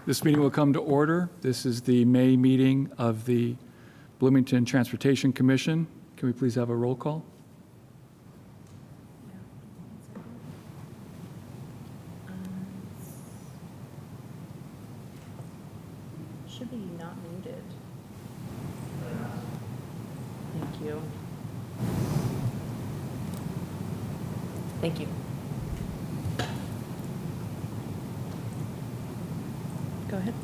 This meeting will come to order. This is the May meeting of the Bloomington Transportation Commission. Can we please have a roll call? Should be not muted. Thank you. Thank you. Go ahead.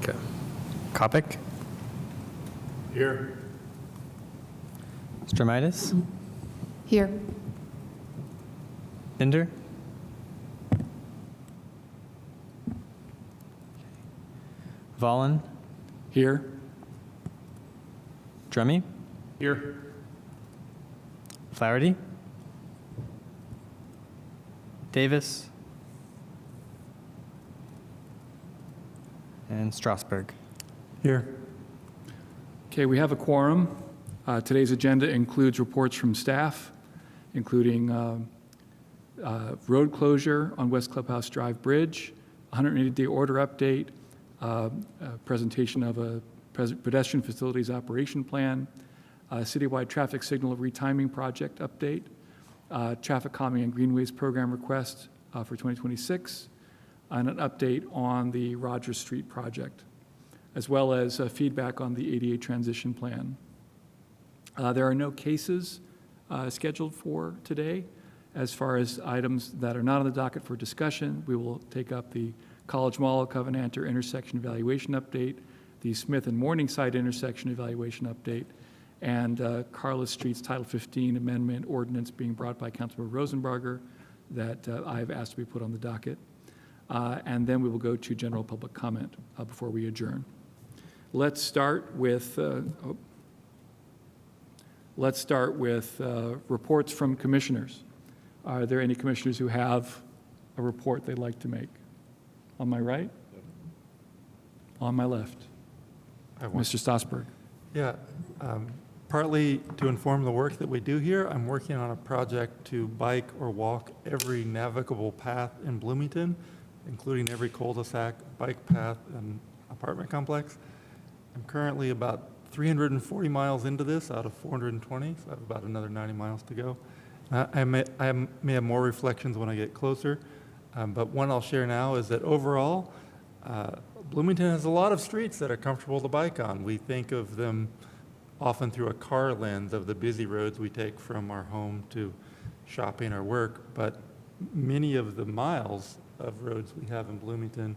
Okay. Kopic? Here. Stramitis? Here. Binder? Vollen? Here. Drummy? Here. Flaherty? Davis? And Strasburg. Here. Okay, we have a quorum. Today's agenda includes reports from staff, including road closure on West Clubhouse Drive Bridge, 180-day order update, a presentation of a pedestrian facilities operation plan, a citywide traffic signal retiming project update, traffic calming and greenways program request for 2026, and an update on the Rogers Street project, as well as feedback on the ADA transition plan. There are no cases scheduled for today. As far as items that are not on the docket for discussion, we will take up the College Mall Covenanter intersection evaluation update, the Smith and Morningside intersection evaluation update, and Carlos Street's Title 15 amendment ordinance being brought by Councilmember Rosenbarger that I've asked to be put on the docket. And then we will go to general public comment before we adjourn. Let's start with reports from commissioners. Are there any commissioners who have a report they'd like to make? On my right? On my left? Mr. Strasburg. Yeah, partly to inform the work that we do here, I'm working on a project to bike or walk every navigable path in Bloomington, including every cul-de-sac, bike path, and apartment complex. I'm currently about 340 miles into this out of 420, so I have about another 90 miles to go. I may have more reflections when I get closer, but one I'll share now is that overall, Bloomington has a lot of streets that are comfortable to bike on. We think of them often through a car lens of the busy roads we take from our home to shopping or work, but many of the miles of roads we have in Bloomington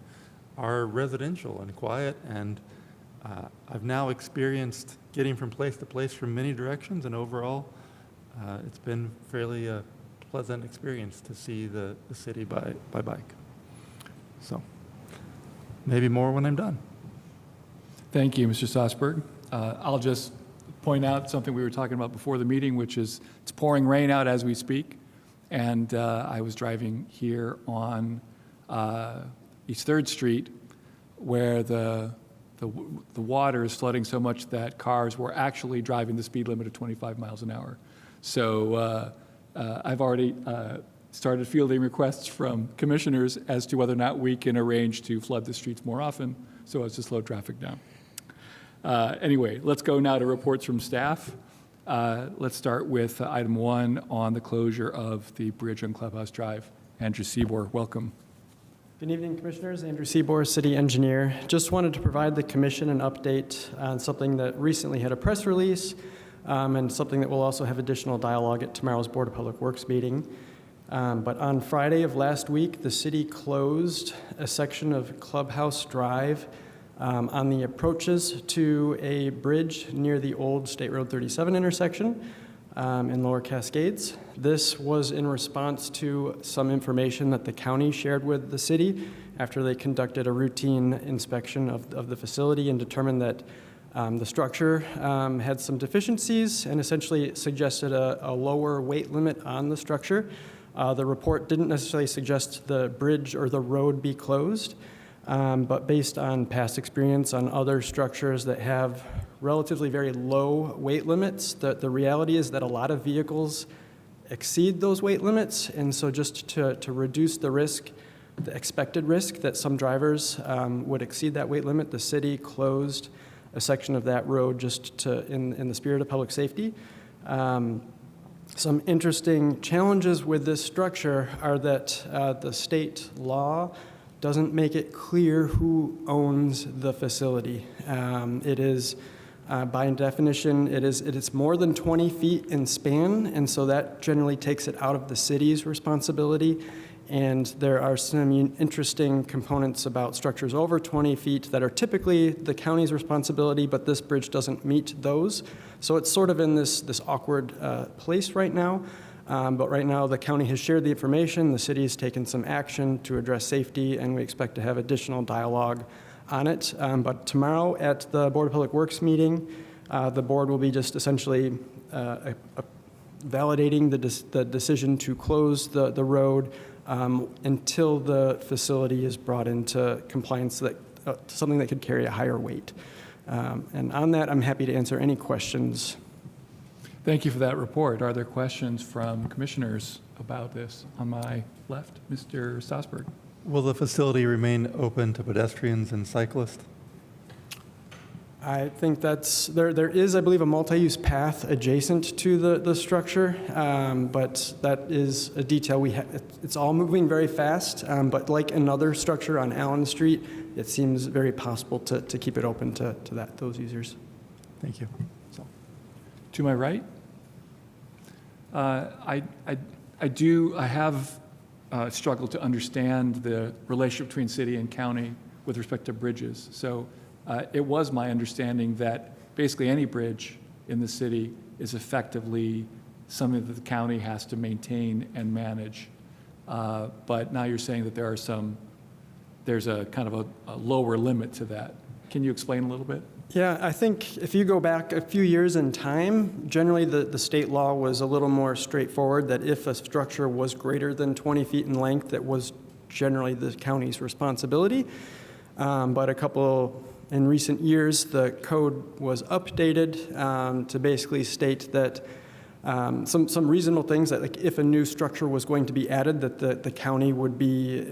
are residential and quiet, and I've now experienced getting from place to place from many directions, and overall it's been fairly a pleasant experience to see the city by bike. So maybe more when I'm done. Thank you, Mr. Strasburg. I'll just point out something we were talking about before the meeting, which is it's pouring rain out as we speak. And I was driving here on East 3rd Street where the water is flooding so much that cars were actually driving the speed limit of 25 miles an hour. So I've already started fielding requests from commissioners as to whether or not we can arrange to flood the streets more often so as to slow traffic down. Anyway, let's go now to reports from staff. Let's start with item 1 on the closure of the bridge on Clubhouse Drive. Andrew Seabour, welcome. Good evening, Commissioners. Andrew Seabour, City Engineer. Just wanted to provide the Commission an update on something that recently had a press release and something that will also have additional dialogue at tomorrow's Board of Public Works meeting. But on Friday of last week, the city closed a section of Clubhouse Drive on the approaches to a bridge near the old State Road 37 intersection in Lower Cascades. This was in response to some information that the county shared with the city after they conducted a routine inspection of the facility and determined that the structure had some deficiencies and essentially suggested a lower weight limit on the structure. The report didn't necessarily suggest the bridge or the road be closed, but based on past experience on other structures that have relatively very low weight limits, the reality is that a lot of vehicles exceed those weight limits, and so just to reduce the risk, the expected risk that some drivers would exceed that weight limit, the city closed a section of that road just to, in the spirit of public safety. Some interesting challenges with this structure are that the state law doesn't make it clear who owns the facility. It is, by definition, it is more than 20 feet in span, and so that generally takes it out of the city's responsibility. And there are some interesting components about structures over 20 feet that are typically the county's responsibility, but this bridge doesn't meet those. So it's sort of in this awkward place right now. But right now, the county has shared the information, the city has taken some action to address safety, and we expect to have additional dialogue on it. But tomorrow at the Board of Public Works meeting, the board will be just essentially validating the decision to close the road until the facility is brought into compliance, that something that could carry a higher weight. And on that, I'm happy to answer any questions. Thank you for that report. Are there questions from commissioners about this? On my left, Mr. Strasburg. Will the facility remain open to pedestrians and cyclists? I think there is, I believe, a multi-use path adjacent to the structure, but that is a detail it's all moving very fast, but like another structure on Allen Street, it seems very possible to keep it open to those users. Thank you. To my right, I have struggled to understand the relationship between city and county with respect to bridges. So it was my understanding that basically any bridge in the city is effectively something that the county has to maintain and manage. But now you're saying that there's a kind of a lower limit to that. Can you explain a little bit? Yeah, I think if you go back a few years in time, generally the state law was a little more straightforward, that if a structure was greater than 20 feet in length, that was generally the county's responsibility. But in recent years, the code was updated to basically state that some reasonable things, that like if a new structure was going to be added, that the county would be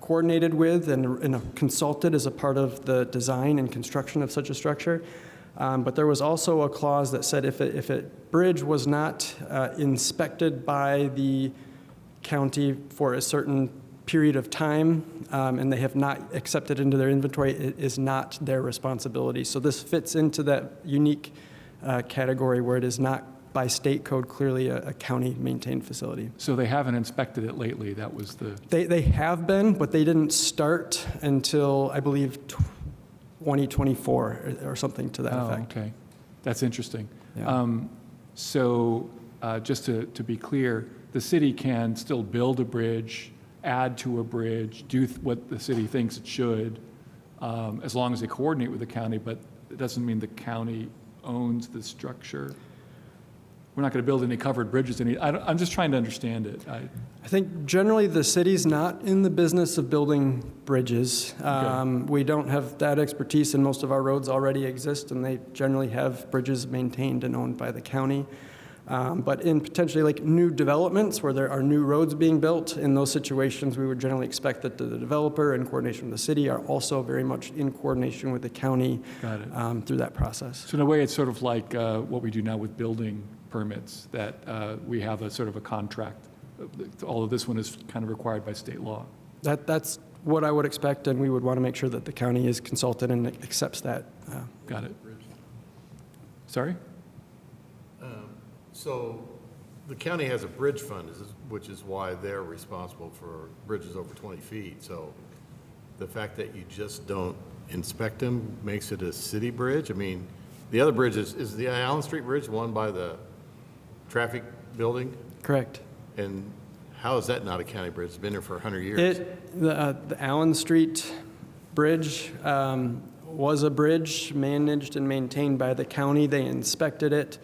coordinated with and consulted as a part of the design and construction of such a structure. But there was also a clause that said if a bridge was not inspected by the county for a certain period of time, and they have not accepted into their inventory, it is not their responsibility. So this fits into that unique category where it is not by state code clearly a county-maintained facility. So they haven't inspected it lately. That was the... They have been, but they didn't start until, I believe, 2024 or something to that effect. Okay. That's interesting. Yeah. Just to be clear, the city can still build a bridge, add to a bridge, do what the city thinks it should, as long as they coordinate with the county, but it doesn't mean the county owns the structure. We're not going to build any covered bridges. I'm just trying to understand it. I think generally the city's not in the business of building bridges. Okay. We don't have that expertise, and most of our roads already exist, and they generally have bridges maintained and owned by the county. But in potentially like new developments where there are new roads being built, in those situations we would generally expect that the developer, in coordination with the city, are also very much in coordination with the county through that process. So in a way, it's sort of like what we do now with building permits, that we have a sort of a contract. All of this one is kind of required by state law. That's what I would expect, and we would want to make sure that the county is consulted and accepts that. Got it. Sorry? So the county has a bridge fund, which is why they're responsible for bridges over 20 feet. So the fact that you just don't inspect them makes it a city bridge? I mean, the other bridge is the Allen Street Bridge, the one by the traffic building? Correct. And how is that not a county bridge? It's been there for 100 years. The Allen Street Bridge was a bridge managed and maintained by the county. They inspected it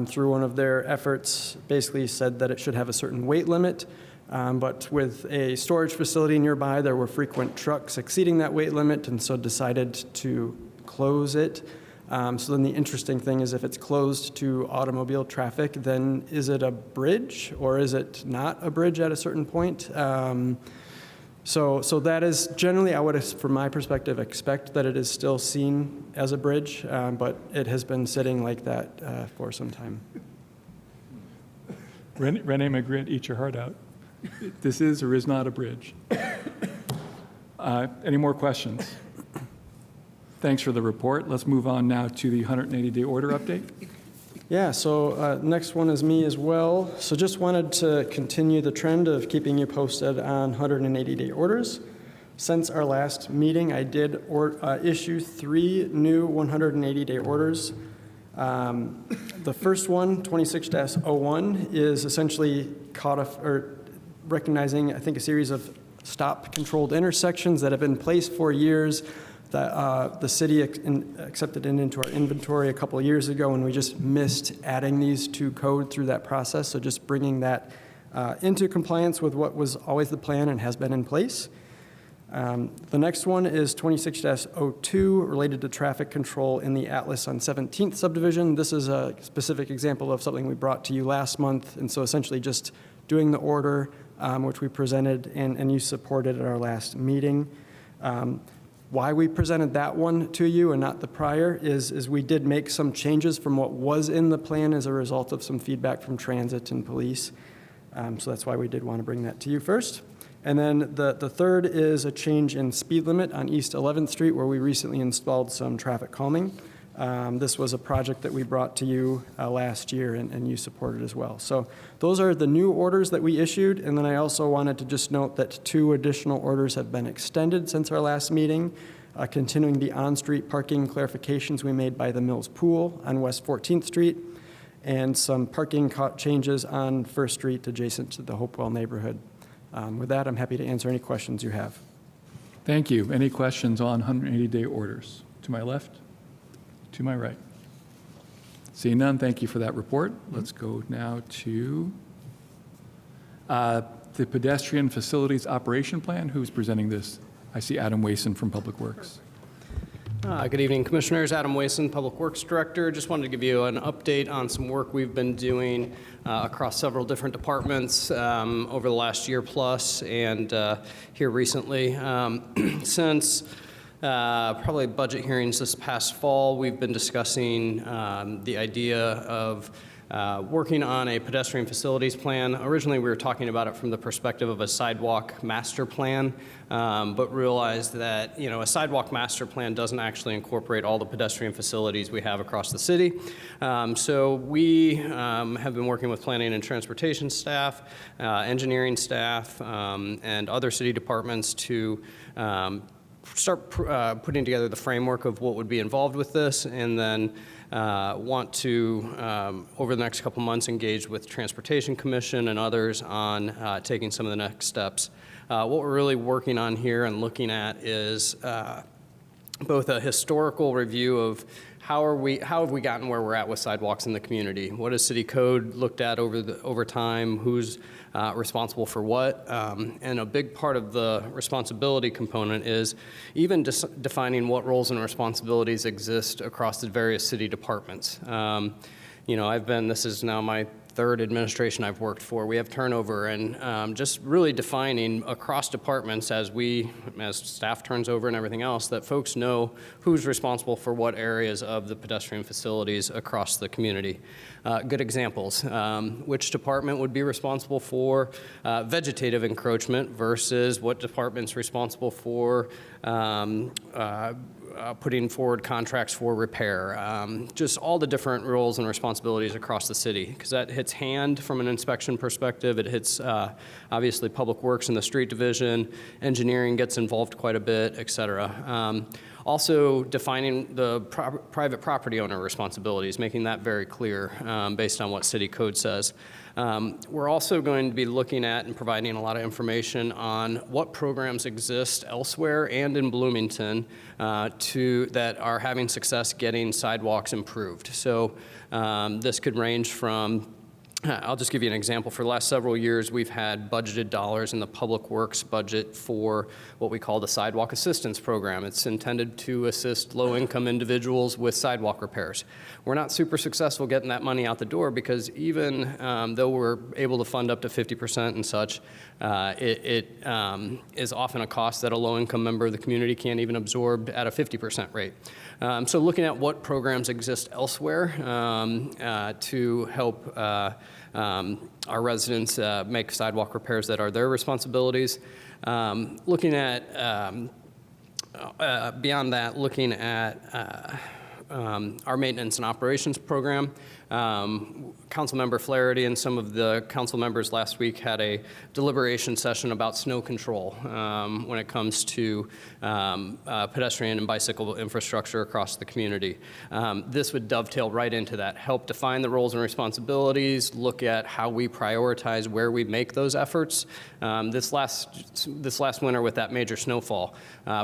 through one of their efforts, basically said that it should have a certain weight limit. But with a storage facility nearby, there were frequent trucks exceeding that weight limit, and so decided to close it. So then the interesting thing is, if it's closed to automobile traffic, then is it a bridge or is it not a bridge at a certain point? So that is generally, I would, from my perspective, expect that it is still seen as a bridge, but it has been sitting like that for some time. Renee McGritt, eat your heart out. This is or is not a bridge. Any more questions? Thanks for the report. Let's move on now to the 180-day order update. Yeah, so next one is me as well. So just wanted to continue the trend of keeping you posted on 180-day orders. Since our last meeting, I did issue 3 new 180-day orders. The first one, 26-01, is essentially recognizing, I think, a series of stop-controlled intersections that have been in place for years that the city accepted into our inventory a couple of years ago, and we just missed adding these to code through that process. So just bringing that into compliance with what was always the plan and has been in place. The next one is 26-02, related to traffic control in the Atlas on 17th subdivision. This is a specific example of something we brought to you last month, and so essentially just doing the order, which we presented and you supported at our last meeting. Why we presented that one to you and not the prior is we did make some changes from what was in the plan as a result of some feedback from transit and police. So that's why we did want to bring that to you first. And then the third is a change in speed limit on East 11th Street, where we recently installed some traffic calming. This was a project that we brought to you last year, and you supported as well. So those are the new orders that we issued, and then I also wanted to just note that 2 additional orders have been extended since our last meeting, continuing the on-street parking clarifications we made by the Mills Pool on West 14th Street, and some parking changes on First Street adjacent to the Hopewell neighborhood. With that, I'm happy to answer any questions you have. Thank you. Any questions on 180-day orders? To my left? To my right? Seeing none, thank you for that report. Let's go now to the pedestrian facilities operation plan. Who's presenting this? I see Adam Wason from Public Works. Good evening, Commissioners. Adam Wason, Public Works Director. Just wanted to give you an update on some work we've been doing across several different departments over the last year plus and here recently. Since probably budget hearings this past fall, we've been discussing the idea of working on a pedestrian facilities plan. Originally, we were talking about it from the perspective of a sidewalk master plan, but realized that, a sidewalk master plan doesn't actually incorporate all the pedestrian facilities we have across the city. So we have been working with planning and transportation staff, engineering staff, and other city departments to start putting together the framework of what would be involved with this, and then want to, over the next couple months, engage with Transportation Commission and others on taking some of the next steps. What we're really working on here and looking at is both a historical review of how have we gotten where we're at with sidewalks in the community? What has city code looked at over time? Who's responsible for what? And a big part of the responsibility component is even defining what roles and responsibilities exist across the various city departments. This is now my 3rd administration I've worked for. We have turnover, and just really defining across departments as staff turns over and everything else, that folks know who's responsible for what areas of the pedestrian facilities across the community. Good examples, which department would be responsible for vegetative encroachment versus what department's responsible for putting forward contracts for repair, just all the different roles and responsibilities across the city, because that hits hand from an inspection perspective. It hits obviously Public Works and the street division, engineering gets involved quite a bit, et cetera. Also defining the private property owner responsibilities, making that very clear based on what city code says. We're also going to be looking at and providing a lot of information on what programs exist elsewhere and in Bloomington that are having success getting sidewalks improved. So this could range from I'll just give you an example. For the last several years, we've had budgeted dollars in the Public Works budget for what we call the Sidewalk Assistance Program. It's intended to assist low-income individuals with sidewalk repairs. We're not super successful getting that money out the door because even though we're able to fund up to 50% and such, it is often a cost that a low-income member of the community can't even absorb at a 50% rate. So looking at what programs exist elsewhere to help our residents make sidewalk repairs that are their responsibilities. Looking at, beyond that, looking at our maintenance and operations program. Councilmember Flaherty and some of the council members last week had a deliberation session about snow control when it comes to pedestrian and bicycle infrastructure across the community. This would dovetail right into that, help define the roles and responsibilities, look at how we prioritize where we make those efforts. This last winter with that major snowfall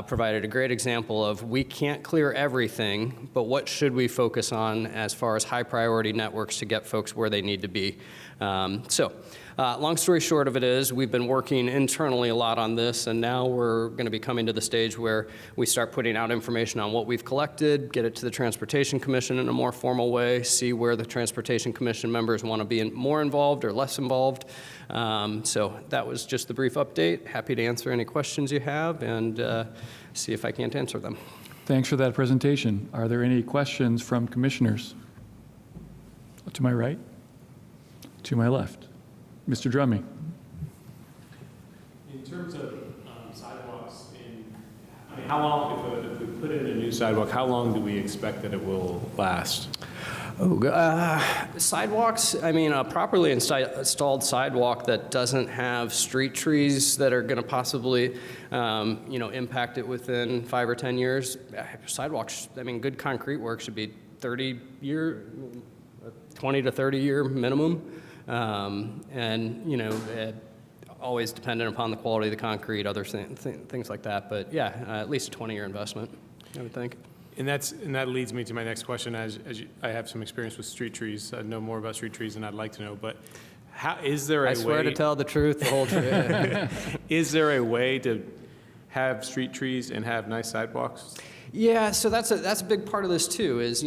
provided a great example of we can't clear everything, but what should we focus on as far as high priority networks to get folks where they need to be. Long story short of it is we've been working internally a lot on this, and now we're going to be coming to the stage where we start putting out information on what we've collected, get it to the Transportation Commission in a more formal way, see where the Transportation Commission members want to be more involved or less involved. So that was just the brief update. Happy to answer any questions you have and see if I can't answer them. Thanks for that presentation. Are there any questions from commissioners? To my right? To my left? Mr. Drumming. In terms of sidewalks, how long, if we put in a new sidewalk, how long do we expect that it will last? Sidewalks, a properly installed sidewalk that doesn't have street trees that are going to possibly, impact it within 5 or 10 years. Sidewalks, good concrete work should be 20 to 30 year minimum. Always dependent upon the quality of the concrete, other things like that. But yeah, at least a 20-year investment, I would think. And that leads me to my next question. I have some experience with street trees. I know more about street trees than I'd like to know. But is there a way? I swear to tell the truth, the whole truth. Is there a way to have street trees and have nice sidewalks? Yeah, so that's a big part of this too. Is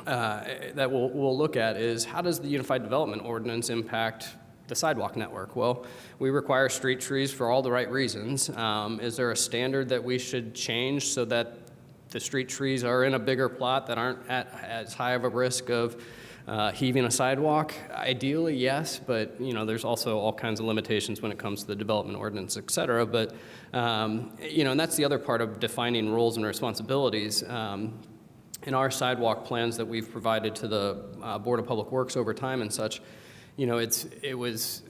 that we'll look at is how does the Unified Development Ordinance impact the sidewalk network? Well, we require street trees for all the right reasons. Is there a standard that we should change so that the street trees are in a bigger plot that aren't at as high of a risk of heaving a sidewalk? Ideally, yes, but there's also all kinds of limitations when it comes to the development ordinance, et cetera. But and that's the other part of defining roles and responsibilities. In our sidewalk plans that we've provided to the Board of Public Works over time and such, it was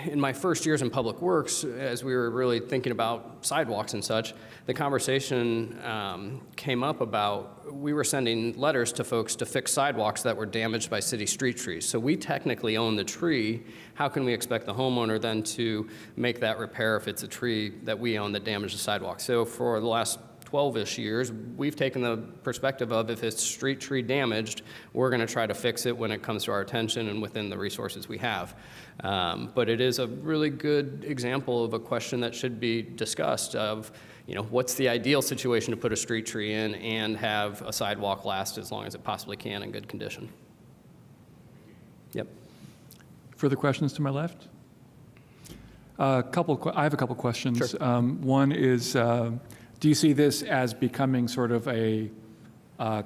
in my first years in Public Works, as we were really thinking about sidewalks and such, the conversation came up about we were sending letters to folks to fix sidewalks that were damaged by city street trees. So we technically own the tree. How can we expect the homeowner then to make that repair if it's a tree that we own that damaged the sidewalk? So for the last 12-ish years, we've taken the perspective of if it's street tree damaged, we're going to try to fix it when it comes to our attention and within the resources we have. But it is a really good example of a question that should be discussed of, what's the ideal situation to put a street tree in and have a sidewalk last as long as it possibly can in good condition. Yep. Further questions to my left? I have a couple questions. Sure. One is, do you see this as becoming sort of a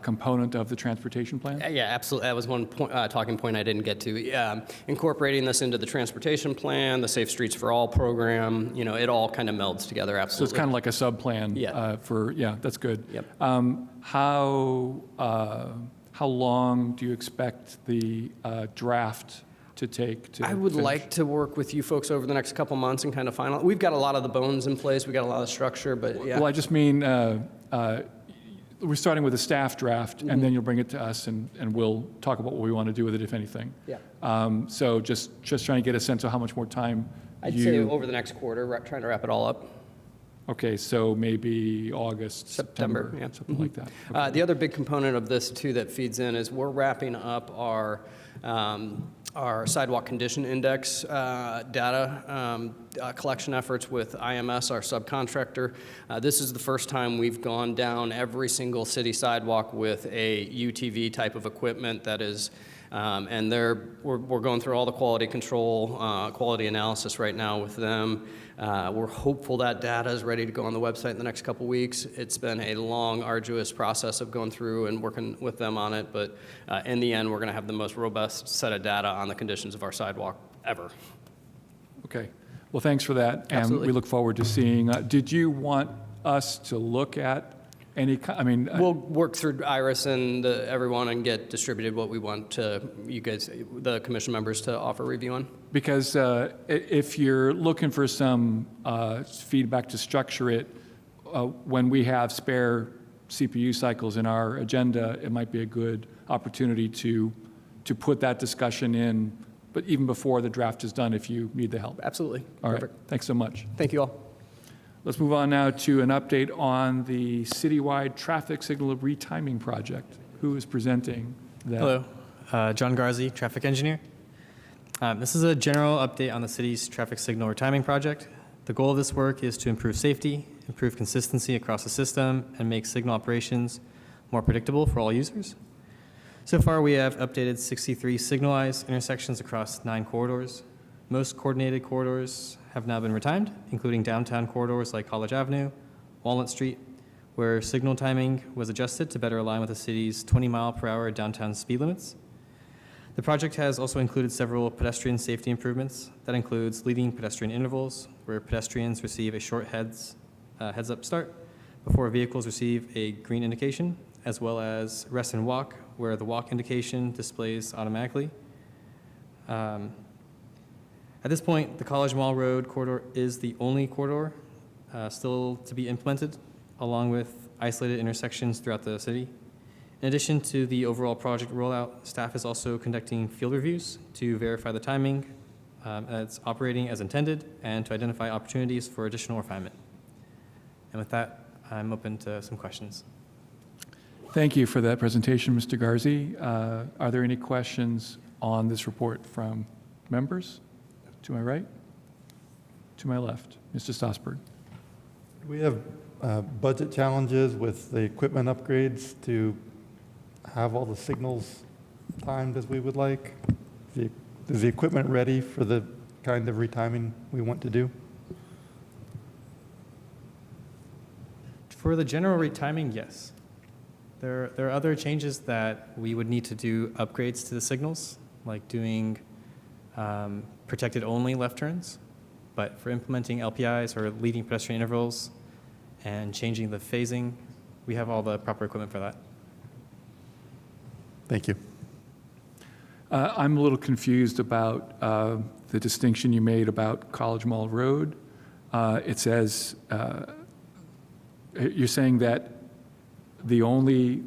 component of the transportation plan? Yeah, absolutely. That was one talking point I didn't get to. Incorporating this into the transportation plan, the Safe Streets for All program, it all kind of melds together, absolutely. So it's kind of like a sub-plan that's good. Yep. How long do you expect the draft to take to I would finish? like to work with you folks over the next couple months and kind of final. We've got a lot of the bones in place. We've got a lot of structure, but yeah. Well, I just mean we're starting with a staff draft, and then you'll bring it to us, and we'll talk about what we want to do with it, if anything. Yeah. So just trying to get a sense of how much more time I'd say over the next quarter, trying to wrap it all up. Okay, so maybe August, September, yeah. something like that. Okay. The other big component of this, too, that feeds in is we're wrapping up our our sidewalk condition index data collection efforts with IMS, our subcontractor. This is the first time we've gone down every single city sidewalk with a UTV type of equipment that is, and we're going through all the quality control, quality analysis right now with them. We're hopeful that data is ready to go on the website in the next couple weeks. It's been a long, arduous process of going through and working with them on it, but in the end, we're going to have the most robust set of data on the conditions of our sidewalk ever. Okay. Well, thanks for that. Absolutely. And we look forward to seeing, did you want us to look at any, We'll work through Iris and everyone and get distributed what we want to you guys, the commission members, to offer review on. because if you're looking for some feedback to structure it, when we have spare CPU cycles in our agenda, it might be a good opportunity to put that discussion in, but even before the draft is done, if you need the help. Absolutely. All right. Perfect. Thanks so much. Thank you all. Let's move on now to an update on the citywide traffic signal retiming project. Who is presenting that? Hello, John Garzi, traffic engineer. This is a general update on the city's traffic signal retiming project. The goal of this work is to improve safety, improve consistency across the system, and make signal operations more predictable for all users. So far, we have updated 63 signalized intersections across 9 corridors. Most coordinated corridors have now been retimed, including downtown corridors like College Avenue, Walnut Street, where signal timing was adjusted to better align with the city's 20-mile-per-hour downtown speed limits. The project has also included several pedestrian safety improvements. That includes leading pedestrian intervals, where pedestrians receive a short heads-up start before vehicles receive a green indication, as well as rest and walk, where the walk indication displays automatically. At this point, the College Mall Road corridor is the only corridor still to be implemented, along with isolated intersections throughout the city. In addition to the overall project rollout, staff is also conducting field reviews to verify the timing that's operating as intended and to identify opportunities for additional refinement. And with that, I'm open to some questions. Thank you for that presentation, Mr. Garzi. Are there any questions on this report from members? To my right? To my left? Mr. Stossberg. We have budget challenges with the equipment upgrades to have all the signals timed as we would like. Is the equipment ready for the kind of retiming we want to do? For the general retiming, yes. There are other changes that we would need to do upgrades to the signals, like doing protected only left turns. But for implementing LPIs or leading pedestrian intervals and changing the phasing, we have all the proper equipment for that. Thank you. I'm a little confused about the distinction you made about College Mall Road. It says, you're saying that the only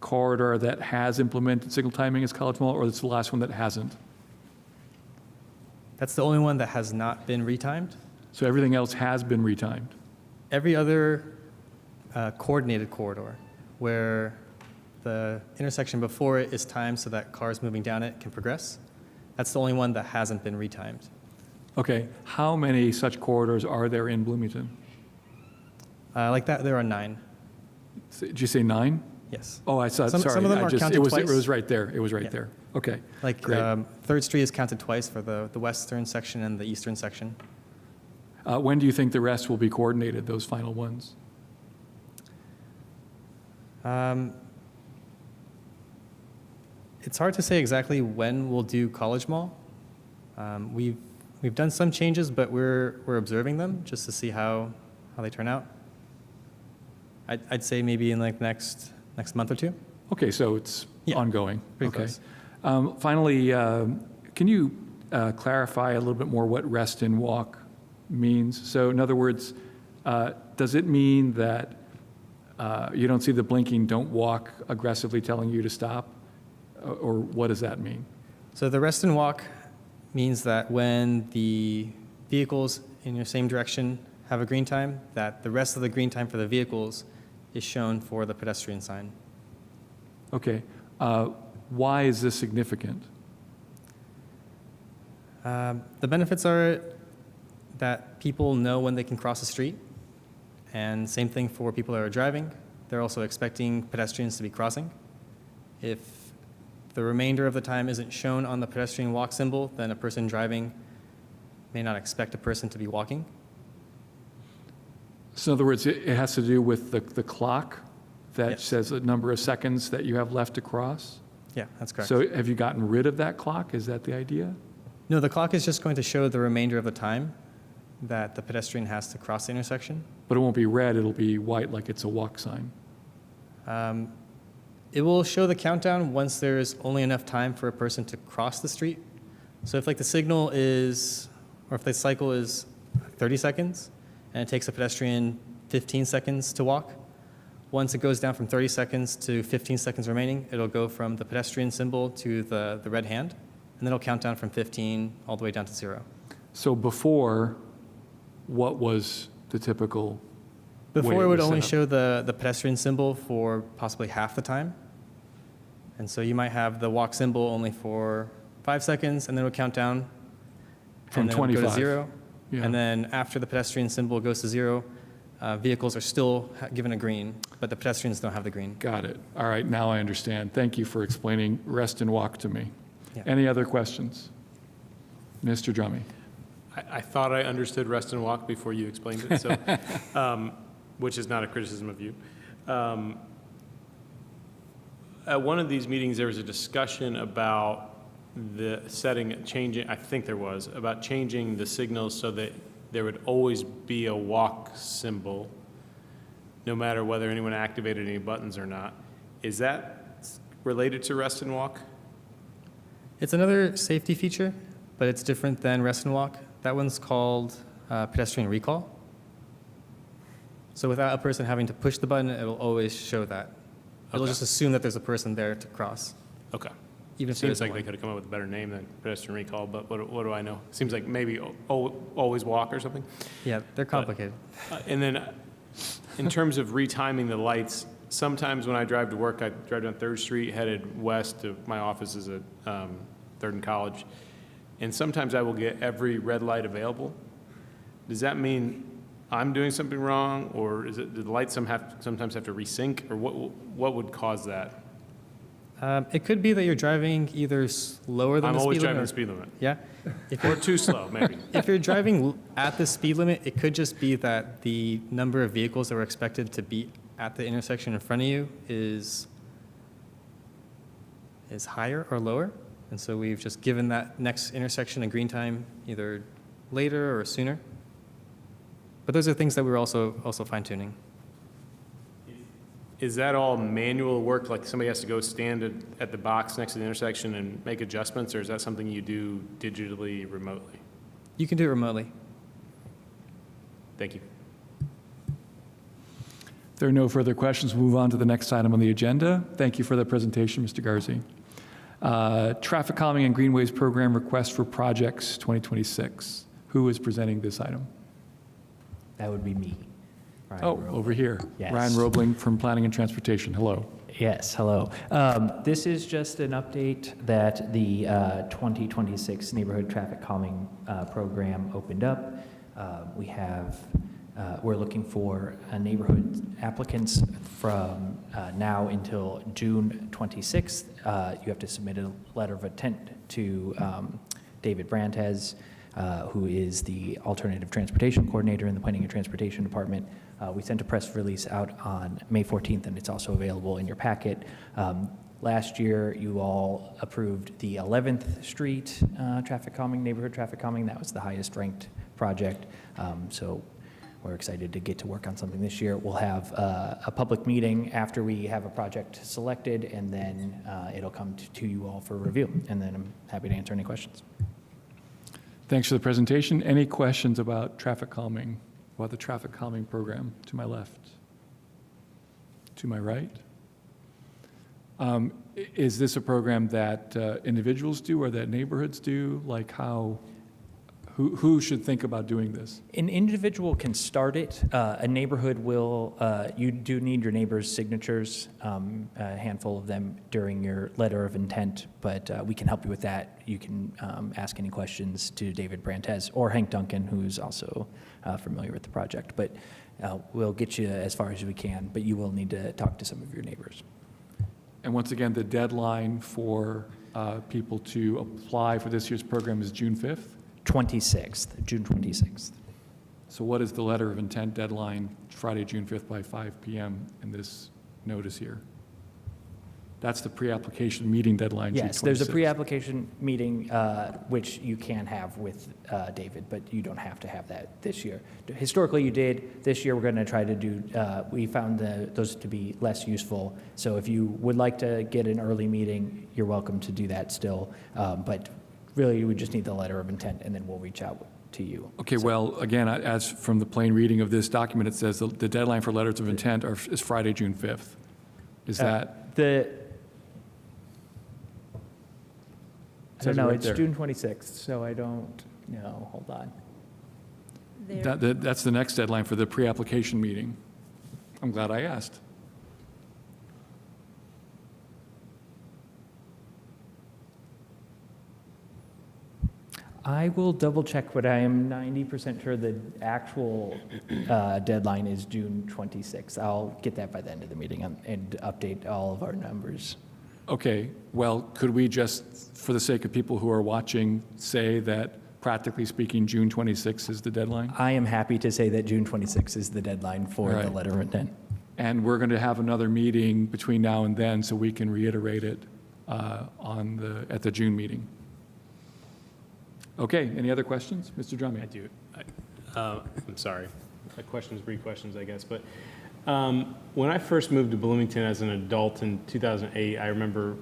corridor that has implemented signal timing is College Mall, or it's the last one that hasn't? That's the only one that has not been retimed. So everything else has been retimed? Every other coordinated corridor where the intersection before it is timed so that cars moving down it can progress, that's the only one that hasn't been retimed. Okay, how many such corridors are there in Bloomington? Like that, there are 9. Did you say 9? Yes. Oh, I saw, Some sorry. of them I are just, counted it was, twice. It was right there. It was right Yeah. there. Okay. Like Great. 3rd Street is counted twice for the western section and the eastern section. When do you think the rest will be coordinated, those final ones? It's hard to say exactly when we'll do College Mall. We've done some changes, but we're observing them just to see how they turn out. I'd say maybe in like next month or 2. Okay, so it's Yeah, ongoing. pretty Okay. close. Finally, can you clarify a little bit more what rest and walk means? So in other words, does it mean that you don't see the blinking, don't walk aggressively telling you to stop? Or what does that mean? So the rest and walk means that when the vehicles in your same direction have a green time, that the rest of the green time for the vehicles is shown for the pedestrian sign. Okay. Why is this significant? The benefits are that people know when they can cross the street, and same thing for people that are driving. They're also expecting pedestrians to be crossing. If the remainder of the time isn't shown on the pedestrian walk symbol, then a person driving may not expect a person to be walking. So in other words, it has to do with the clock that Yes. says a number of seconds that you have left to cross? Yeah, that's correct. So have you gotten rid of that clock? Is that the idea? No, the clock is just going to show the remainder of the time that the pedestrian has to cross the intersection. But it won't be red, it'll be white like it's a walk sign. It will show the countdown once there's only enough time for a person to cross the street. So if like the signal is, or if the cycle is 30 seconds and it takes a pedestrian 15 seconds to walk, once it goes down from 30 seconds to 15 seconds remaining, it'll go from the pedestrian symbol to the red hand, and then it'll count down from 15 all the way down to 0. So before, what was the typical way Before, it would was only set up? show the pedestrian symbol for possibly half the time. And so you might have the walk symbol only for 5 seconds, and then it would count down. From and then it would go 25. to 0. Yeah. And then after the pedestrian symbol goes to 0, vehicles are still given a green, but the pedestrians don't have the green. Got it. All right, now I understand. Thank you for explaining rest and walk to me. Yeah. Any other questions? Mr. Drummy? I thought I understood rest and walk before you explained it, so, which is not a criticism of you. At one of these meetings, there was a discussion about the setting, changing, I think there was, about changing the signals so that there would always be a walk symbol, no matter whether anyone activated any buttons or not. Is that related to rest and walk? It's another safety feature, but it's different than rest and walk. That one's called pedestrian recall. So without a person having to push the button, it'll always show that. It'll Okay. just assume that there's a person there to cross. Okay. Even if there Seems isn't like they one. could have come up with a better name than pedestrian recall, but what do I know? Seems like maybe always walk or something. Yeah, they're complicated. And then in terms of retiming the lights, sometimes when I drive to work, I drive down 3rd Street, headed west to my office is at 3rd and College. And sometimes I will get every red light available. Does that mean I'm doing something wrong, or is it, do the lights sometimes have to resync, or what would cause that? It could be that you're driving either slower than I'm the always speed driving the limit. speed limit. Yeah. If Or you're, too slow, maybe. if you're driving at the speed limit, it could just be that the number of vehicles that were expected to be at the intersection in front of you is higher or lower. And so we've just given that next intersection a green time either later or sooner. But those are things that we're also fine-tuning. Is that all manual work, like somebody has to go stand at the box next to the intersection and make adjustments, or is that something you do digitally, remotely? You can do it remotely. Thank you. If there are no further questions, we'll move on to the next item on the agenda. Thank you for that presentation, Mr. Garzi. Traffic Calming and Greenways Program Request for Projects 2026. Who is presenting this item? That would be me. Ryan Oh, Rowe. over here. Yes. Ryan Roebling from Planning and Transportation. Hello. Yes, hello. This is just an update that the 2026 Neighborhood Traffic Calming Program opened up. We're looking for neighborhood applicants from now until June 26th. You have to submit a letter of intent to David Brantes, who is the Alternative Transportation Coordinator in the Planning and Transportation Department. We sent a press release out on May 14th, and it's also available in your packet. Last year, you all approved the 11th Street traffic calming, neighborhood traffic calming. That was the highest ranked project. So we're excited to get to work on something this year. We'll have a public meeting after we have a project selected, and then it'll come to you all for review. And then I'm happy to answer any questions. Thanks for the presentation. Any questions about traffic calming, about the traffic calming program? To my left? To my right? Is this a program that individuals do or that neighborhoods do? Like how Who should think about doing this? An individual can start it. A neighborhood will, you do need your neighbors' signatures, a handful of them during your letter of intent, but we can help you with that. You can ask any questions to David Brantes or Hank Duncan, who's also familiar with the project. But we'll get you as far as we can, but you will need to talk to some of your neighbors. And once again, the deadline for people to apply for this year's program is June 5th? 26th, June 26th. So what is the letter of intent deadline, Friday, June 5th by 5 p.m. in this notice here? That's the pre-application meeting deadline, June 26th. Yes, there's a pre-application meeting, which you can have with David, but you don't have to have that this year. Historically, you did. This year, we're going to try to do, we found those to be less useful. So if you would like to get an early meeting, you're welcome to do that still. But really, you would just need the letter of intent, and then we'll reach out to you. Okay, well, again, as from the plain reading of this document, it says the deadline for letters of intent is Friday, June 5th. Is that? I don't know, right it's there. June 26th, so I don't know, hold on. That's the next deadline for the pre-application meeting. I'm glad I asked. I will double check, but I am 90% sure the actual deadline is June 26th. I'll get that by the end of the meeting and update all of our numbers. Okay, well, could we just, for the sake of people who are watching, say that practically speaking, June 26th is the deadline? I am happy to say that June 26th is the deadline for All right. the letter of intent. And we're going to have another meeting between now and then so we can reiterate it at the June meeting. Okay, any other questions? Mr. I Drummond? do. I'm sorry. Questions, brief questions, I guess. But when I first moved to Bloomington as an adult in 2008, I remember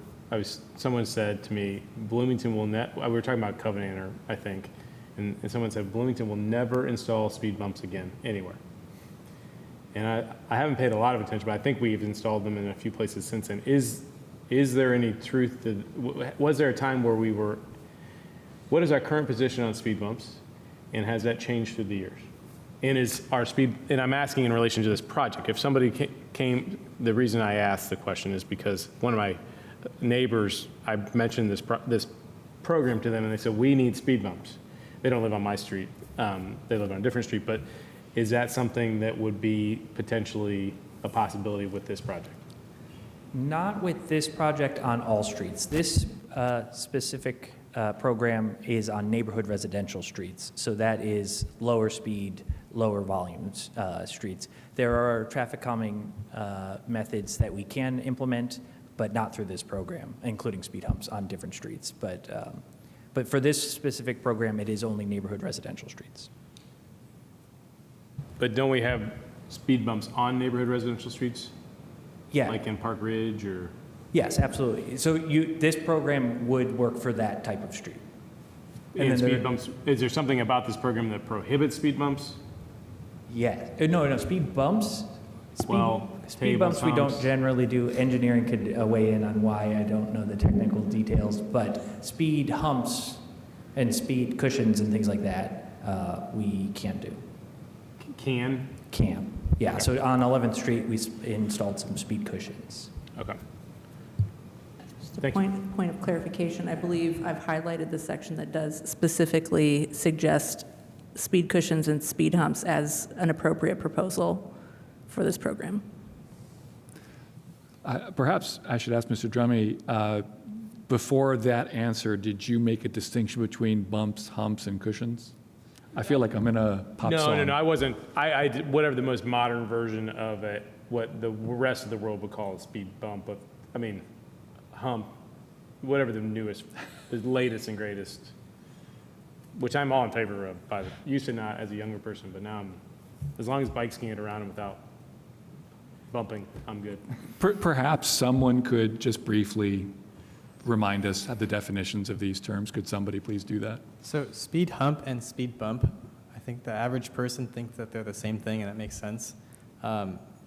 someone said to me, Bloomington will we were talking about Covenanter, I think, and someone said, Bloomington will never install speed bumps again anywhere. And I haven't paid a lot of attention, but I think we've installed them in a few places since then. Is there any truth to, was there a time where what is our current position on speed bumps, and has that changed through the years? And and I'm asking in relation to this project, if somebody came, the reason I asked the question is because one of my neighbors, I mentioned this program to them, and they said, we need speed bumps. They don't live on my street, they live on a different street, but is that something that would be potentially a possibility with this project? Not with this project on all streets. This specific program is on neighborhood residential streets, so that is lower speed, lower volumes streets. There are traffic calming methods that we can implement, but not through this program, including speed humps on different streets. But for this specific program, it is only neighborhood residential streets. But don't we have speed bumps on neighborhood residential streets? Yeah. Like in Park Ridge or? Yes, absolutely. So this program would work for that type of street. And then speed bumps, is there something about this program that prohibits speed bumps? Yeah, no, speed bumps. Speed tables, bumps we don't humps. generally do. Engineering could weigh in on why, I don't know the technical details, but speed humps and speed cushions and things like that, we can do. Can? Yeah, so on 11th Street, we installed some speed cushions. Okay. Just a Thank you. point of clarification, I believe I've highlighted the section that does specifically suggest speed cushions and speed humps as an appropriate proposal for this program. Perhaps I should ask Mr. Drummond, before that answer, did you make a distinction between bumps, humps, and cushions? I feel like I'm in a pop song. No, I wasn't. I did whatever the most modern version of it, what the rest of the world would call a speed bump, but I mean, hump, whatever the newest, the latest and greatest, which I'm all in favor of. Used to not as a younger person, but now as long as bikes can get around them without bumping, I'm good. Perhaps someone could just briefly remind us of the definitions of these terms. Could somebody please do that? So speed hump and speed bump, I think the average person thinks that they're the same thing, and that makes sense.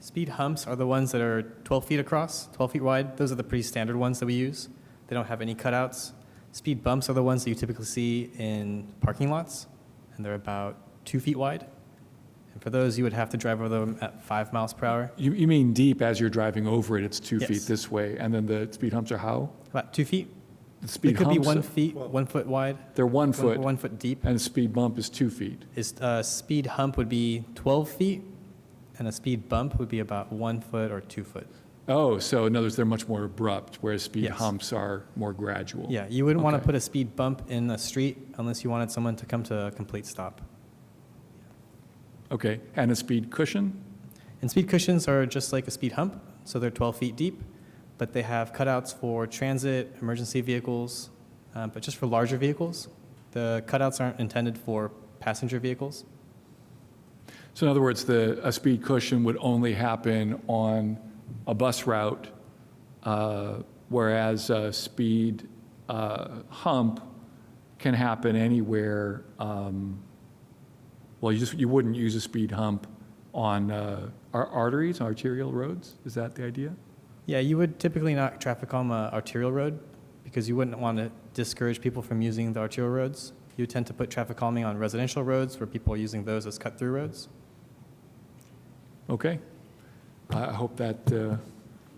Speed humps are the ones that are 12 feet across, 12 feet wide. Those are the pretty standard ones that we use. They don't have any cutouts. Speed bumps are the ones that you typically see in parking lots. and they're about 2 feet wide. And for those, you would have to drive over them at 5 miles per hour. You mean deep as you're driving over it, it's 2 Yes. feet this way, and then the speed humps are how? About 2 feet. The speed It could be humps, 1 foot wide. they're 1 foot, 1 foot deep. and the speed bump is 2 feet. Is speed hump would be 12 feet, and a speed bump would be about 1 foot or 2 foot. Oh, so in other words, they're much more abrupt, whereas speed Yes. humps are more gradual. Yeah, you wouldn't want to Okay. put a speed bump in a street unless you wanted someone to come to a complete stop. Okay, and a speed cushion? And speed cushions are just like a speed hump, so they're 12 feet deep, but they have cutouts for transit, emergency vehicles, but just for larger vehicles. The cutouts aren't intended for passenger vehicles. So in other words, a speed cushion would only happen on a bus route, whereas a speed hump can happen anywhere. Well, you wouldn't use a speed hump on arteries, arterial roads? Is that the idea? Yeah, you would typically not traffic calm an arterial road because you wouldn't want to discourage people from using the arterial roads. You tend to put traffic calming on residential roads where people are using those as cut-through roads. Okay. I hope that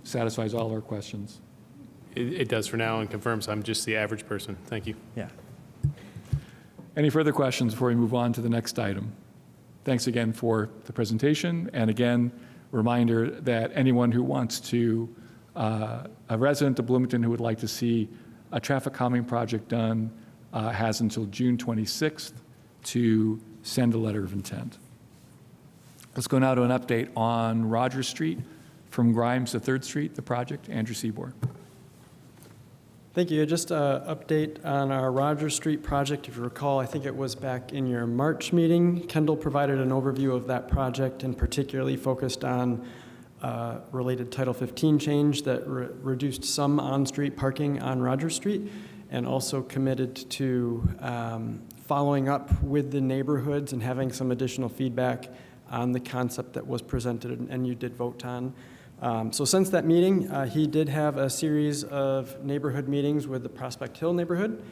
satisfies all our questions. It does for now and confirms I'm just the average person. Thank you. Yeah. Any further questions before we move on to the next item? Thanks again for the presentation. And again, reminder that anyone who wants to, a resident of Bloomington who would like to see a traffic calming project done has until June 26th to send a letter of intent. Let's go now to an update on Rogers Street from Grimes to 3rd Street, the project. Andrew Seaborn. Thank you. Just an update on our Rogers Street project. If you recall, I think it was back in your March meeting. Kendall provided an overview of that project and particularly focused on related Title 15 change that reduced some on-street parking on Rogers Street and also committed to following up with the neighborhoods and having some additional feedback on the concept that was presented and you did vote on. So since that meeting, he did have a series of neighborhood meetings with the Prospect Hill neighborhood.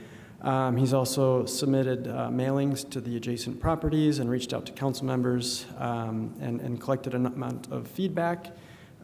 He's also submitted mailings to the adjacent properties and reached out to council members and collected an amount of feedback,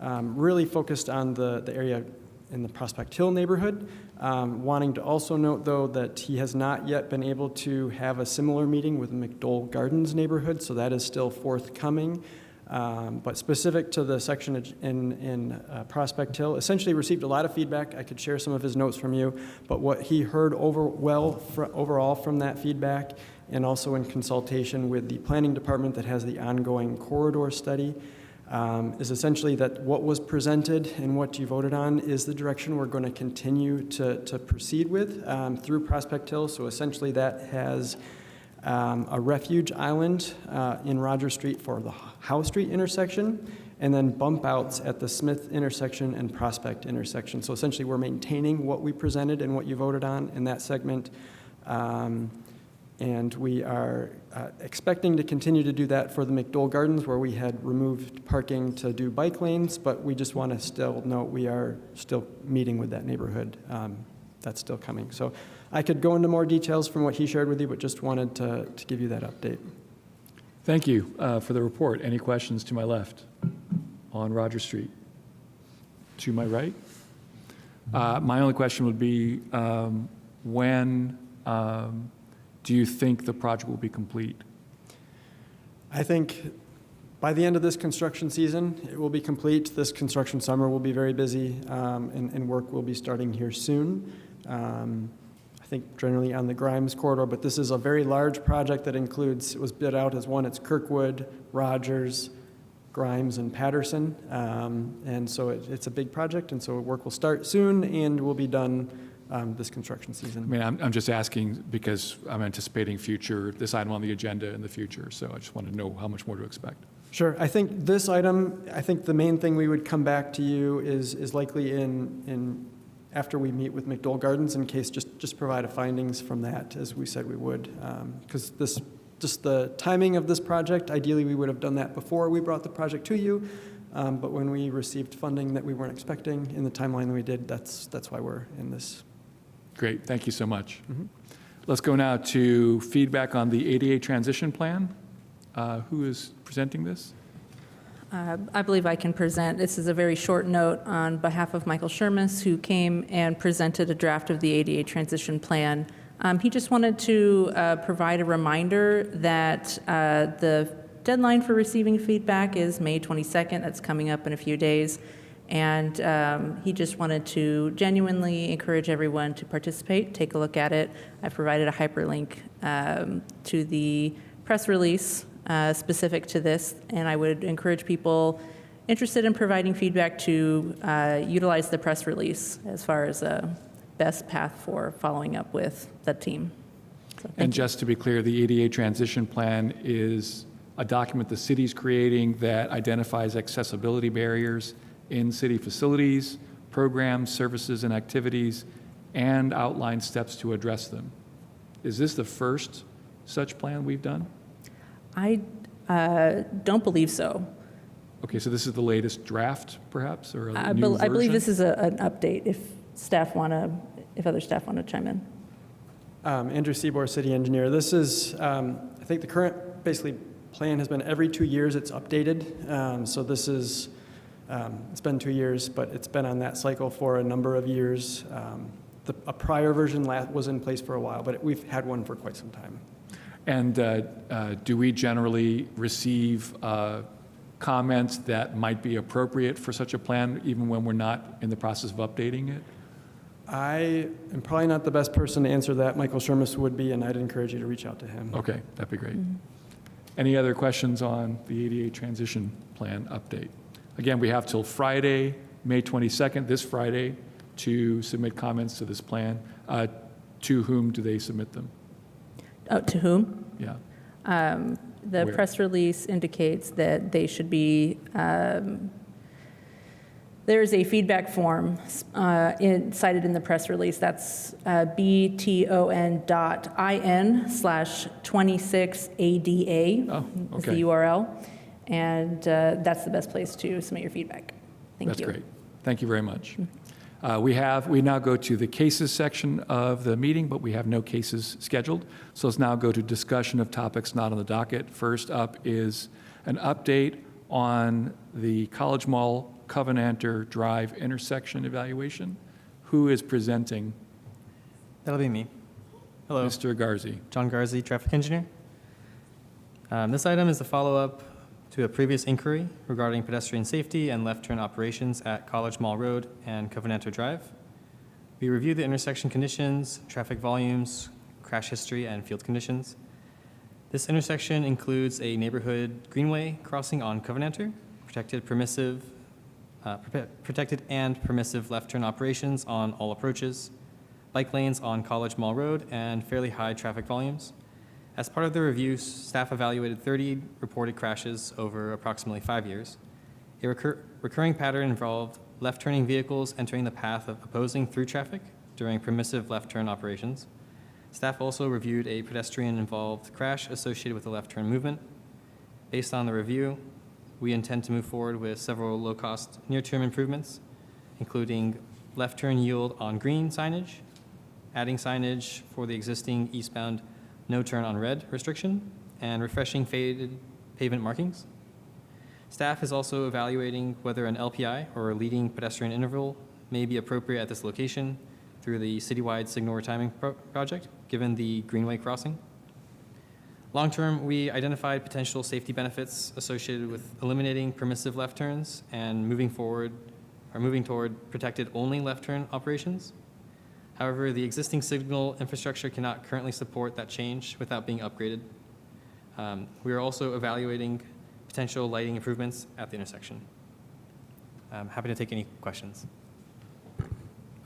really focused on the area in the Prospect Hill neighborhood. Wanting to also note, though, that he has not yet been able to have a similar meeting with the McDole Gardens neighborhood, so that is still forthcoming. But specific to the section in Prospect Hill, essentially received a lot of feedback. I could share some of his notes from you, but what he heard overall from that feedback, and also in consultation with the planning department that has the ongoing corridor study, is essentially that what was presented and what you voted on is the direction we're going to continue to proceed with through Prospect Hill. So essentially that has a refuge island in Rogers Street for the Howe Street intersection, and then bump outs at the Smith intersection and Prospect intersection. So essentially we're maintaining what we presented and what you voted on in that segment. And we are expecting to continue to do that for the McDole Gardens, where we had removed parking to do bike lanes, but we just want to still note we are still meeting with that neighborhood. That's still coming. So I could go into more details from what he shared with you, but just wanted to give you that update. Thank you for the report. Any questions to my left on Rogers Street? To my right? My only question would be when do you think the project will be complete? I think by the end of this construction season, it will be complete. This construction summer will be very busy, and work will be starting here soon. I think generally on the Grimes corridor, but this is a very large project that includes, it was bid out as one, it's Kirkwood, Rogers, Grimes, and Patterson. And so it's a big project, and so work will start soon and will be done this construction season. I mean, I'm just asking because I'm anticipating this item on the agenda in the future, so I just want to know how much more to expect. Sure. I think this item, I think the main thing we would come back to you is likely in after we meet with McDole Gardens, in case just provide a findings from that, as we said we would. Because just the timing of this project, ideally we would have done that before we brought the project to you. But when we received funding that we weren't expecting in the timeline that we did, that's why we're in this. Great, thank you so much. Let's go now to feedback on the ADA transition plan. Who is presenting this? I believe I can present. This is a very short note on behalf of Michael Shermis, who came and presented a draft of the ADA transition plan. He just wanted to provide a reminder that the deadline for receiving feedback is May 22nd. That's coming up in a few days. And he just wanted to genuinely encourage everyone to participate, take a look at it. I've provided a hyperlink to the press release specific to this, and I would encourage people interested in providing feedback to utilize the press release as far as a best path for following up with the team. So, thank And you. just to be clear, the ADA transition plan is a document the city's creating that identifies accessibility barriers in city facilities, programs, services, and activities, and outlines steps to address them. Is this the first such plan we've done? I don't believe so. Okay, so this is the latest draft, perhaps, or a I new version? believe this is an update. If other staff want to chime in. Andrew Seabour, city engineer. This is, I think the current basically plan has been every 2 years it's updated. So this is, it's been 2 years, but it's been on that cycle for a number of years. A prior version was in place for a while, but we've had one for quite some time. And do we generally receive comments that might be appropriate for such a plan, even when we're not in the process of updating it? I am probably not the best person to answer that. Michael Shermis would be, and I'd encourage you to reach out to him. Okay, that'd be great. Any other questions on the ADA transition plan update? Again, we have till Friday, May 22nd, this Friday, to submit comments to this plan. To whom do they submit them? Oh, to whom? Yeah. The Where? press release indicates that they should be, there is a feedback form cited in the press release. That's bton.in/26ADA Oh, is the okay. URL. And that's the best place to submit your feedback. Thank That's you. great. Thank you very much. We now go to the cases section of the meeting, but we have no cases scheduled. So let's now go to discussion of topics not on the docket. First up is an update on the College Mall Covenanter Drive intersection evaluation. Who is presenting? That'll be me. Hello. Mr. Garzi. John Garzi, traffic engineer. This item is a follow-up to a previous inquiry regarding pedestrian safety and left turn operations at College Mall Road and Covenanter Drive. We reviewed the intersection conditions, traffic volumes, crash history, and field conditions. This intersection includes a neighborhood greenway crossing on Covenanter, protected and permissive left turn operations on all approaches, bike lanes on College Mall Road, and fairly high traffic volumes. As part of the review, staff evaluated 30 reported crashes over approximately 5 years. A recurring pattern involved left-turning vehicles entering the path of opposing through traffic during permissive left-turn operations. Staff also reviewed a pedestrian-involved crash associated with the left-turn movement. Based on the review, we intend to move forward with several low-cost near-term improvements, including left-turn yield on green signage, adding signage for the existing eastbound no turn on red restriction, and refreshing faded pavement markings. Staff is also evaluating whether an LPI, or a leading pedestrian interval, may be appropriate at this location through the citywide signal retiming project, given the greenway crossing. Long-term, we identified potential safety benefits associated with eliminating permissive left turns and moving toward protected only left turn operations. However, the existing signal infrastructure cannot currently support that change without being upgraded. We are also evaluating potential lighting improvements at the intersection. I'm happy to take any questions.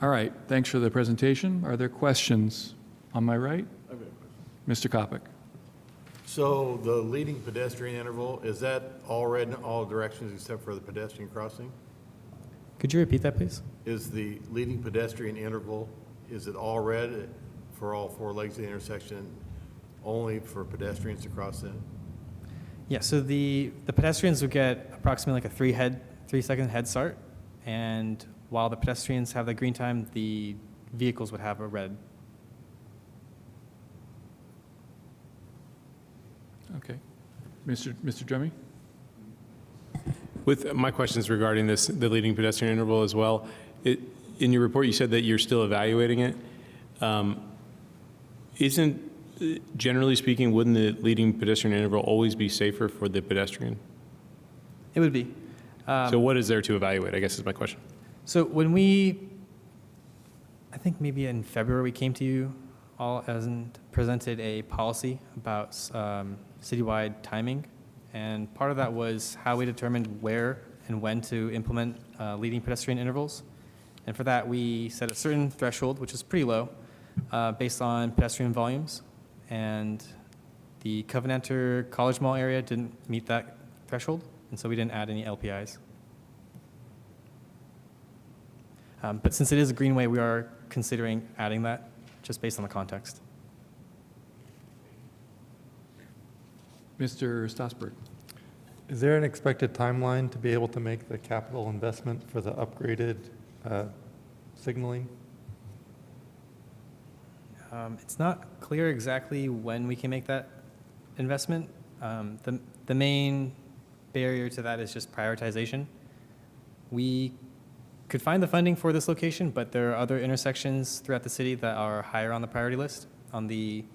All right, thanks for the presentation. Are there questions on my right? I've got a question. Mr. Kopic. So the leading pedestrian interval, is that all red in all directions except for the pedestrian crossing? Could you repeat that, please? Is the leading pedestrian interval, is it all red for all 4 legs of the intersection, only for pedestrians to cross in? Yeah, so the pedestrians would get approximately like a 3-second head start, and while the pedestrians have the green time, the vehicles would have a red. Okay. Mr. Drummy? With my questions regarding this, the leading pedestrian interval as well, in your report, you said that you're still evaluating it. Generally speaking, wouldn't the leading pedestrian interval always be safer for the pedestrian? It would be. So what is there to evaluate, I guess is my question. So I think maybe in February, we came to you all and presented a policy about citywide timing. And part of that was how we determined where and when to implement leading pedestrian intervals. And for that, we set a certain threshold, which is pretty low, based on pedestrian volumes. And the Covenanter College Mall area didn't meet that threshold, and so we didn't add any LPIs. But since it is a greenway, we are considering adding that, just based on the context. Mr. Strasburg? Is there an expected timeline to be able to make the capital investment for the upgraded signaling? It's not clear exactly when we can make that investment. The main barrier to that is just prioritization. We could find the funding for this location, but there are other intersections throughout the city that are higher on the priority list on the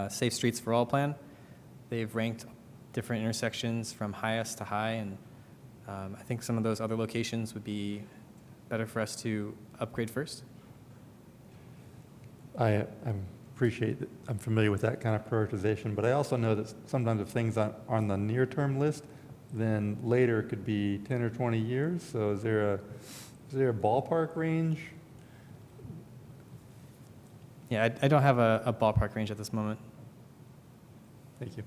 Safe Streets for All plan. They've ranked different intersections from highest to high, and I think some of those other locations would be better for us to upgrade first. I appreciate that. I'm familiar with that kind of prioritization, but I also know that sometimes if things are on the near-term list, then later could be 10 or 20 years. So is there a ballpark range? Yeah, I don't have a ballpark range at this moment. Thank you.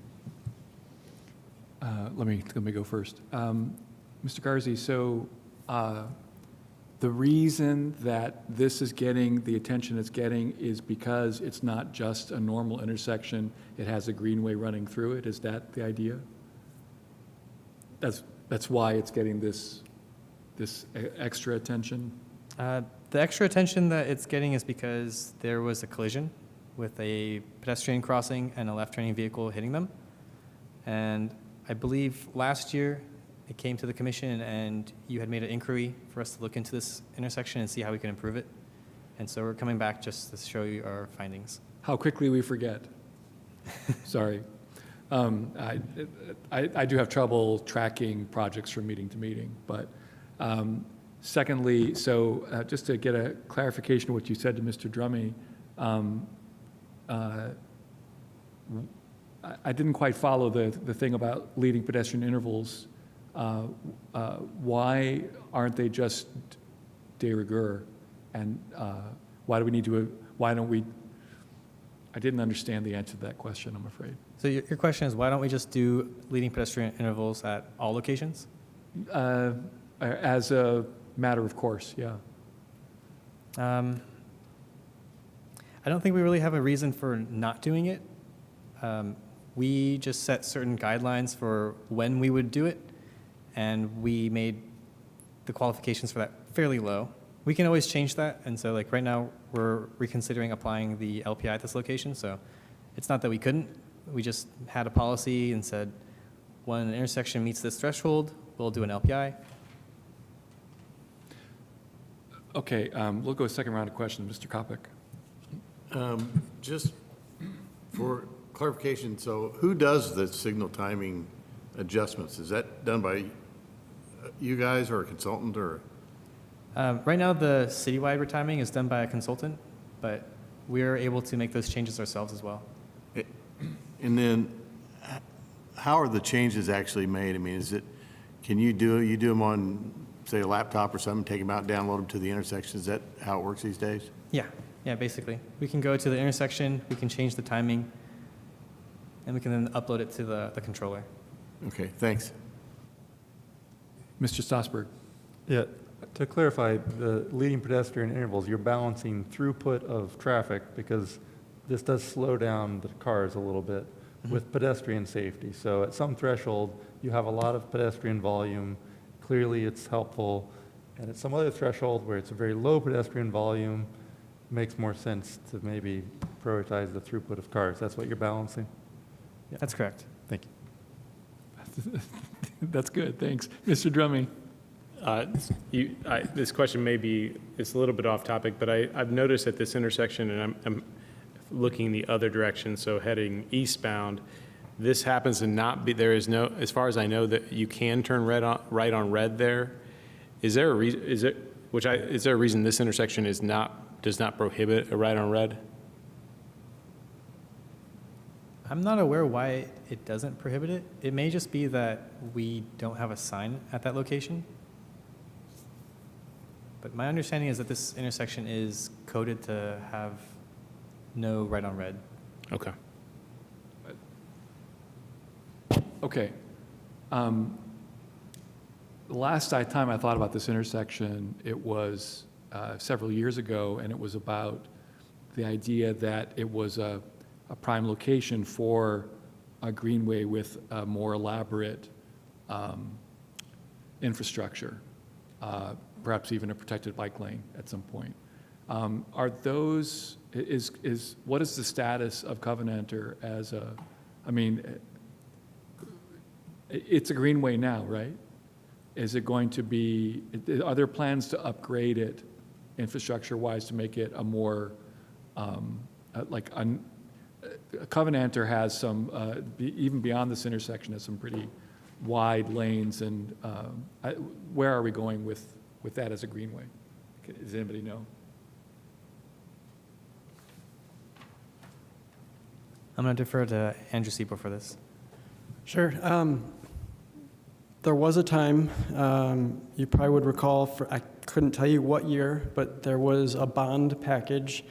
Let me go first. Mr. Garzi, so the reason that this is getting the attention it's getting is because it's not just a normal intersection, it has a greenway running through it. Is that the idea? That's why it's getting this extra attention? The extra attention that it's getting is because there was a collision with a pedestrian crossing and a left-turning vehicle hitting them. And I believe last year it came to the commission and you had made an inquiry for us to look into this intersection and see how we can improve it. And so we're coming back just to show you our findings. How quickly we forget. Sorry. I do have trouble tracking projects from meeting to meeting, but secondly, so just to get a clarification of what you said to Mr. Drummy, I didn't quite follow the thing about leading pedestrian intervals. Why aren't they just de rigueur? And why do we need to, why don't we, I didn't understand the answer to that question, I'm afraid. So your question is, why don't we just do leading pedestrian intervals at all locations? As a matter of course, yeah. I don't think we really have a reason for not doing it. We just set certain guidelines for when we would do it, and we made the qualifications for that fairly low. We can always change that, and so like right now we're reconsidering applying the LPI at this location, so it's not that we couldn't. We just had a policy and said when an intersection meets this threshold, we'll do an LPI. Okay, we'll go a second round of questions. Mr. Kopic. Just for clarification, so who does the signal timing adjustments? Is that done by you guys or a consultant or? Right now, the citywide retiming is done by a consultant, but we're able to make those changes ourselves as well. And then how are the changes actually made? I mean, is it, can you do them on, say, a laptop or something, take them out, download them to the intersection? Is that how it works these days? Yeah, basically. We can go to the intersection, we can change the timing, and we can then upload it to the controller. Okay, thanks. Mr. Strasburg. Yeah, to clarify, the leading pedestrian intervals, you're balancing throughput of traffic because this does slow down the cars a little bit with pedestrian safety. So at some threshold, you have a lot of pedestrian volume. Clearly, it's helpful. And at some other threshold where it's a very low pedestrian volume, it makes more sense to maybe prioritize the throughput of cars. That's what you're balancing? That's correct. That's good, thanks. Mr. Drumming? This question may be, it's a little bit off topic, but I've noticed at this intersection, and I'm looking the other direction, so heading eastbound, this happens to not be, there is no, as far as I know, that you can turn right on red there. Is there a reason, is there a reason this intersection does not prohibit a right on red? I'm not aware why it doesn't prohibit it. It may just be that we don't have a sign at that location. But my understanding is that this intersection is coded to have no right on red. Okay. Okay. The last time I thought about this intersection, it was several years ago, and it was about the idea that it was a prime location for a greenway with a more elaborate infrastructure, perhaps even a protected bike lane at some point. Are those, what is the status of Covenanter as a, I mean, it's a greenway now, right? Is it going to be, are there plans to upgrade it infrastructure-wise to make it a more, Covenanter has some, even beyond this intersection, has some pretty wide lanes, and where are we going with that as a greenway? Does anybody know? I'm going to defer to Andrew Siebel for this. Sure. There was a time, you probably would recall, I couldn't tell you what year, but there was a bond package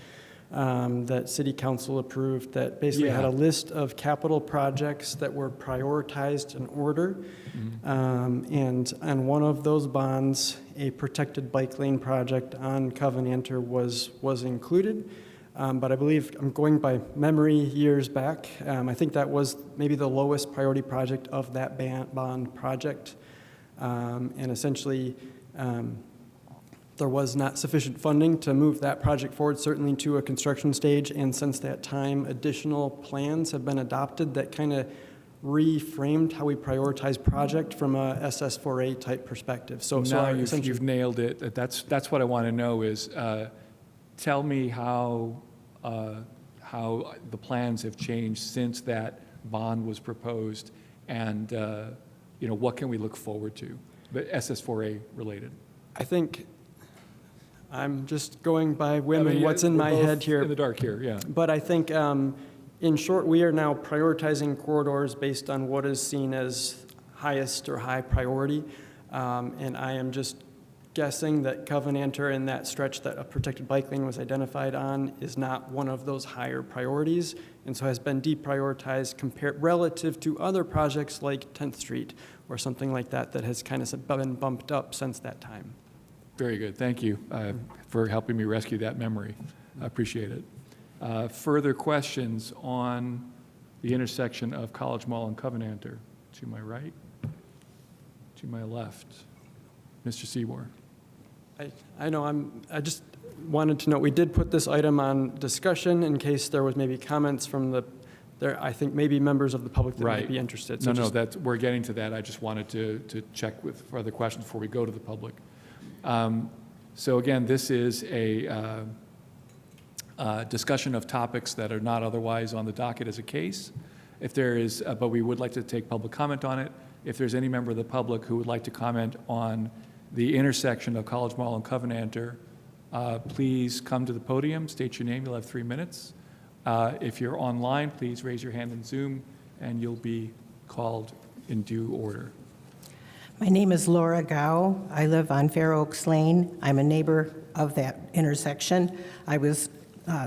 that City Council approved that basically had a list of capital projects that were prioritized in order. And on one of those bonds, a protected bike lane project on Covenanter was included. But I believe, I'm going by memory years back, I think that was maybe the lowest priority project of that bond project. And essentially, there was not sufficient funding to move that project forward, certainly to a construction stage. And since that time, additional plans have been adopted that kind of reframed how we prioritize project from a SS4A type perspective. So now you've nailed it. That's what I want to know is, tell me how the plans have changed since that bond was proposed, and what can we look forward to, but SS4A related. I think I'm just going by whim and what's in my head here. In the dark here, yeah. But I think, in short, we are now prioritizing corridors based on what is seen as highest or high priority, and I am just guessing that Covenanter in that stretch that a protected bike lane was identified on is not one of those higher priorities, and so has been deprioritized compared relative to other projects like 10th Street or something like that that has kind of been bumped up since that time. Very good. Thank you for helping me rescue that memory. I appreciate it. Further questions on the intersection of College Mall and Covenanter? To my right, to my left. Mr. Seymour. I know, I just wanted to note, we did put this item on discussion in case there was maybe comments from I think maybe members of the public that might be interested. So we're getting to that. I just wanted to check with further questions before we go to the public. So again, this is a discussion of topics that are not otherwise on the docket as a case. If there is, but we would like to take public comment on it. If there's any member of the public who would like to comment on the intersection of College Mall and Covenanter, please come to the podium, state your name, you'll have 3 minutes. If you're online, please raise your hand in Zoom, and you'll be called in due order. My name is Laura Gao. I live on Fair Oaks Lane. I'm a neighbor of that intersection. I was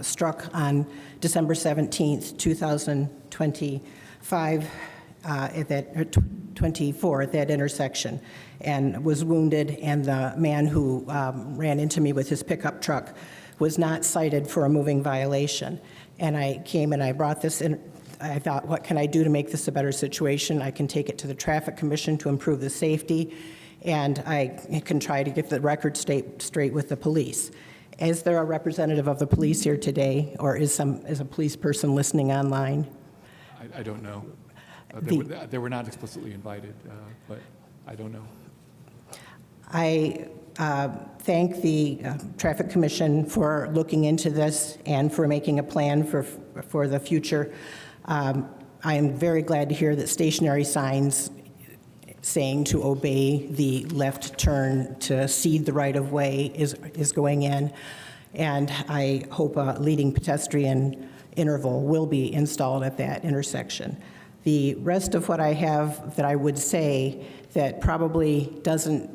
struck on December 17th, 2025, at that 24 at that intersection, and was wounded, and the man who ran into me with his pickup truck was not cited for a moving violation. And I came and I brought this in. I thought, what can I do to make this a better situation? I can take it to the Traffic Commission to improve the safety, and I can try to get the record straight with the police. Is there a representative of the police here today, or is a police person listening online? I don't know. They were not explicitly invited, but I don't know. I thank the Traffic Commission for looking into this and for making a plan for the future. I am very glad to hear that stationary signs saying to obey the left turn to cede the right-of-way is going in, and I hope a leading pedestrian interval will be installed at that intersection. The rest of what I have that I would say that probably doesn't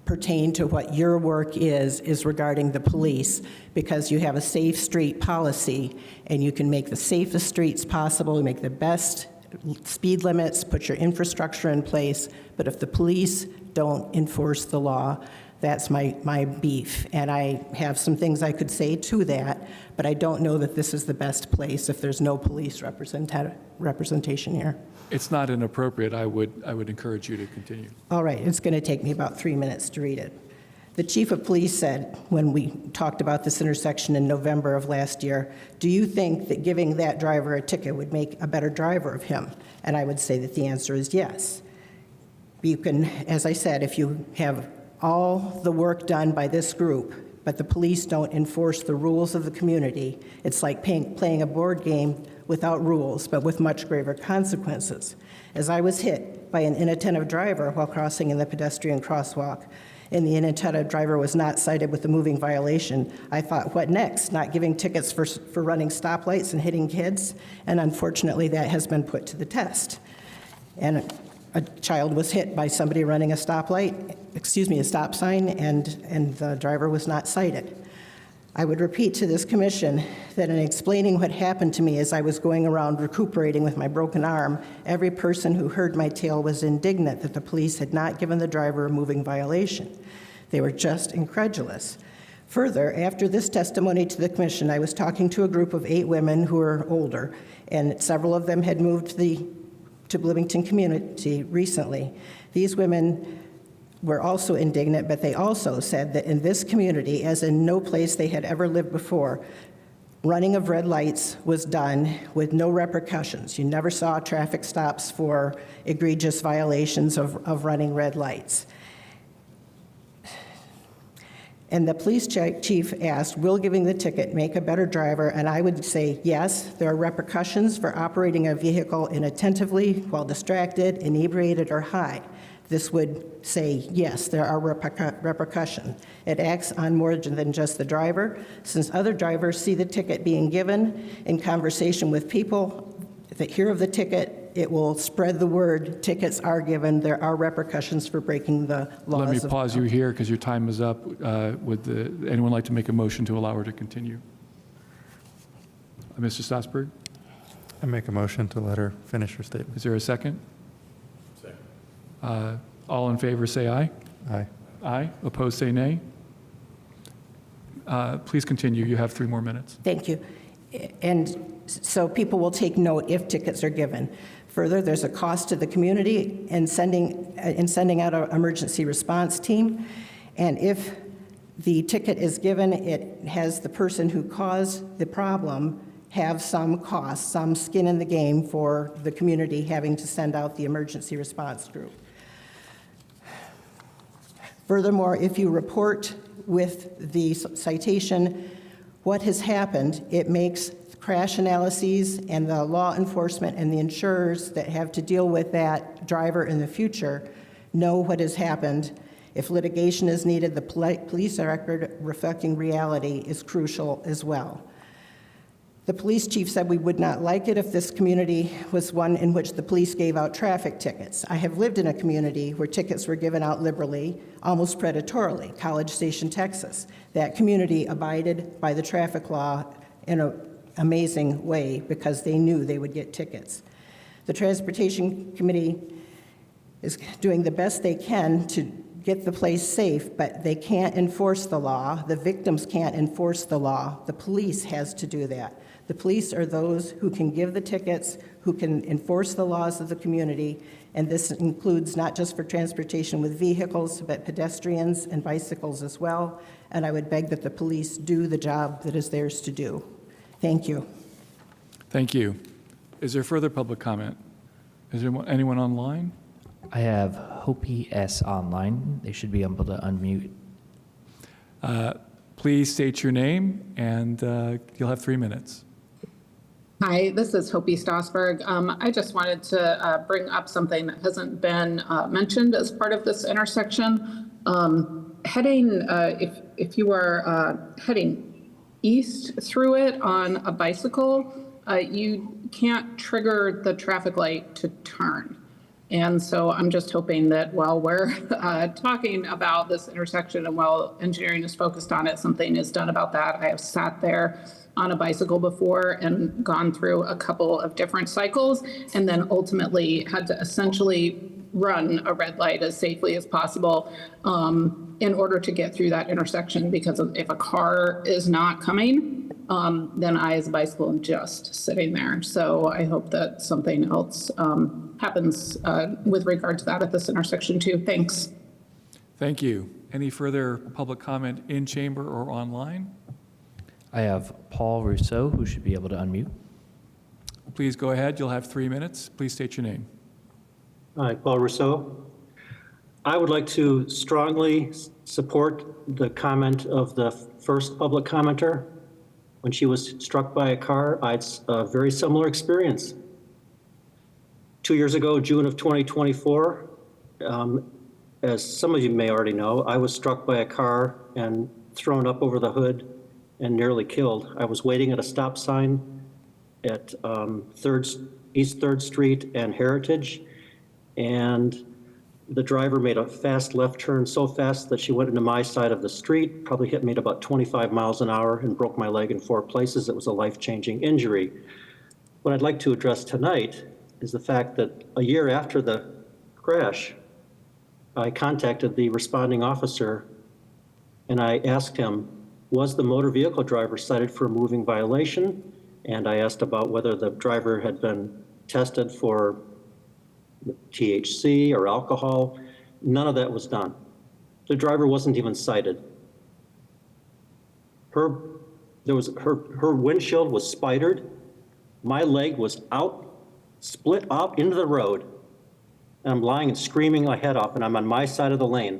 pertain to what your work is regarding the police, because you have a safe street policy, and you can make the safest streets possible, make the best speed limits, put your infrastructure in place, but if the police don't enforce the law, that's my beef. And I have some things I could say to that, but I don't know that this is the best place if there's no police representation here. It's not inappropriate. I would encourage you to continue. All right, it's going to take me about 3 minutes to read it. The chief of police said, when we talked about this intersection in November of last year, do you think that giving that driver a ticket would make a better driver of him? And I would say that the answer is yes. You can, as I said, if you have all the work done by this group, but the police don't enforce the rules of the community, it's like playing a board game without rules, but with much graver consequences. As I was hit by an inattentive driver while crossing in the pedestrian crosswalk, and the inattentive driver was not cited with a moving violation, I thought, what next? Not giving tickets for running stoplights and hitting kids? And unfortunately, that has been put to the test. And a child was hit by somebody running a stop sign, and the driver was not cited. I would repeat to this commission that in explaining what happened to me as I was going around recuperating with my broken arm, every person who heard my tale was indignant that the police had not given the driver a moving violation. They were just incredulous. Further, after this testimony to the commission, I was talking to a group of 8 women who were older, and several of them had moved to Bloomington community recently. These women were also indignant, but they also said that in this community, as in no place they had ever lived before, running of red lights was done with no repercussions. You never saw traffic stops for egregious violations of running red lights. And the police chief asked, will giving the ticket make a better driver? And I would say, yes, there are repercussions for operating a vehicle inattentively, while distracted, inebriated, or high. This would say, yes, there are repercussions. It acts on more than just the driver. Since other drivers see the ticket being given in conversation with people that hear of the ticket, it will spread the word, tickets are given, there are repercussions for breaking the laws. Let me pause you here because your time is up. Would anyone like to make a motion to allow her to continue? Mr. Stossberg, I make a motion to let her finish her statement. is there a second? All in favor, say aye. Aye. Aye. Opposed, say nay. Please continue. You have 3 more minutes. Thank you. And so people will take note if tickets are given. Further, there's a cost to the community in sending out an emergency response team. And if the ticket is given, it has the person who caused the problem have some cost, some skin in the game for the community having to send out the emergency response group. Furthermore, if you report with the citation what has happened, it makes crash analyses and the law enforcement and the insurers that have to deal with that driver in the future know what has happened. If litigation is needed, the police record reflecting reality is crucial as well. The police chief said we would not like it if this community was one in which the police gave out traffic tickets. I have lived in a community where tickets were given out liberally, almost predatorily, College Station, Texas. That community abided by the traffic law in an amazing way because they knew they would get tickets. The Transportation Committee is doing the best they can to get the place safe, but they can't enforce the law. The victims can't enforce the law. The police has to do that. The police are those who can give the tickets, who can enforce the laws of the community, and this includes not just for transportation with vehicles, but pedestrians and bicycles as well. And I would beg that the police do the job that is theirs to do. Thank you. Thank you. Is there further public comment? Is there anyone online? I have Hopi S online. They should be able to unmute. Please state your name, and you'll have 3 minutes. Hi, this is Hopi Stossberg. I just wanted to bring up something that hasn't been mentioned as part of this intersection. If you are heading east through it on a bicycle, you can't trigger the traffic light to turn. And so I'm just hoping that while we're talking about this intersection and while engineering is focused on it, something is done about that. I have sat there on a bicycle before and gone through a couple of different cycles and then ultimately had to essentially run a red light as safely as possible in order to get through that intersection, because if a car is not coming, then I as a bicycle am just sitting there. So I hope that something else happens with regard to that at this intersection too. Thanks. Thank you. Any further public comment in chamber or online? I have Paul Rousseau, who should be able to unmute. Please go ahead. You'll have 3 minutes. Please state your name. Hi, Paul Rousseau. I would like to strongly support the comment of the first public commenter. When she was struck by a car, I had a very similar experience. 2 years ago, June of 2024, as some of you may already know, I was struck by a car and thrown up over the hood and nearly killed. I was waiting at a stop sign at East 3rd Street and Heritage, and the driver made a fast left turn, so fast that she went into my side of the street, probably hit me at about 25 miles an hour and broke my leg in 4 places. It was a life-changing injury. What I'd like to address tonight is the fact that a year after the crash, I contacted the responding officer and I asked him, was the motor vehicle driver cited for a moving violation? And I asked about whether the driver had been tested for THC or alcohol. None of that was done. The driver wasn't even cited. Her windshield was spidered. My leg was out, split up into the road, and I'm lying and screaming my head off, and I'm on my side of the lane.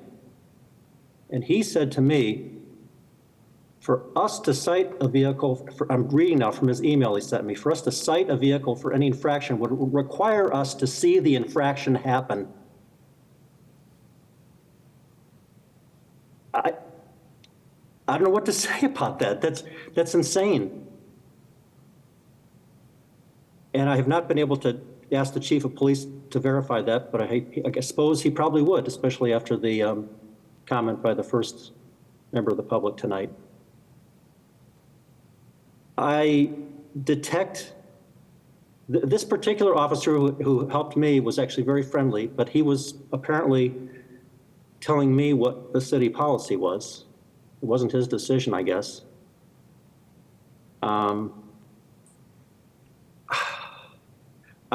And he said to me, for us to cite a vehicle, I'm reading now from his email he sent me, for us to cite a vehicle for any infraction would require us to see the infraction happen. I don't know what to say about that. That's insane. And I have not been able to ask the chief of police to verify that, but I suppose he probably would, especially after the comment by the first member of the public tonight. I detect, this particular officer who helped me was actually very friendly, but he was apparently telling me what the city policy was. It wasn't his decision, I guess. I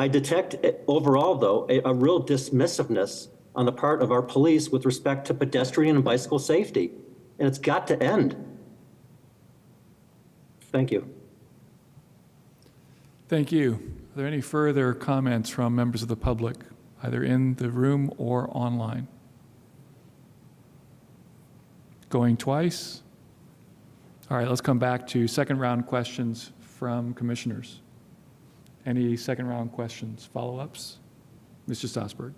detect overall, though, a real dismissiveness on the part of our police with respect to pedestrian and bicycle safety, and it's got to end. Thank you. Thank you. Are there any further comments from members of the public, either in the room or online? Going twice? All right, let's come back to second round questions from commissioners. Any second round questions, follow-ups? Mr. Stossberg.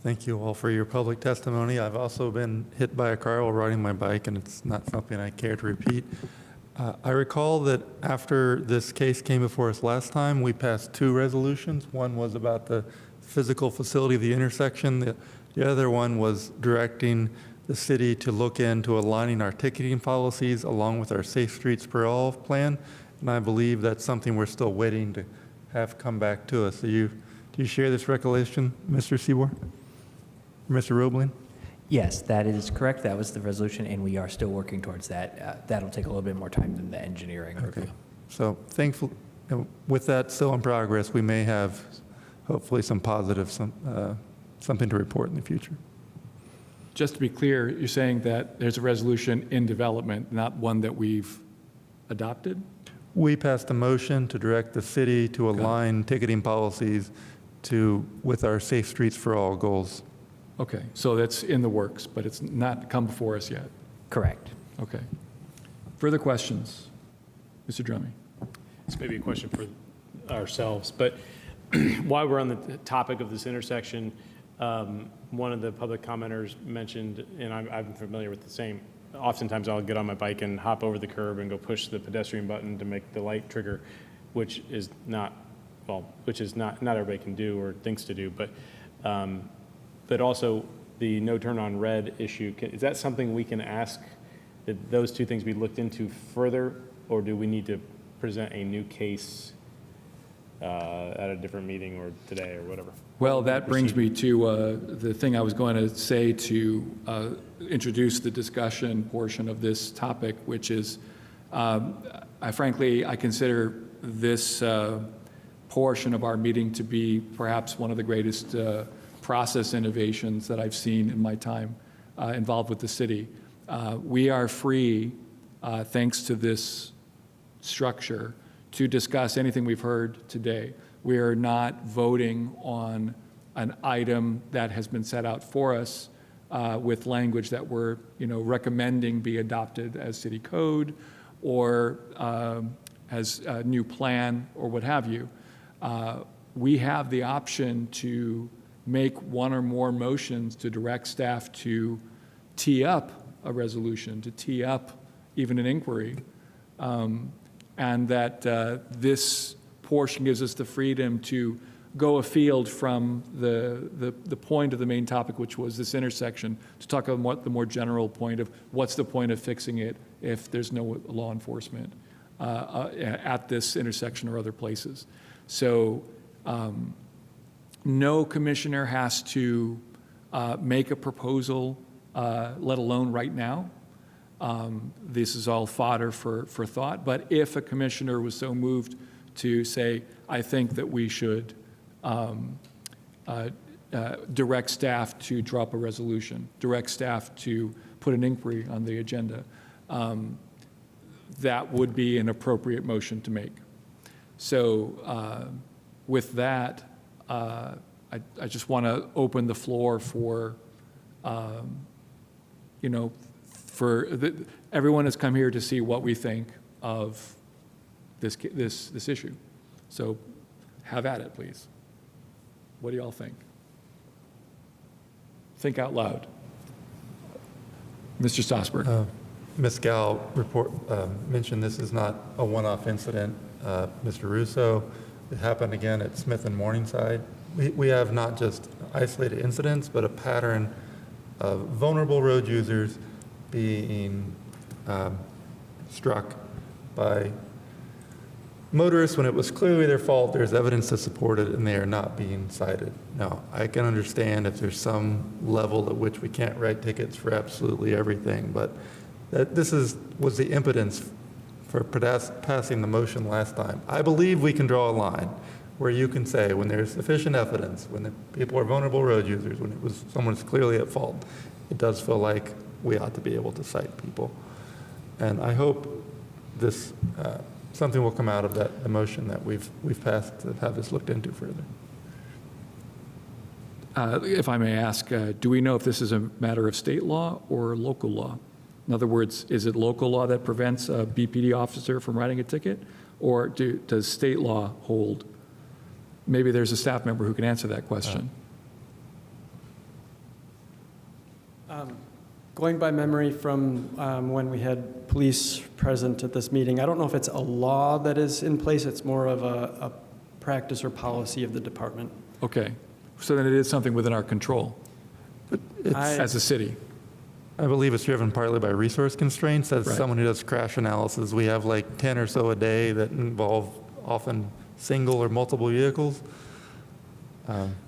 Thank you all for your public testimony. I've also been hit by a car while riding my bike, and it's not something I care to repeat. I recall that after this case came before us last time, we passed 2 resolutions. One was about the physical facility of the intersection. The other one was directing the city to look into aligning our ticketing policies along with our Safe Streets for All plan. And I believe that's something we're still waiting to have come back to us. Do you share this recollection, Mr. Seabour? Mr. Roebling? Yes, that is correct. That was the resolution, and we are still working towards that. That'll take a little bit more time than the engineering review. So thankful, with that still in progress, we may have hopefully some positive, something to report in the future. Just to be clear, you're saying that there's a resolution in development, not one that we've adopted? We passed a motion to direct the city to align ticketing policies with our Safe Streets for All goals. Okay, so that's in the works, but it's not come before us yet. Correct. Okay. Further questions? Mr. Drummy? This may be a question for ourselves, but while we're on the topic of this intersection, one of the public commenters mentioned, and I'm familiar with the same, oftentimes I'll get on my bike and hop over the curb and go push the pedestrian button to make the light trigger, which is not everybody can do or thinks to do, but also the no turn on red issue. Is that something we can ask that those two things be looked into further, or do we need to present a new case at a different meeting or today or whatever? Well, that brings me to the thing I was going to say to introduce the discussion portion of this topic, which is, frankly, I consider this portion of our meeting to be perhaps one of the greatest process innovations that I've seen in my time involved with the city. We are free, thanks to this structure, to discuss anything we've heard today. We are not voting on an item that has been set out for us with language that we're recommending be adopted as city code or as a new plan or what have you. We have the option to make one or more motions to direct staff to tee up a resolution, to tee up even an inquiry, and that this portion gives us the freedom to go afield from the point of the main topic, which was this intersection, to talk about the more general point of what's the point of fixing it if there's no law enforcement at this intersection or other places. So no commissioner has to make a proposal, let alone right now. This is all fodder for thought. But if a commissioner was so moved to say, I think that we should direct staff to drop a resolution, direct staff to put an inquiry on the agenda, that would be an appropriate motion to make. So with that, I just want to open the floor for, everyone has come here to see what we think of this issue. So have at it, please. What do y'all think? Think out loud. Mr. Strasburg. Ms. Gal mentioned this is not a one-off incident. Mr. Russo, it happened again at Smith and Morningside. We have not just isolated incidents, but a pattern of vulnerable road users being struck by motorists when it was clearly their fault. There's evidence to support it, and they are not being cited. Now, I can understand if there's some level at which we can't write tickets for absolutely everything, but this was the impotence for passing the motion last time. I believe we can draw a line where you can say when there's sufficient evidence, when the people are vulnerable road users, when someone's clearly at fault, it does feel like we ought to be able to cite people. And I hope this something will come out of the motion that we've passed to have this looked into further. If I may ask, do we know if this is a matter of state law or local law? In other words, is it local law that prevents a BPD officer from writing a ticket, or does state law hold? Maybe there's a staff member who can answer that question. Going by memory from when we had police present at this meeting, I don't know if it's a law that is in place. It's more of a practice or policy of the department. Okay. So then it is something within our control as a city. I believe it's driven partly by resource constraints. As someone who does crash analysis, we have like 10 or so a day that involve often single or multiple vehicles.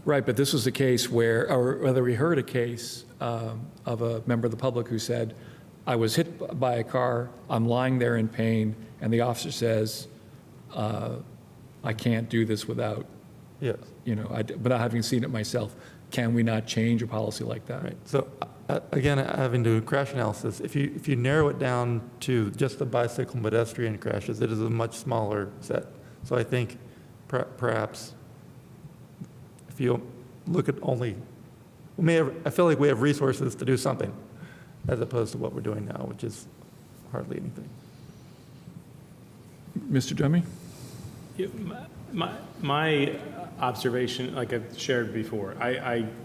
Right, but this was a case or whether we heard a case of a member of the public who said, I was hit by a car, I'm lying there in pain, and the officer says, I can't do this without, without having seen it myself. Can we not change a policy like that? Right. So again, having to do crash analysis, if you narrow it down to just the bicycle and pedestrian crashes, it is a much smaller set. So I think perhaps look at only, I feel like we have resources to do something as opposed to what we're doing now, which is hardly anything. Mr. Drummey? My observation, like I've shared before,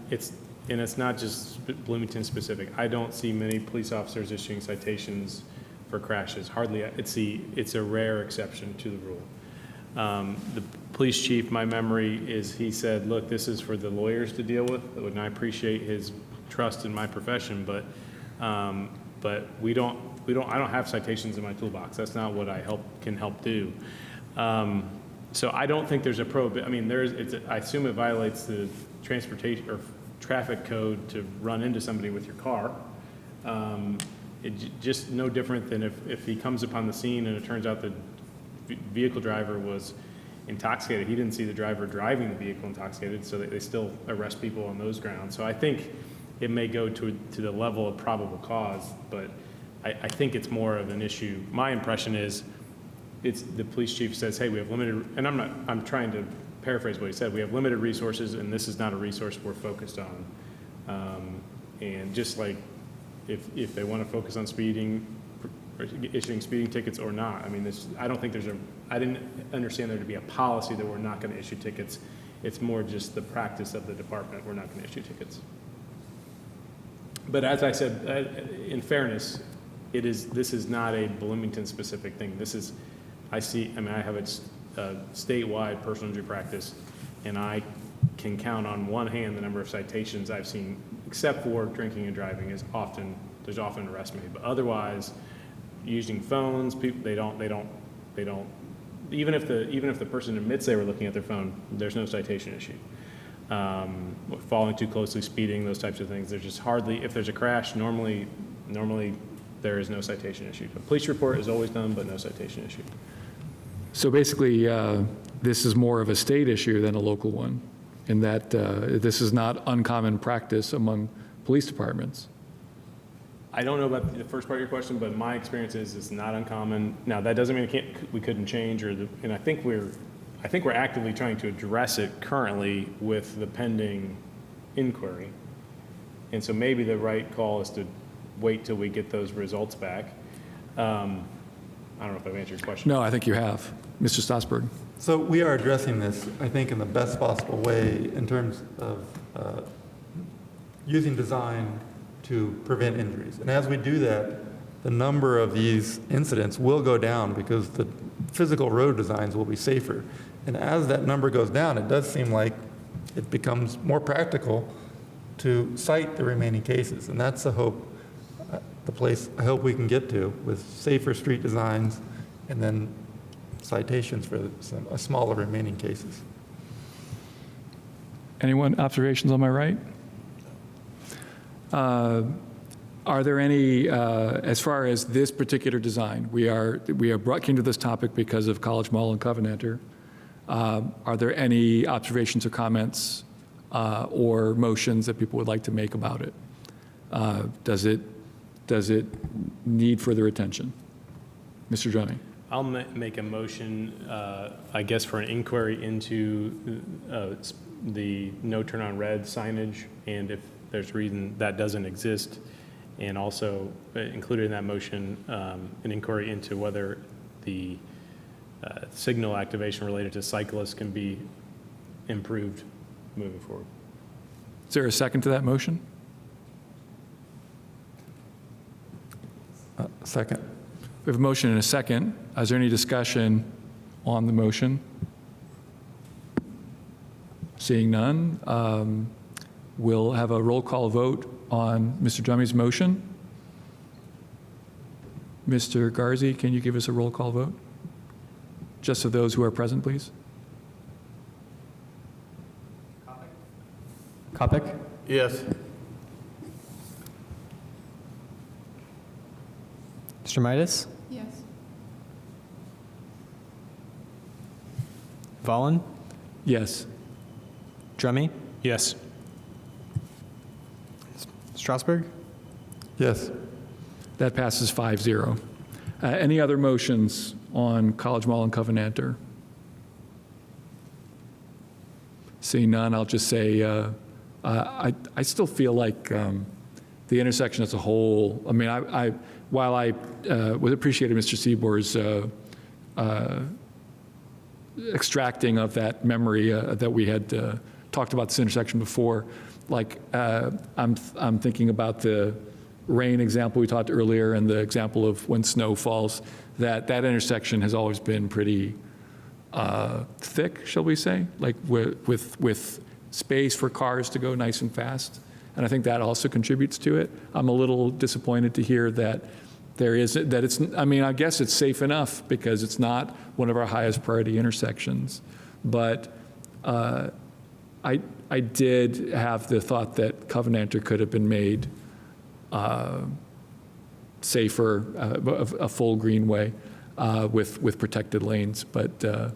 it's not just Bloomington specific. I don't see many police officers issuing citations for crashes. Hardly. It's a rare exception to the rule. The police chief, my memory is he said, "Look, this is for the lawyers to deal with," and I appreciate his trust in my profession, but I don't have citations in my toolbox. That's not what I can help do. So I don't think there's a I mean, I assume it violates the transportation or traffic code to run into somebody with your car. Just no different than if he comes upon the scene and it turns out the vehicle driver was intoxicated. He didn't see the driver driving the vehicle intoxicated, so they still arrest people on those grounds. So I think it may go to the level of probable cause, but I think it's more of an issue. My impression is the police chief says, "Hey, we have limited," and I'm trying to paraphrase what he said, "We have limited resources, and this is not a resource we're focused on." And just like if they want to focus on speeding, or issuing speeding tickets or not, I mean, I didn't understand there to be a policy that we're not going to issue tickets. It's more just the practice of the department. We're not going to issue tickets. But as I said, in fairness, this is not a Bloomington specific thing. I have a statewide personal injury practice, and I can count on one hand the number of citations I've seen, except for drinking and driving. There's often arrest made, but otherwise, using phones, people they don't. Even if the person admits they were looking at their phone, there's no citation issued. Following too closely, speeding, those types of things. There's just hardly, if there's a crash, normally there is no citation issued. A police report is always done, but no citation issued. So basically, this is more of a state issue than a local one, in that this is not uncommon practice among police departments. I don't know about the first part of your question, but my experience is it's not uncommon. Now, that doesn't mean we couldn't change, and I think we're actively trying to address it currently with the pending inquiry. And so maybe the right call is to wait till we get those results back. I don't know if I've answered your question. No, I think you have. Mr. Stossberg. So we are addressing this, I think, in the best possible way in terms of using design to prevent injuries. And as we do that, the number of these incidents will go down because the physical road designs will be safer. And as that number goes down, it does seem like it becomes more practical to cite the remaining cases. And that's the hope, the place I hope we can get to, with safer street designs and then citations for a smaller remaining cases. Anyone, observations on my right? Are there any, as far as this particular design, we came to this topic because of College Mall and Covenanter. Are there any observations or comments or motions that people would like to make about it? Does it need further attention? Mr. Drumming. I'll make a motion, I guess, for an inquiry into the no turn on red signage, and if there's reason that doesn't exist, and also included in that motion an inquiry into whether the signal activation related to cyclists can be improved moving forward. Is there a second to that motion? Second. We have a motion and a second. Is there any discussion on the motion? Seeing none, we'll have a roll call vote on Mr. Drumming's motion. Mr. Garzi, can you give us a roll call vote? Just so those who are present, please. Kopic? Yes. Mr. Midas? Yes. Vollen? Yes. Drummy? Yes. Strasburg? Yes. That passes 5-0. Any other motions on College Mall and Covenanter? Seeing none, I'll just say, I still feel like the intersection as a whole, I mean, while I was appreciated Mr. Seabor's extracting of that memory that we had talked about this intersection before, like I'm thinking about the rain example we talked earlier and the example of when snow falls, that intersection has always been pretty thick, shall we say, like with space for cars to go nice and fast. And I think that also contributes to it. I'm a little disappointed to hear that I mean, I guess it's safe enough because it's not one of our highest priority intersections. But I did have the thought that Covenanter could have been made safer, a full greenway with protected lanes, but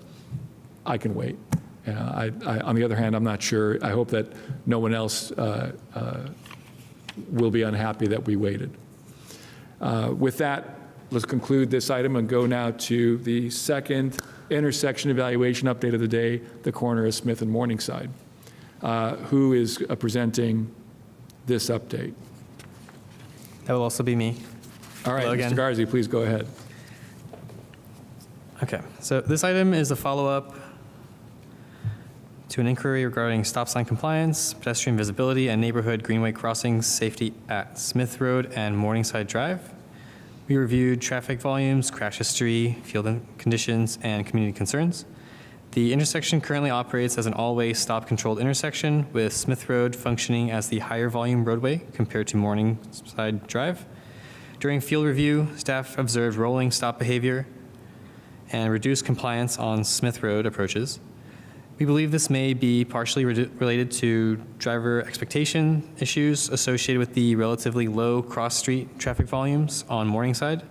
I can wait. On the other hand, I'm not sure. I hope that no one else will be unhappy that we waited. With that, let's conclude this item and go now to the second intersection evaluation update of the day, the corner of Smith and Morningside. Who is presenting this update? That will also be me. All right, Hello again. Mr. Garzi, please go ahead. Okay, so this item is a follow-up to an inquiry regarding stop sign compliance, pedestrian visibility, and neighborhood greenway crossings safety at Smith Road and Morningside Drive. We reviewed traffic volumes, crash history, field conditions, and community concerns. The intersection currently operates as an all-way stop-controlled intersection, with Smith Road functioning as the higher volume roadway compared to Morningside Drive. During field review, staff observed rolling stop behavior and reduced compliance on Smith Road approaches. We believe this may be partially related to driver expectation issues associated with the relatively low cross-street traffic volumes on Morningside.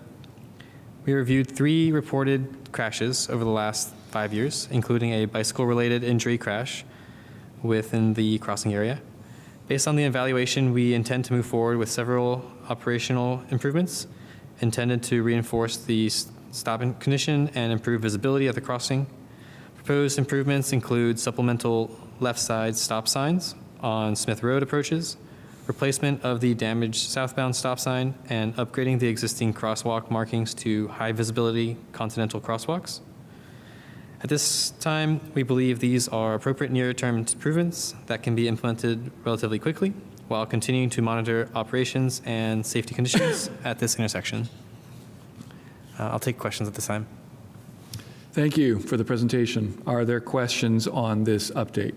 We reviewed 3 reported crashes over the last 5 years, including a bicycle-related injury crash within the crossing area. Based on the evaluation, we intend to move forward with several operational improvements intended to reinforce the stop condition and improve visibility at the crossing. Proposed improvements include supplemental left side stop signs on Smith Road approaches, replacement of the damaged southbound stop sign, and upgrading the existing crosswalk markings to high visibility continental crosswalks. At this time, we believe these are appropriate near-term improvements that can be implemented relatively quickly while continuing to monitor operations and safety conditions at this intersection. I'll take questions at this time. Thank you for the presentation. Are there questions on this update?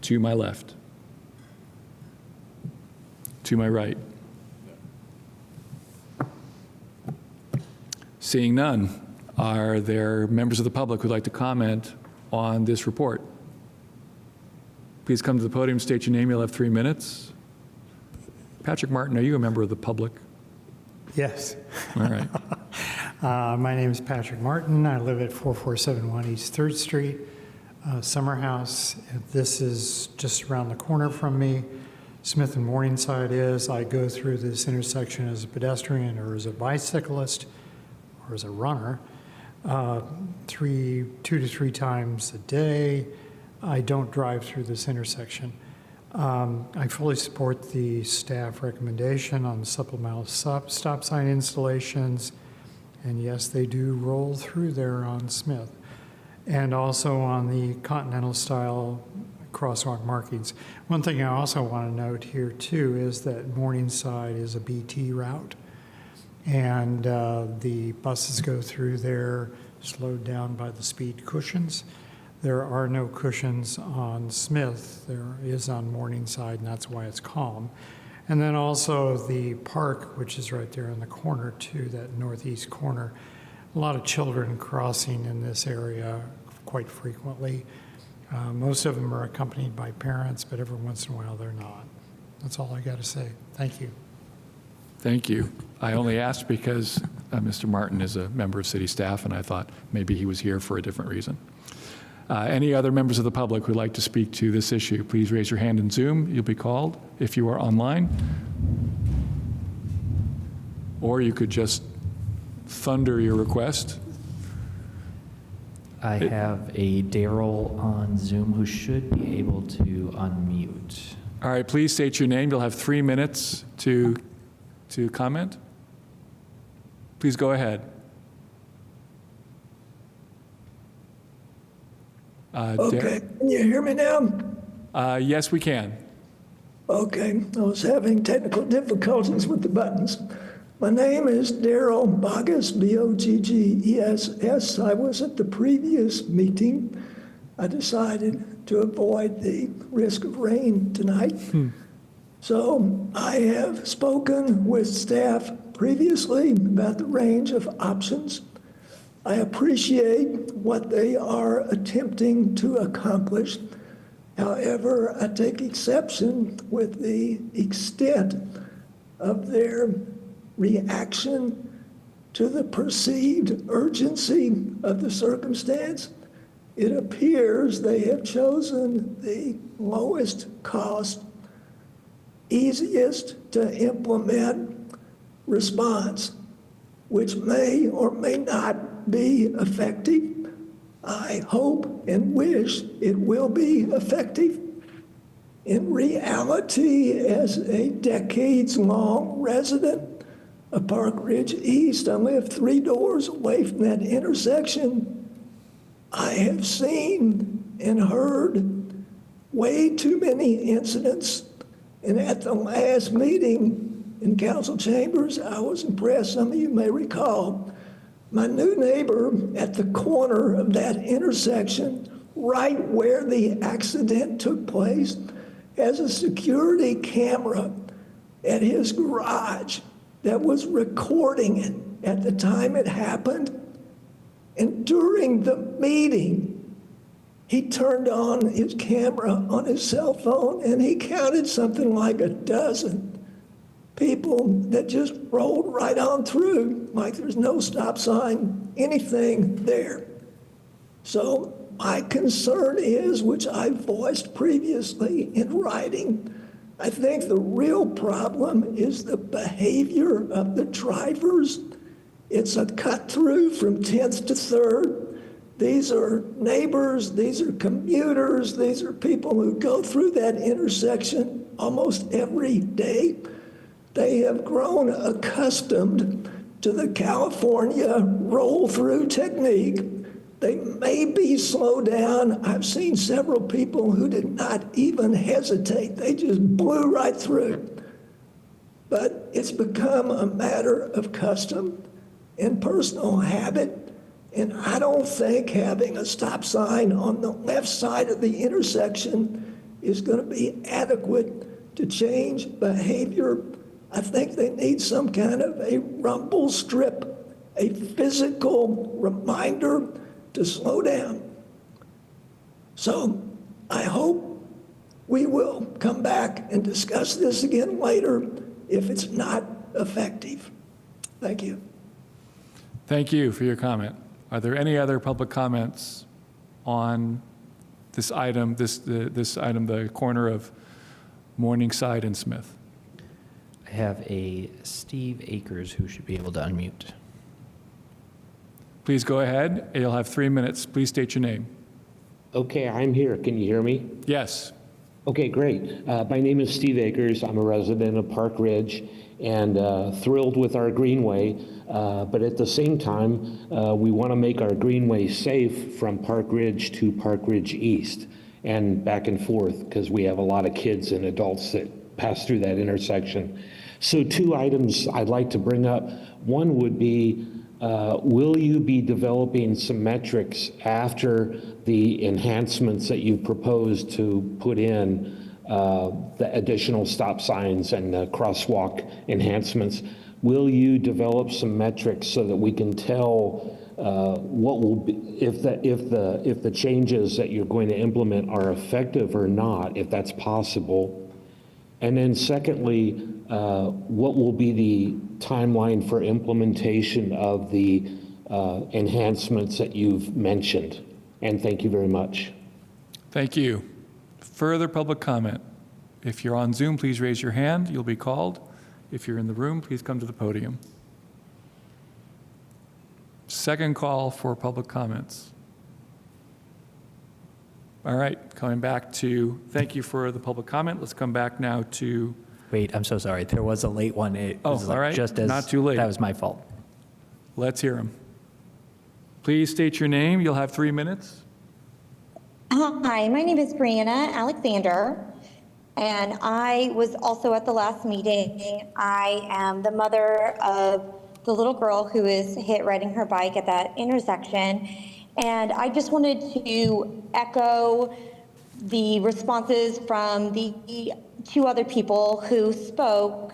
To my left. To my right. Seeing none, are there members of the public who'd like to comment on this report? Please come to the podium, state your name. You'll have 3 minutes. Patrick Martin, are you a member of the public? Yes. All right. My name is Patrick Martin. I live at 4471 East 3rd Street, Summer House. This is just around the corner from me. Smith and Morningside is. I go through this intersection as a pedestrian or as a bicyclist or as a runner 2 to 3 times a day. I don't drive through this intersection. I fully support the staff recommendation on the supplemental stop sign installations. And yes, they do roll through there on Smith. And also on the continental style crosswalk markings. One thing I also want to note here too is that Morningside is a BT route. And the buses go through there slowed down by the speed cushions. There are no cushions on Smith. There is on Morningside, and that's why it's calm. And then also the park, which is right there in the corner too, that northeast corner. A lot of children crossing in this area quite frequently. Most of them are accompanied by parents, but every once in a while they're not. That's all I got to say. Thank you. Thank you. I only asked because Mr. Martin is a member of city staff, and I thought maybe he was here for a different reason. Any other members of the public who'd like to speak to this issue, please raise your hand in Zoom. You'll be called if you are online. Or you could just thunder your request. I have a Daryl on Zoom who should be able to unmute. All right, please state your name. You'll have 3 minutes to comment. Please go ahead. Okay, can you hear me now? Yes, we can. Okay, I was having technical difficulties with the buttons. My name is Daryl Boggess, B-O-G-G-E-S-S. I was at the previous meeting. I decided to avoid the risk of rain tonight. So I have spoken with staff previously about the range of options. I appreciate what they are attempting to accomplish. However, I take exception with the extent of their reaction to the perceived urgency of the circumstance. It appears they have chosen the lowest cost, easiest to implement response, which may or may not be effective. I hope and wish it will be effective. In reality, as a decades-long resident of Park Ridge East, I live 3 doors away from that intersection. I have seen and heard way too many incidents. And at the last meeting in council chambers, I was impressed, some of you may recall, my new neighbor at the corner of that intersection, right where the accident took place, has a security camera at his garage that was recording it at the time it happened. And during the meeting, he turned on his camera on his cell phone and he counted something like 12 people that just rolled right on through, like there's no stop sign, anything there. So my concern is, which I voiced previously in writing, I think the real problem is the behavior of the drivers. It's a cut through from 10th to 3rd. These are neighbors, these are commuters, these are people who go through that intersection almost every day. They have grown accustomed to the California roll-through technique. They maybe slow down. I've seen several people who did not even hesitate. They just blew right through. But it's become a matter of custom and personal habit. And I don't think having a stop sign on the left side of the intersection is going to be adequate to change behavior. I think they need some kind of a rumble strip, a physical reminder to slow down. So I hope we will come back and discuss this again later if it's not effective. Thank you. Thank you for your comment. Are there any other public comments on this item, this item, the corner of Morningside and Smith? I have a Steve Akers who should be able to unmute. Please go ahead. You'll have 3 minutes. Please state your name. Okay, I'm here. Can you hear me? Yes. Okay, great. My name is Steve Akers. I'm a resident of Park Ridge and thrilled with our greenway. But at the same time, we want to make our greenway safe from Park Ridge to Park Ridge East and back and forth because we have a lot of kids and adults that pass through that intersection. So 2 items I'd like to bring up. One would be, will you be developing some metrics after the enhancements that you proposed to put in, the additional stop signs and the crosswalk enhancements? Will you develop some metrics so that we can tell what will be, if the changes that you're going to implement are effective or not, if that's possible? And then secondly, what will be the timeline for implementation of the enhancements that you've mentioned? And thank you very much. Thank you. Further public comment? If you're on Zoom, please raise your hand. You'll be called. If you're in the room, please come to the podium. Second call for public comments. All right, coming back to, thank you for the public comment. Let's come back now to, Wait, I'm so sorry. There was a late one. It was all right. just as Not too late. That was my fault. let's hear him. Please state your name. You'll have 3 minutes. Hi, my name is Brianna Alexander, and I was also at the last meeting. I am the mother of the little girl who was hit riding her bike at that intersection. And I just wanted to echo the responses from the 2 other people who spoke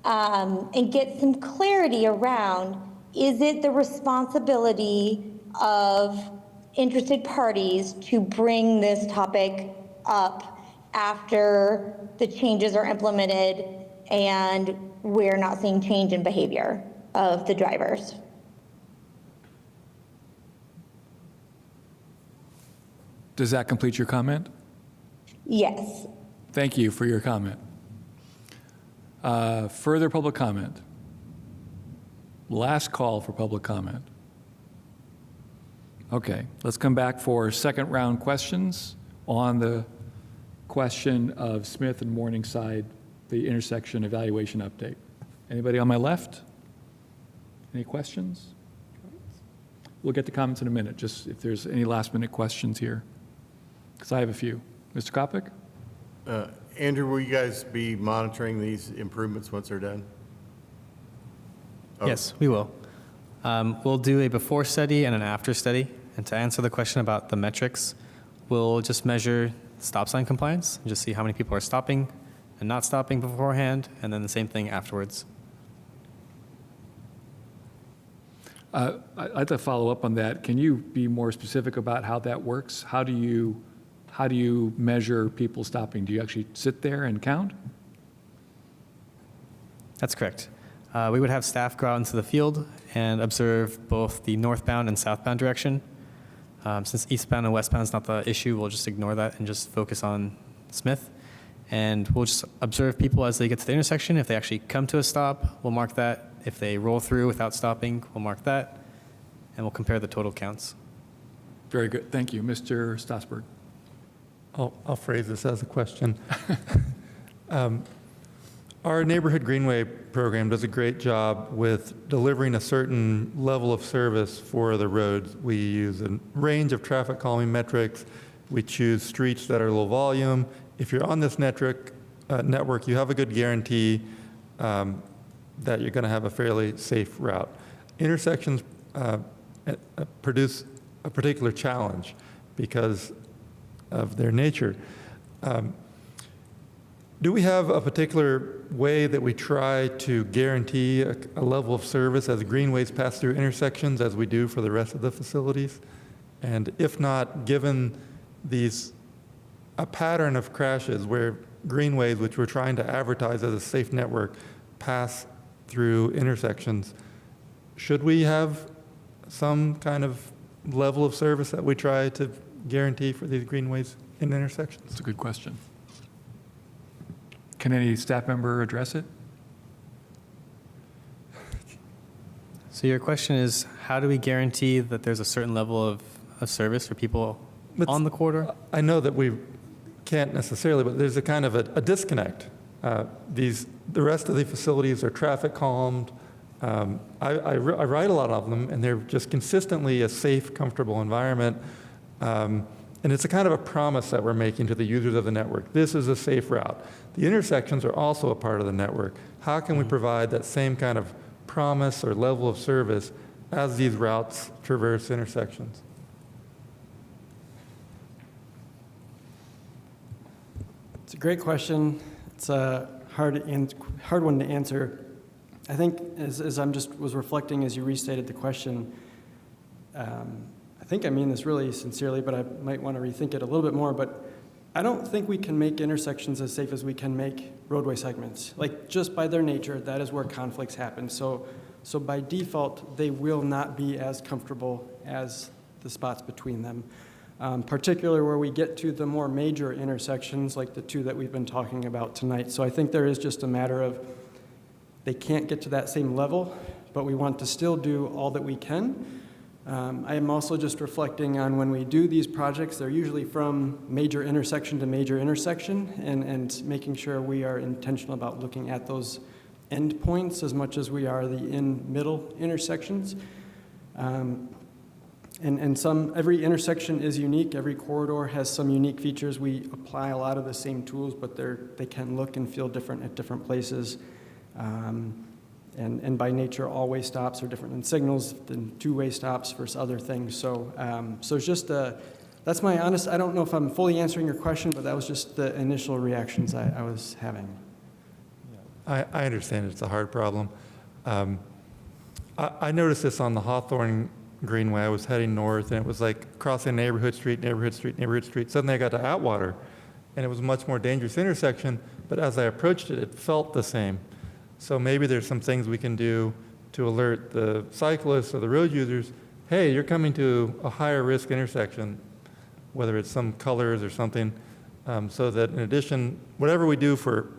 and get some clarity around, is it the responsibility of interested parties to bring this topic up after the changes are implemented and we're not seeing change in behavior of the drivers? Does that complete your comment? Yes. Thank you for your comment. Further public comment? Last call for public comment. Okay, let's come back for second round questions on the question of Smith and Morningside, the intersection evaluation update. Anybody on my left? Any questions? We'll get to comments in a minute, just if there's any last minute questions here, because I have a few. Mr. Kopic? Andrew, will you guys be monitoring these improvements once they're done? Oh. Yes, we will. We'll do a before study and an after study. And to answer the question about the metrics, we'll just measure stop sign compliance and just see how many people are stopping and not stopping beforehand, and then the same thing afterwards. I'd like to follow up on that. Can you be more specific about how that works? How do you measure people stopping? Do you actually sit there and count? That's correct. We would have staff go out into the field and observe both the northbound and southbound direction. Since eastbound and westbound is not the issue, we'll just ignore that and just focus on Smith. And we'll just observe people as they get to the intersection. If they actually come to a stop, we'll mark that. If they roll through without stopping, we'll mark that. And we'll compare the total counts. Very good. Thank you. Mr. Stossberg. I'll phrase this as a question. Our neighborhood greenway program does a great job with delivering a certain level of service for the roads. We use a range of traffic calming metrics. We choose streets that are low volume. If you're on this network, you have a good guarantee that you're going to have a fairly safe route. Intersections produce a particular challenge because of their nature. Do we have a particular way that we try to guarantee a level of service as greenways pass through intersections as we do for the rest of the facilities? And if not, given a pattern of crashes where greenways, which we're trying to advertise as a safe network, pass through intersections, should we have some kind of level of service that we try to guarantee for these greenways in intersections? That's a good question. Can any staff member address it? So your question is, how do we guarantee that there's a certain level of service for people on the corridor? I know that we can't necessarily, but there's a kind of a disconnect. The rest of the facilities are traffic calmed. I ride a lot of them, and they're just consistently a safe, comfortable environment. And it's a kind of a promise that we're making to the users of the network. This is a safe route. The intersections are also a part of the network. How can we provide that same kind of promise or level of service as these routes traverse intersections? It's a great question. It's a hard one to answer. I think as I'm just was reflecting as you restated the question, I think I mean this really sincerely, but I might want to rethink it a little bit more. But I don't think we can make intersections as safe as we can make roadway segments. Like, just by their nature, that is where conflicts happen. So by default, they will not be as comfortable as the spots between them, particularly where we get to the more major intersections, like the 2 that we've been talking about tonight. So I think there is just a matter of they can't get to that same level, but we want to still do all that we can I am also just reflecting on when we do these projects, they're usually from major intersection to major intersection, and making sure we are intentional about looking at those endpoints as much as we are the in-middle intersections. Every intersection is unique. Every corridor has some unique features. We apply a lot of the same tools, but they can look and feel different at different places. And by nature, all-way stops are different than signals, than two-way stops versus other things. So it's just that's my honest. I don't know if I'm fully answering your question, but that was just the initial reactions I was having. I understand it's a hard problem. I noticed this on the Hawthorne Greenway. I was heading north, and it was like crossing neighborhood street, neighborhood street, neighborhood street. Suddenly I got to Atwater, and it was a much more dangerous intersection, but as I approached it, it felt the same. So maybe there's some things we can do to alert the cyclists or the road users, hey, you're coming to a higher risk intersection, whether it's some colors or something, so that in addition, whatever we do for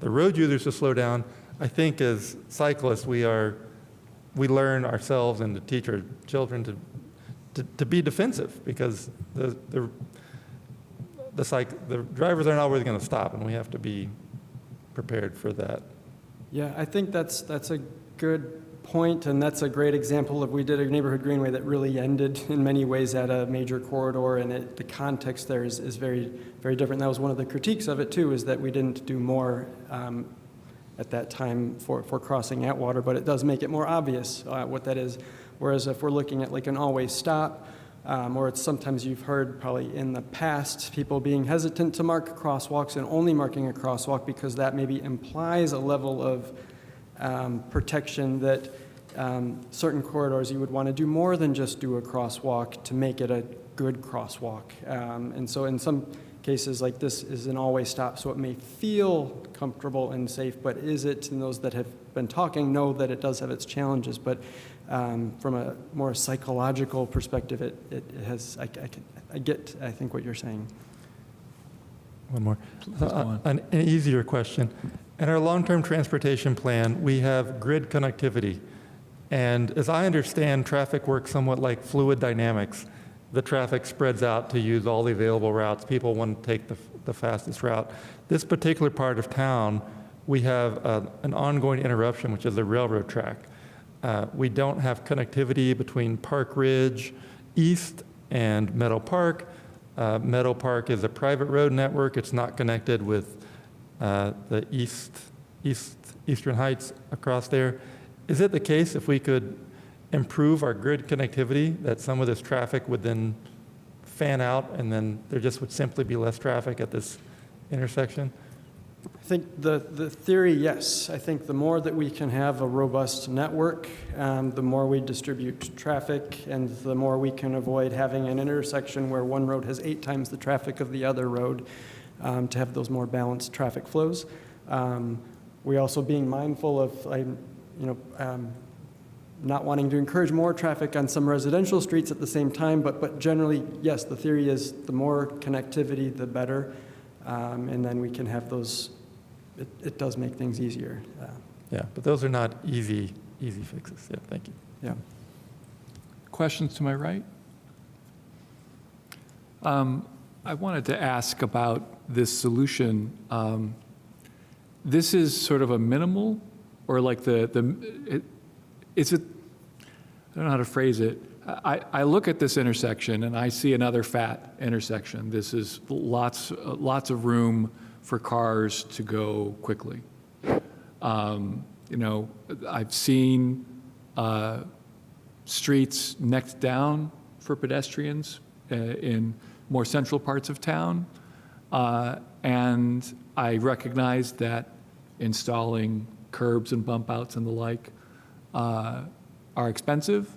the road users to slow down, I think as cyclists we learn ourselves and to teach our children to be defensive, because the drivers aren't always going to stop, and we have to be prepared for that. Yeah, I think that's a good point, and that's a great example of, we did a neighborhood greenway that really ended in many ways at a major corridor, and the context there is very, very different. That was one of the critiques of it too, is that we didn't do more at that time for crossing Atwater, but it does make it more obvious what that is. Whereas if we're looking at like an always stop, or it's sometimes you've heard probably in the past people being hesitant to mark crosswalks and only marking a crosswalk because that maybe implies a level of protection that certain corridors you would want to do more than just do a crosswalk to make it a good crosswalk. And so in some cases like this is an always stop, so it may feel comfortable and safe, but is it? And those that have been talking know that it does have its challenges, but from a more psychological perspective, it has, I think what you're saying. One more. An easier question. In our long-term transportation plan, we have grid connectivity. And as I understand, traffic works somewhat like fluid dynamics. The traffic spreads out to use all the available routes. People want to take the fastest route. This particular part of town, we have an ongoing interruption, which is the railroad track. We don't have connectivity between Park Ridge East and Meadow Park. Meadow Park is a private road network. It's not connected with the Eastern Heights across there. Is it the case if we could improve our grid connectivity that some of this traffic would then fan out and then there just would simply be less traffic at this intersection? I think the theory, yes. I think the more that we can have a robust network, the more we distribute traffic, and the more we can avoid having an intersection where one road has 8 times the traffic of the other road, to have those more balanced traffic flows. We also being mindful of, not wanting to encourage more traffic on some residential streets at the same time, but generally, yes, the theory is the more connectivity, the better. And then we can have those, it does make things easier. Yeah, but those are not easy fixes. Yeah, thank you. Yeah. Questions to my right? I wanted to ask about this solution. This is sort of a minimal, or like is it, I don't know how to phrase it. I look at this intersection and I see another fat intersection. This is lots of room for cars to go quickly. I've seen streets necked down for pedestrians in more central parts of town. And I recognize that installing curbs and bump outs and the like are expensive.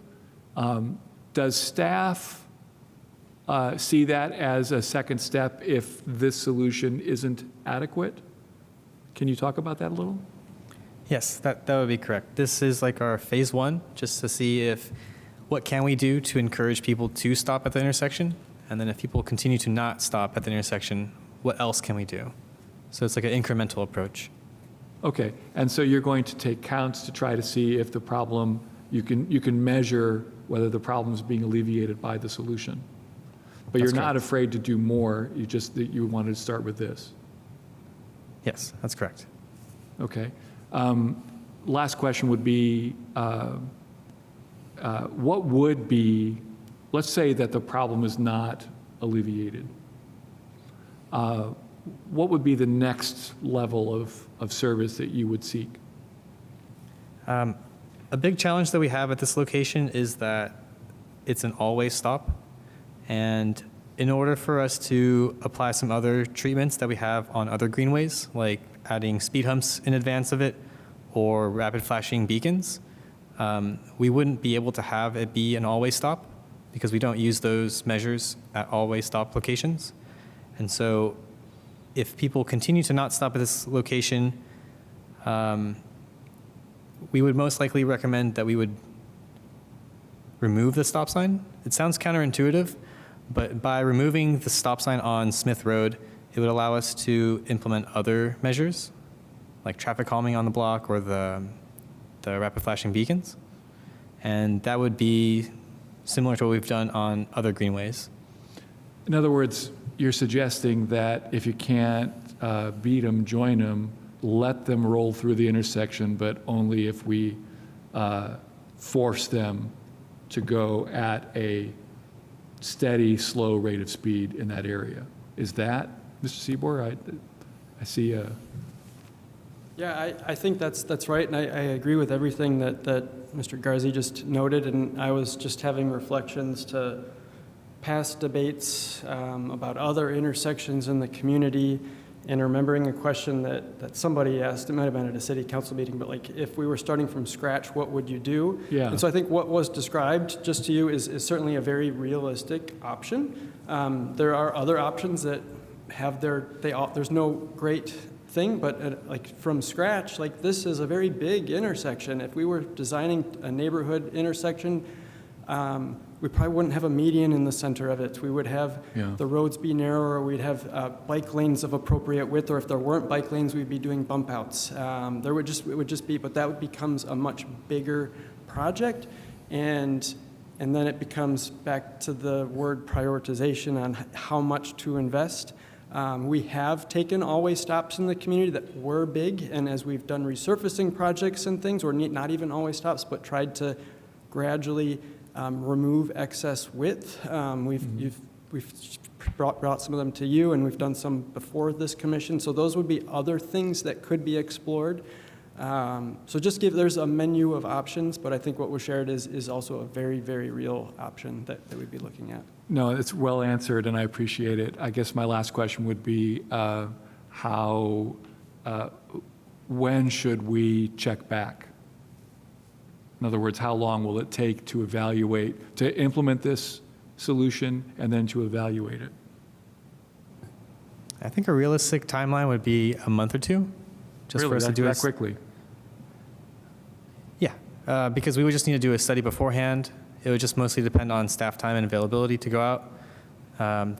Does staff see that as a second step if this solution isn't adequate? Can you talk about that a little? Yes, that would be correct. This is like our phase 1, just to see what can we do to encourage people to stop at the intersection, and then if people continue to not stop at the intersection, what else can we do? So it's like an incremental approach. Okay, and so you're going to take counts to try to see if the problem, you can measure whether the problem is being alleviated by the solution. But you're not afraid to do more, you wanted to start with this. Yes, that's correct. Okay. Last question would be, what would be, let's say that the problem is not alleviated. What would be the next level of service that you would seek? A big challenge that we have at this location is that it's an always stop. And in order for us to apply some other treatments that we have on other greenways, like adding speed humps in advance of it or rapid flashing beacons, we wouldn't be able to have it be an always stop because we don't use those measures at always stop locations. And so if people continue to not stop at this location, we would most likely recommend that we would remove the stop sign. It sounds counterintuitive, but by removing the stop sign on Smith Road, it would allow us to implement other measures, like traffic calming on the block or the rapid flashing beacons. And that would be similar to what we've done on other greenways. In other words, you're suggesting that if you can't beat them, join them, let them roll through the intersection, but only if we force them to go at a steady, slow rate of speed in that area. Is that, Mr. Seabour? I see a... Yeah, I think that's right, and I agree with everything that Mr. Garzi just noted, and I was just having reflections to past debates about other intersections in the community, and remembering a question that somebody asked, it might have been at a city council meeting, but like, if we were starting from scratch, what would you do? Yeah. And so I think what was described just to you is certainly a very realistic option. There are other options that have there's no great thing, but like from scratch, like this is a very big intersection. If we were designing a neighborhood intersection, we probably wouldn't have a median in the center of it. We would have the roads be narrower. We'd have bike lanes of appropriate width, or if there weren't bike lanes, we'd be doing bump outs. It would just be, but that becomes a much bigger project, and then it becomes back to the word prioritization on how much to invest. We have taken always stops in the community that were big, and as we've done resurfacing projects and things, or not even always stops, but tried to gradually remove excess width. We've brought some of them to you, and we've done some before this commission. So those would be other things that could be explored. So there's a menu of options, but I think what was shared is also a very, very real option that we'd be looking at. No, it's well answered, and I appreciate it. I guess my last question would be when should we check back? In other words, how long will it take to implement this solution and then to evaluate it? I think a realistic timeline would be a month or two. Just for us to do that quickly? Yeah, because we would just need to do a study beforehand. It would just mostly depend on staff time and availability to go out.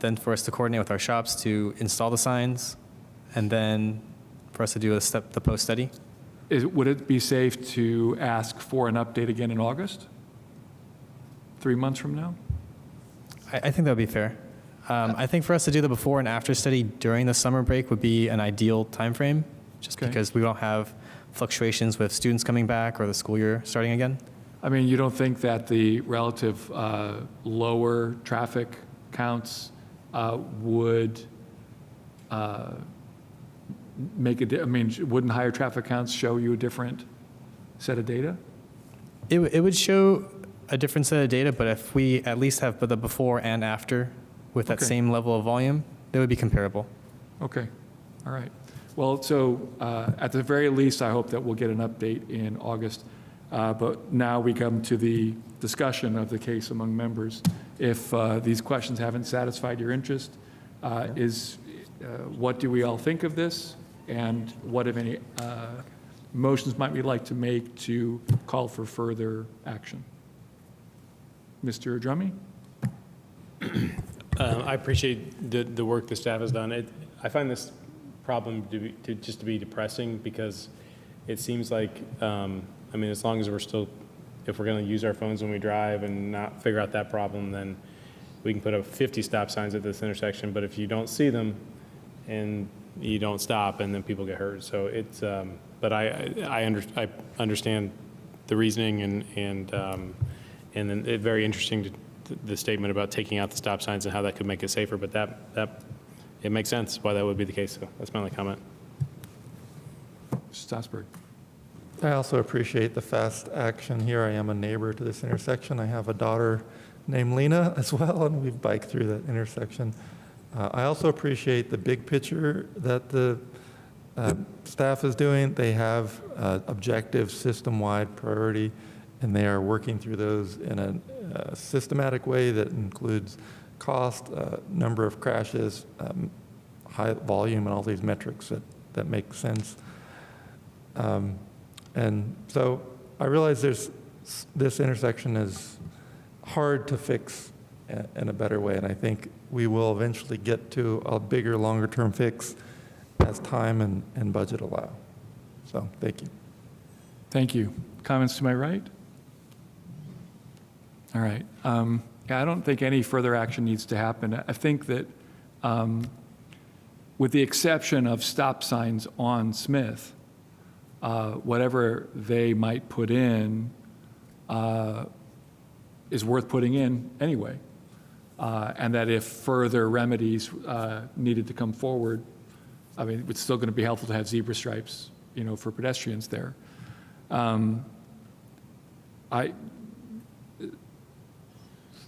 Then for us to coordinate with our shops to install the signs, and then for us to do the post-study. Would it be safe to ask for an update again in August? 3 months from now? I think that would be fair. I think for us to do the before and after study during the summer break would be an ideal time frame, just because we don't have fluctuations with students coming back or the school year starting again. I mean, you don't think that the relative lower traffic counts would wouldn't higher traffic counts show you a different set of data? It would show a different set of data, but if we at least have the before and after with that same level of volume, they would be comparable. Okay, all right. Well, so at the very least, I hope that we'll get an update in August. But now we come to the discussion of the case among members. If these questions haven't satisfied your interest, what do we all think of this? And what, if any, motions might we like to make to call for further action? Mr. Drummy? I appreciate the work the staff has done. I find this problem to be depressing because it seems like, as long as we're still if we're going to use our phones when we drive and not figure out that problem, then we can put up 50 stop signs at this intersection, but if you don't see them and you don't stop, and then people get hurt. So it's, but I understand the reasoning, and then it's very interesting the statement about taking out the stop signs and how that could make it safer, but that it makes sense why that would be the case, so that's my only comment. Mr. Strasburg. I also appreciate the fast action here. I am a neighbor to this intersection. I have a daughter named Lena as well, and we've biked through that intersection. I also appreciate the big picture that the staff is doing. They have objective system-wide priority, and they are working through those in a systematic way that includes cost, number of crashes, high volume, and all these metrics that make sense. And so I realize this intersection is hard to fix in a better way, and I think we will eventually get to a bigger, longer-term fix as time and budget allow. So, thank you. Thank you. Comments to my right? All right. Yeah, I don't think any further action needs to happen. I think that with the exception of stop signs on Smith, whatever they might put in is worth putting in anyway. And that if further remedies needed to come forward, I mean, it's still going to be helpful to have zebra stripes, for pedestrians there. I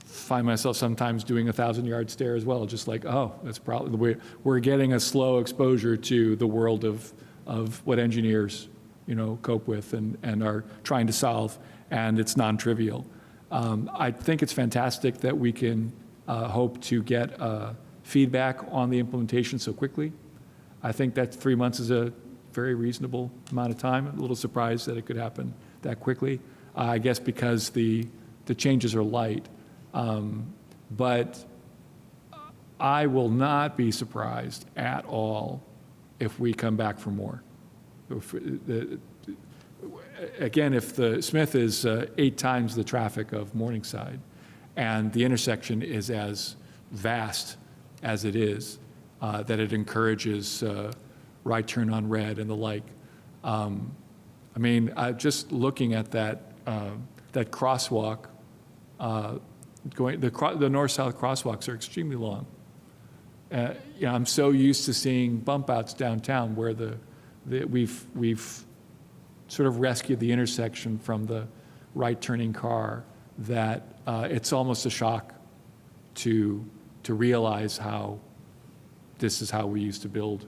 find myself sometimes doing 1,000-yard stare as well, just like, oh, that's probably, we're getting a slow exposure to the world of what engineers, cope with and are trying to solve, and it's non-trivial. I think it's fantastic that we can hope to get feedback on the implementation so quickly. I think that 3 months is a very reasonable amount of time. I'm a little surprised that it could happen that quickly. I guess because the changes are light. But I will not be surprised at all if we come back for more. Again, if the Smith is 8 times the traffic of Morningside, and the intersection is as vast as it is, that it encourages right turn on red and the like. I mean, just looking at that crosswalk, the north-south crosswalks are extremely long. I'm so used to seeing bump outs downtown where we've sort of rescued the intersection from the right turning car that it's almost a shock to realize how this is how we used to build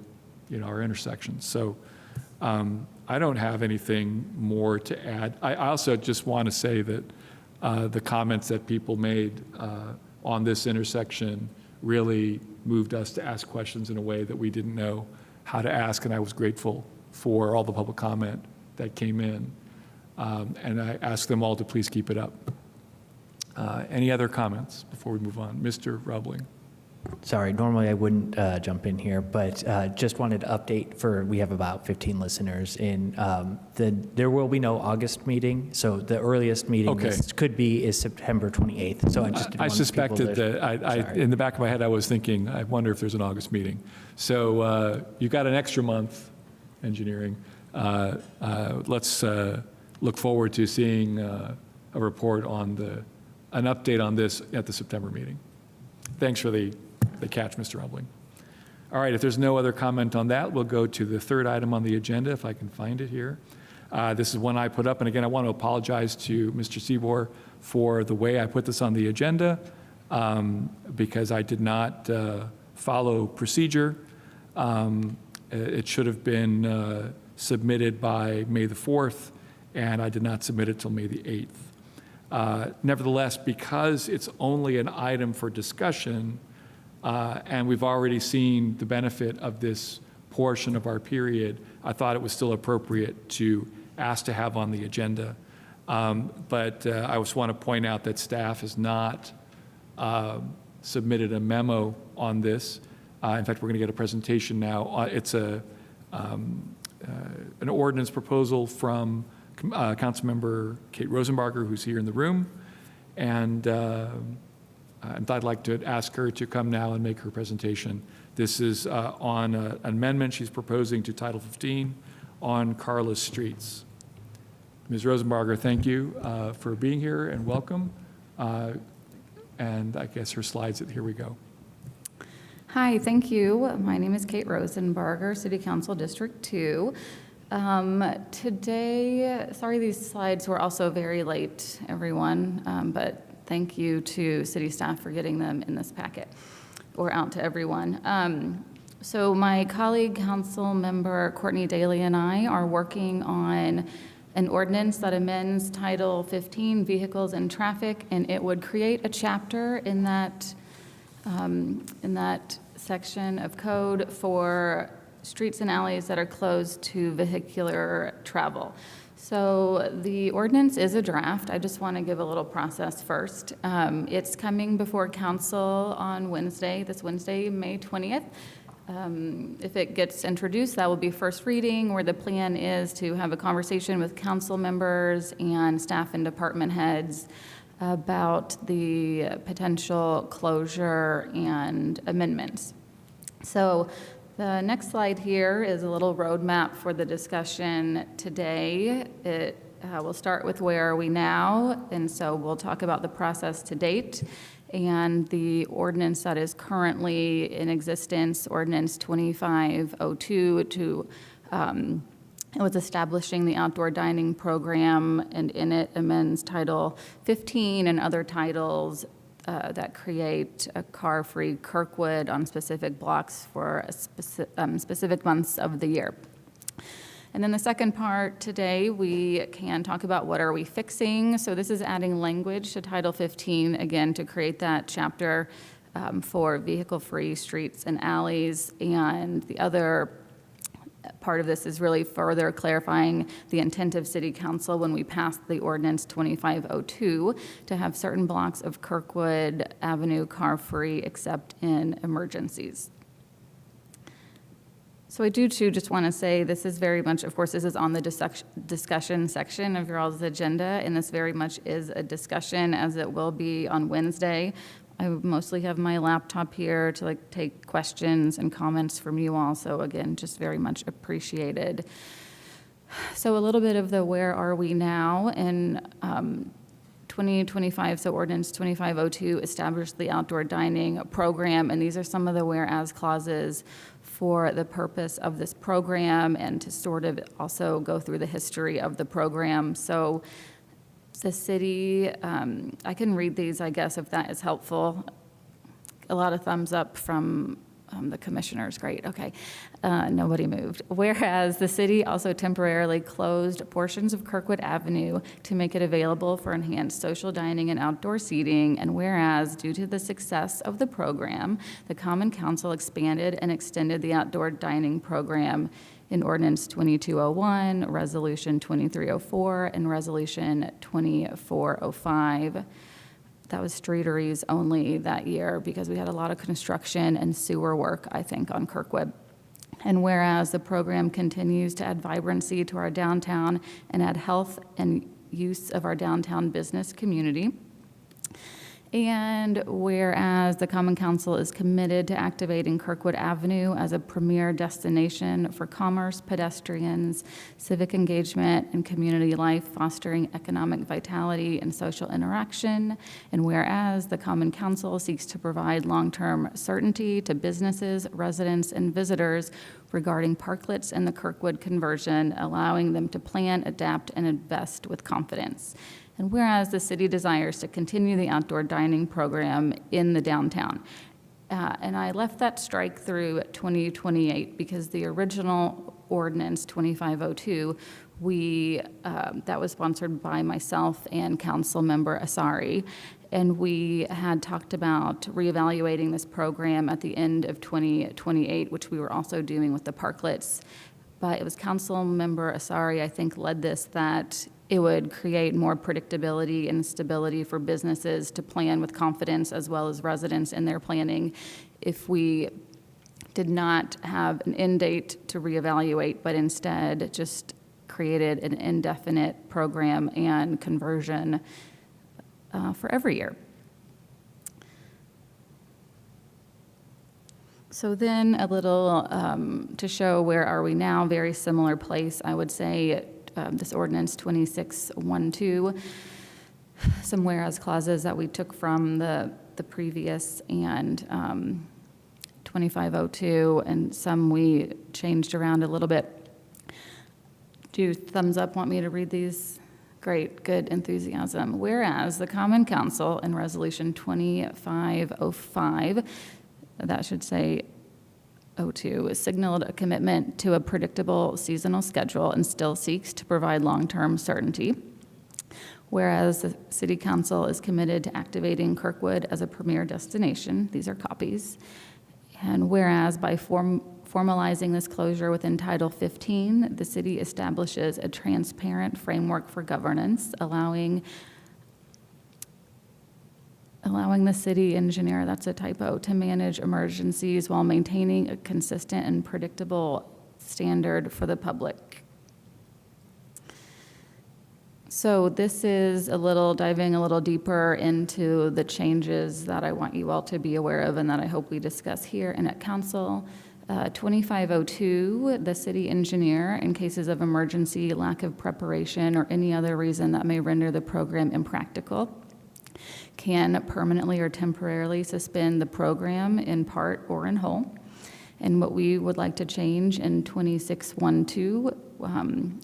our intersections. So I don't have anything more to add. I also just want to say that the comments that people made on this intersection really moved us to ask questions in a way that we didn't know how to ask, and I was grateful for all the public comment that came in. And I ask them all to please keep it up. Any other comments before we move on? Mr. Roebling. Sorry, normally I wouldn't jump in here, but just wanted to update we have about 15 listeners in, there will be no August meeting, so the earliest meeting is September 28th. So I just didn't I want suspected people that, in the back of my head, I was thinking, I wonder if there's an August meeting. So you've got an extra month, engineering. Let's look forward to seeing a report on an update on this at the September meeting. Thanks for the catch, Mr. Roebling. All right, if there's no other comment on that, we'll go to the third item on the agenda, if I can find it here. This is one I put up, and again, I want to apologize to Mr. Seabour for the way I put this on the agenda, because I did not follow procedure. It should have been submitted by May the 4th, and I did not submit it till May the 8th. Nevertheless, because it's only an item for discussion, and we've already seen the benefit of this portion of our period, I thought it was still appropriate to ask to have on the agenda. But I just want to point out that staff has not submitted a memo on this. In fact, we're going to get a presentation now. It's an ordinance proposal from Councilmember Kate Rosenbarger, who's here in the room. And I'd like to ask her to come now and make her presentation. This is on an amendment she's proposing to Title 15 on carless streets. Ms. Rosenbarger, thank you for being here and welcome. And I guess her slides, here we go. Hi, thank you. My name is Kate Rosenbarger, City Council District 2. Today, sorry these slides were also very late, everyone, but thank you to city staff for getting them in this packet or out to everyone. So my colleague, Council Member Courtney Daly, and I are working on an ordinance that amends Title 15, Vehicles and Traffic, and it would create a chapter in that section of code for streets and alleys that are closed to vehicular travel. So the ordinance is a draft. I just want to give a little process first. It's coming before council on Wednesday, this Wednesday, May 20th. If it gets introduced, that will be first reading, where the plan is to have a conversation with council members and staff and department heads about the potential closure and amendments. So the next slide here is a little roadmap for the discussion today. We'll start with where are we now, and so we'll talk about the process to date and the ordinance that is currently in existence, Ordinance 2502, it was establishing the outdoor dining program, and in it amends Title 15 and other titles that create a car-free Kirkwood on specific blocks for specific months of the year. And then the second part today, we can talk about what are we fixing. So this is adding language to Title 15, again, to create that chapter for vehicle-free streets and alleys. And the other part of this is really further clarifying the intent of City Council when we passed the Ordinance 2502 to have certain blocks of Kirkwood Avenue car-free except in emergencies. So I do too just want to say this is very much, of course, this is on the discussion section of your all's agenda, and this very much is a discussion, as it will be on Wednesday. I mostly have my laptop here to take questions and comments from you all. So again, just very much appreciated. So a little bit of the where are we now in 2025. So Ordinance 2502 established the outdoor dining program, and these are some of the whereas clauses for the purpose of this program and to sort of also go through the history of the program. So the city, I can read these, I guess, if that is helpful. A lot of thumbs up from the commissioners, great, okay. Nobody moved. Whereas the city also temporarily closed portions of Kirkwood Avenue to make it available for enhanced social dining and outdoor seating, and whereas due to the success of the program, the Common Council expanded and extended the outdoor dining program in Ordinance 2201, Resolution 2304, and Resolution 2405. That was streeteries only that year because we had a lot of construction and sewer work, I think, on Kirkwood. And whereas the program continues to add vibrancy to our downtown and add health and use of our downtown business community. And whereas the Common Council is committed to activating Kirkwood Avenue as a premier destination for commerce, pedestrians, civic engagement, and community life, fostering economic vitality and social interaction. And whereas the Common Council seeks to provide long-term certainty to businesses, residents, and visitors regarding parklets and the Kirkwood conversion, allowing them to plan, adapt, and invest with confidence. And whereas the city desires to continue the outdoor dining program in the downtown. And I left that strike through 2028 because the original ordinance 2502, that was sponsored by myself and Council Member Asari. And we had talked about reevaluating this program at the end of 2028, which we were also doing with the parklets. But it was Council Member Asari, I think, led this, that it would create more predictability and stability for businesses to plan with confidence, as well as residents in their planning, if we did not have an end date to reevaluate, but instead just created an indefinite program and conversion for every year. So then a little to show where are we now, very similar place, I would say. This ordinance 2612, some whereas clauses that we took from the previous, and 2502, and some we changed around a little bit. Do you thumbs up want me to read these? Great, good enthusiasm. Whereas the Common Council in Resolution 2505, that should say 02, signaled a commitment to a predictable seasonal schedule and still seeks to provide long-term certainty. Whereas the City Council is committed to activating Kirkwood as a premier destination, these are copies. And whereas by formalizing this closure within Title 15, the city establishes a transparent framework for governance, allowing the city engineer, that's a typo, to manage emergencies while maintaining a consistent and predictable standard for the public. So this is diving a little deeper into the changes that I want you all to be aware of and that I hope we discuss here and at council. 2502, the city engineer, in cases of emergency, lack of preparation, or any other reason that may render the program impractical, can permanently or temporarily suspend the program in part or in whole. And what we would like to change in 2612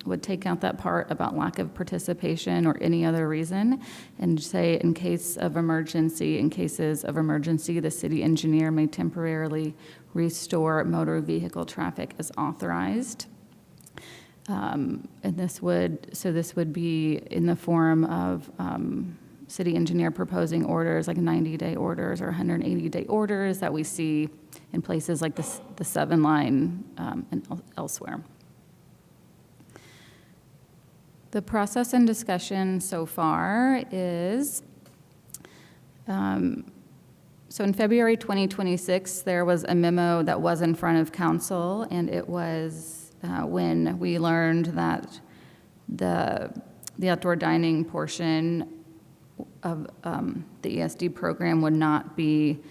would take out that part about lack of participation or any other reason and say in cases of emergency, the city engineer may temporarily restore motor vehicle traffic as authorized. And this would be in the form of city engineer proposing orders like 90-day orders or 180-day orders that we see in places like the 7 Line and elsewhere. The process and discussion so far is, so in February 2026, there was a memo that was in front of council, and it was when we learned that the outdoor dining portion of the ESD program would not be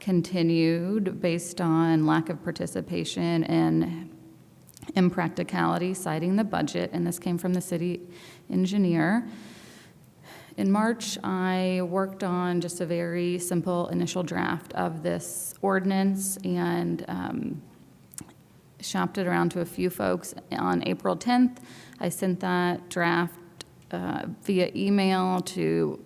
continued based on lack of participation and impracticality, citing the budget, and this came from the city engineer. In March, I worked on just a very simple initial draft of this ordinance and shopped it around to a few folks. On April 10th, I sent that draft via email to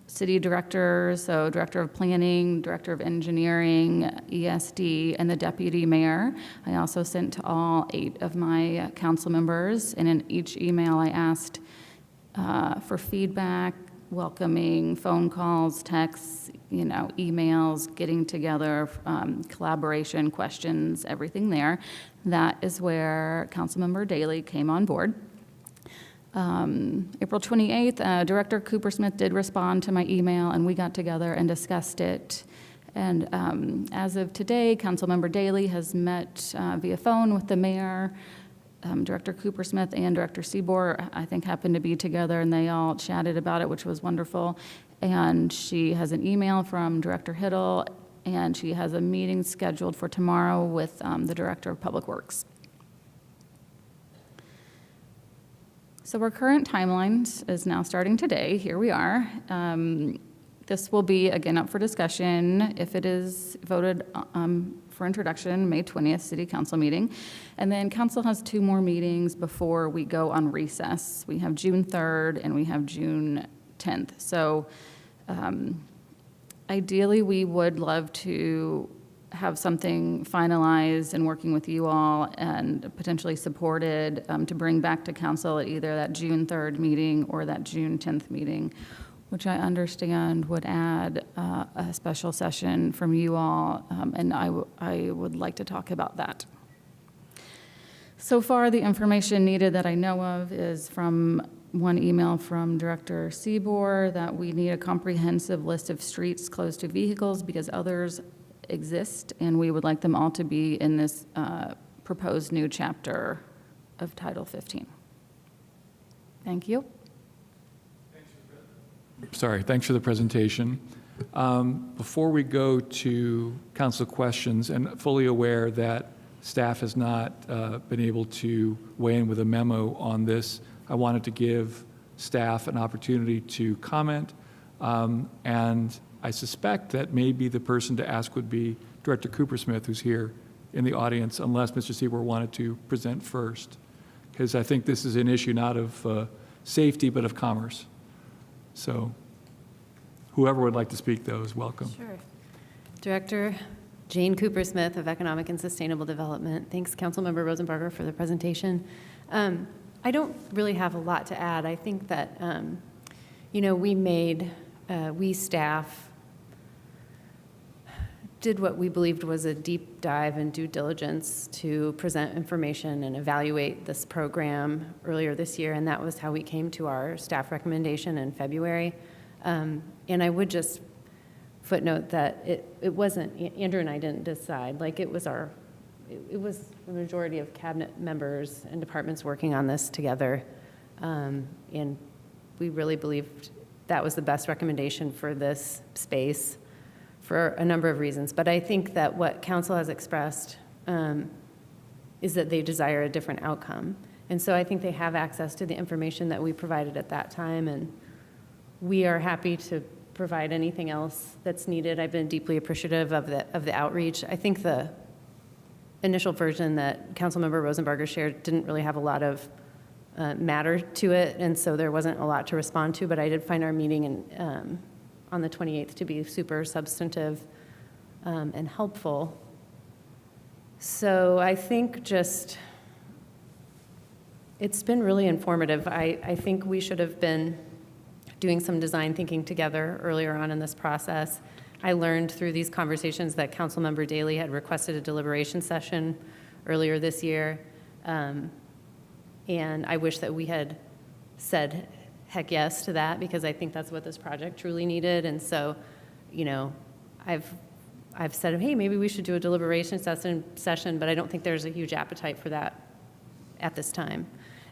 city directors, so director of planning, director of engineering, ESD, and the deputy mayor. I also sent to all 8 of my council members, and in each email I asked for feedback, welcoming phone calls, texts, emails, getting together, collaboration, questions, everything there. That is where Councilmember Daley came on board. April 28th, Director Cooper Smith did respond to my email, and we got together and discussed it. And as of today, Councilmember Daley has met via phone with the mayor. Director Cooper Smith and Director Seabour, I think, happened to be together, and they all chatted about it, which was wonderful. And she has an email from Director Hiddle, and she has a meeting scheduled for tomorrow with the Director of Public Works. So our current timeline is now starting today. Here we are. This will be, again, up for discussion if it is voted for introduction, May 20th City Council meeting. And then Council has 2 more meetings before we go on recess. We have June 3rd and we have June 10th. So ideally, we would love to have something finalized and working with you all and potentially supported to bring back to council at either that June 3rd meeting or that June 10th meeting, which I understand would add a special session from you all, and I would like to talk about that. So far, the information needed that I know of is from one email from Director Seabour that we need a comprehensive list of streets closed to vehicles because others exist, and we would like them all to be in this proposed new chapter of Title 15. Thank you. Sorry, thanks for the presentation. Before we go to council questions, and fully aware that staff has not been able to weigh in with a memo on this, I wanted to give staff an opportunity to comment. And I suspect that maybe the person to ask would be Director Coopersmith, who's here in the audience, unless Mr. Seaboard wanted to present first, because I think this is an issue not of safety, but of commerce. So whoever would like to speak, though, is welcome. Sure. Director Jane Coopersmith of Economic and Sustainable Development. Thanks, Councilmember Rosenbarger, for the presentation. I don't really have a lot to add. I think that, we staff did what we believed was a deep dive and due diligence to present information and evaluate this program earlier this year, and that was how we came to our staff recommendation in February. And I would just footnote that it wasn't, Andrew and I didn't decide, like it was the majority of cabinet members and departments working on this together. And we really believed that was the best recommendation for this space for a number of reasons. But I think that what council has expressed is that they desire a different outcome. And so I think they have access to the information that we provided at that time, and we are happy to provide anything else that's needed. I've been deeply appreciative of the outreach. I think the initial version that Councilmember Rosenbarger shared didn't really have a lot of matter to it, and so there wasn't a lot to respond to, but I did find our meeting on the 28th to be super substantive and helpful. So I think just, it's been really informative. I think we should have been doing some design thinking together earlier on in this process. I learned through these conversations that Councilmember Daley had requested a deliberation session earlier this year. And I wish that we had said heck yes to that, because I think that's what this project truly needed. And so, I've said, hey, maybe we should do a deliberation session, but I don't think there's a huge appetite for that at this time.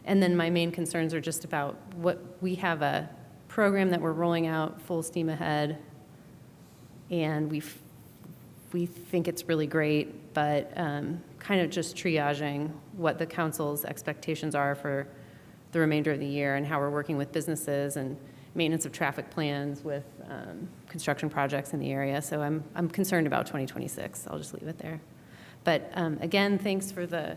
And then my main concerns are just about what we have a program that we're rolling out full steam ahead, and we think it's really great, but kind of just triaging what the council's expectations are for the remainder of the year and how we're working with businesses and maintenance of traffic plans with construction projects in the area. So I'm concerned about 2026. I'll just leave it there. But again, thanks for the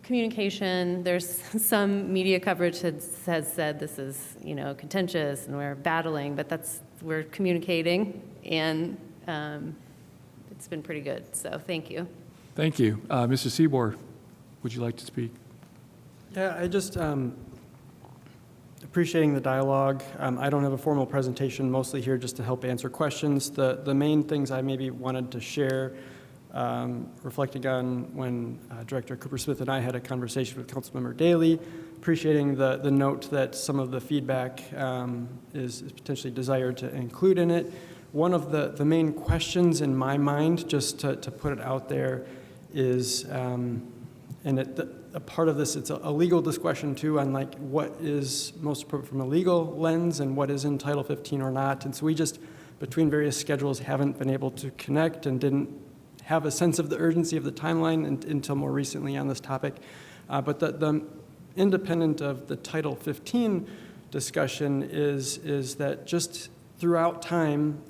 communication. There's some media coverage that has said this is, contentious and we're battling, but we're communicating, and it's been pretty good. So thank you. Thank you. Mr. Seaboard, would you like to speak? Yeah, I just appreciating the dialogue. I don't have a formal presentation, mostly here just to help answer questions. The main things I maybe wanted to share, reflecting on when Director Coopersmith and I had a conversation with Councilmember Daley, appreciating the note that some of the feedback is potentially desired to include in it. One of the main questions in my mind, just to put it out there, is, a part of this, it's a legal discussion too, on like what is most appropriate from a legal lens and what is in Title 15 or not. And so we just, between various schedules, haven't been able to connect and didn't have a sense of the urgency of the timeline until more recently on this topic. But the independent of the Title 15 discussion is that just throughout time,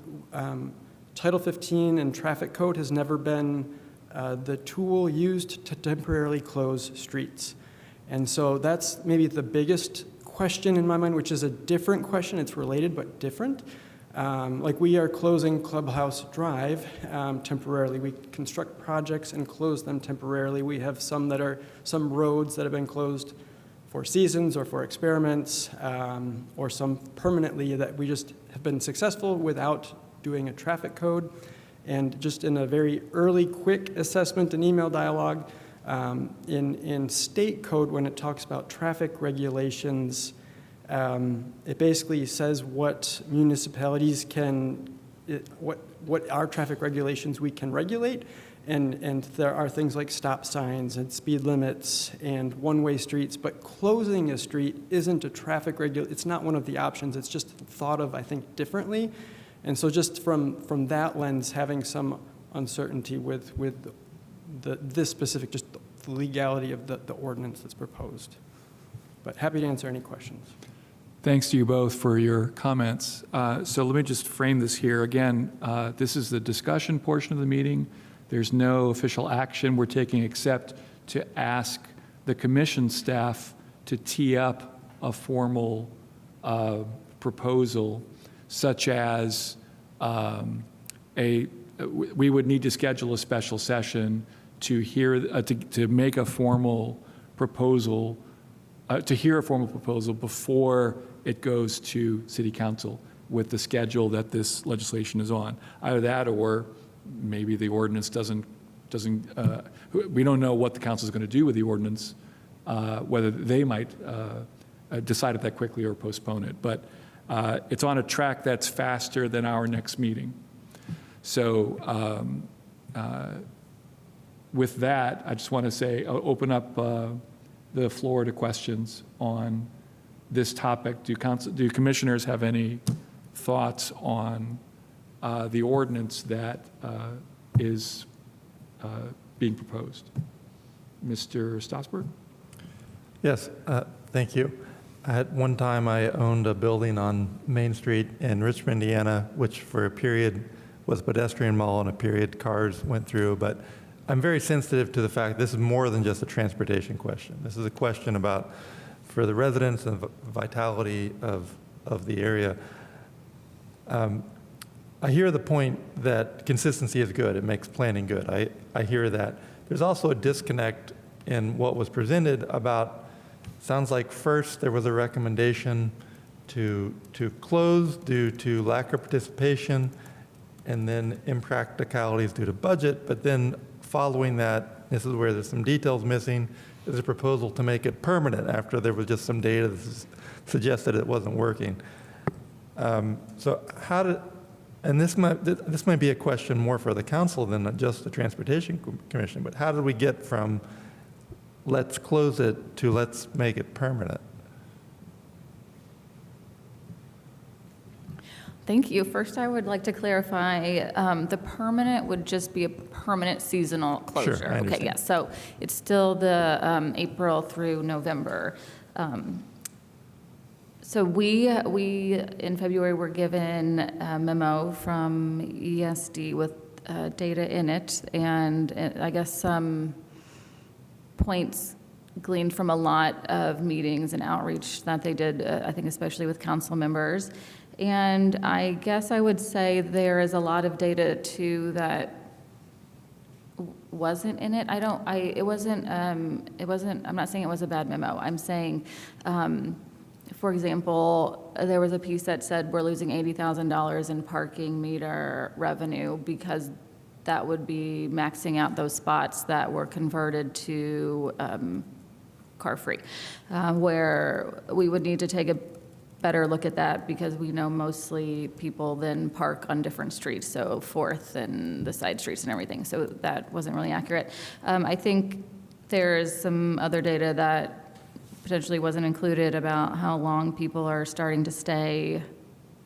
Title 15 and traffic code has never been the tool used to temporarily close streets. And so that's maybe the biggest question in my mind, which is a different question. It's related but different. Like we are closing Clubhouse Drive temporarily. We construct projects and close them temporarily. We have some roads that have been closed for seasons or for experiments, or some permanently that we just have been successful without doing a traffic code. And just in a very early, quick assessment and email dialogue, in state code, when it talks about traffic regulations, it basically says what municipalities what our traffic regulations we can regulate. And there are things like stop signs and speed limits and one-way streets, but closing a street isn't a traffic it's not one of the options. It's just thought of, I think, differently. And so just from that lens, having some uncertainty with this specific, just the legality of the ordinance that's proposed. But happy to answer any questions. Thanks to you both for your comments. So let me just frame this here. Again, this is the discussion portion of the meeting. There's no official action we're taking except to ask the commission staff to tee up a formal proposal, such as we would need to schedule a special session to hear, to make a formal proposal, to hear a formal proposal before it goes to City Council with the schedule that this legislation is on. Either that, or maybe the ordinance doesn't. We don't know what the council is going to do with the ordinance, whether they might decide it that quickly or postpone it. But it's on a track that's faster than our next meeting. So with that, I just want to say, open up the floor to questions on this topic. Do commissioners have any thoughts on the ordinance that is being proposed? Mr. Stossberg? Yes, thank you. At one time, I owned a building on Main Street in Richmond, Indiana, which for a period was a pedestrian mall and a period cars went through. But I'm very sensitive to the fact this is more than just a transportation question. This is a question about, for the residents and vitality of the area. I hear the point that consistency is good. It makes planning good. I hear that. There's also a disconnect in what was presented about, sounds like first there was a recommendation to close due to lack of participation, and then impracticalities due to budget. But then following that, this is where there's some details missing, is a proposal to make it permanent after there was just some data that suggested it wasn't working. So how did, and this might be a question more for the council than just the Transportation Commission, but how did we get from let's close it to let's make it permanent? Thank you. First, I would like to clarify, the permanent would just be a permanent seasonal closure. Sure, I understand. Okay, yes. So it's still the April through November. So we in February were given a memo from ESD with data in it, and I guess some points gleaned from a lot of meetings and outreach that they did, I think especially with council members. And I guess I would say there is a lot of data too that wasn't in it. It wasn't, I'm not saying it was a bad memo. I'm saying, for example, there was a piece that said we're losing $80,000 in parking meter revenue because that would be maxing out those spots that were converted to car-free, where we would need to take a better look at that because we know mostly people then park on different streets, so Fourth and the side streets and everything, so that wasn't really accurate. I think there's some other data that potentially wasn't included about how long people are starting to stay,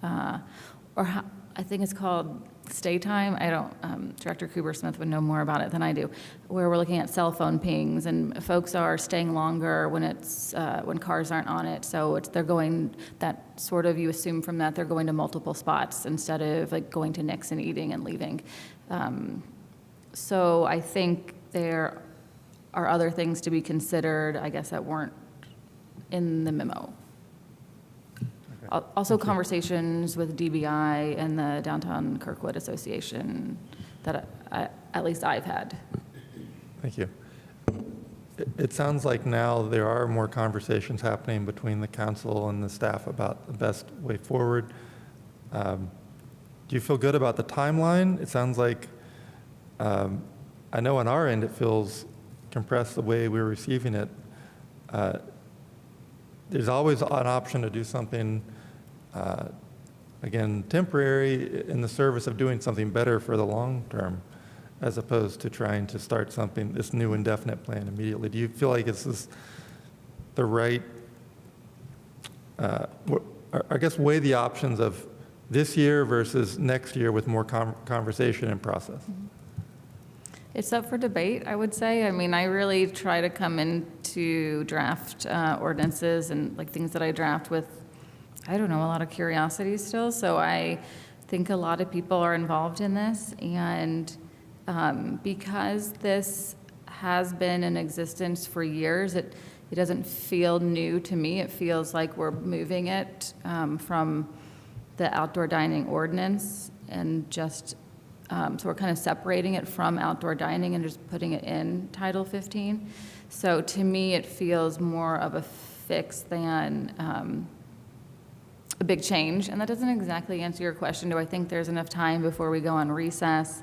or how, I think it's called stay time. I don't, Director Cooper-Smith would know more about it than I do, where we're looking at cell phone pings and folks are staying longer when it's, when cars aren't on it. So they're going, that sort of, you assume from that, they're going to multiple spots instead of like going to Nick's and eating and leaving. So I think there are other things to be considered, I guess, that weren't in the memo. Also conversations with DBI and the Downtown Kirkwood Association that at least I've had. Thank you. It sounds like now there are more conversations happening between the council and the staff about the best way forward. Do you feel good about the timeline? It sounds like, I know on our end it feels compressed the way we're receiving it. There's always an option to do something again, temporary in the service of doing something better for the long term. as opposed to trying to start something, this new indefinite plan immediately? Do you feel like it's the right, I guess, weigh the options of this year versus next year with more conversation and process? It's up for debate, I would say. I mean, I really try to come into draft ordinances and like things that I draft with, I don't know, a lot of curiosity still. So I think a lot of people are involved in this. And because this has been in existence for years, it doesn't feel new to me. It feels like we're moving it from the outdoor dining ordinance and just, so we're kind of separating it from outdoor dining and just putting it in Title 15. So to me, it feels more of a fix than a big change. And that doesn't exactly answer your question. Do I think there's enough time before we go on recess?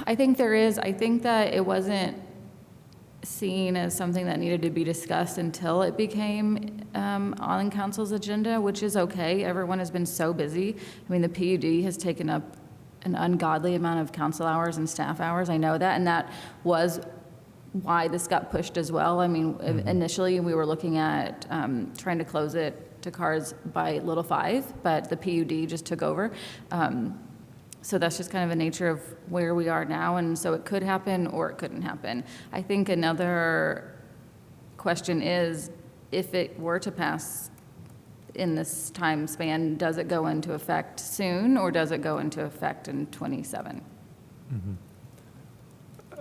I think there is. I think that it wasn't seen as something that needed to be discussed until it became on council's agenda, which is okay. Everyone has been so busy. I mean, the PUD has taken up an ungodly amount of council hours and staff hours. I know that, and that was why this got pushed as well. I mean, initially we were looking at trying to close it to cars by Little 5, but the PUD just took over. So that's just kind of the nature of where we are now, and so it could happen or it couldn't happen. I think another question is, if it were to pass in this time span, does it go into effect soon or does it go into effect in 27?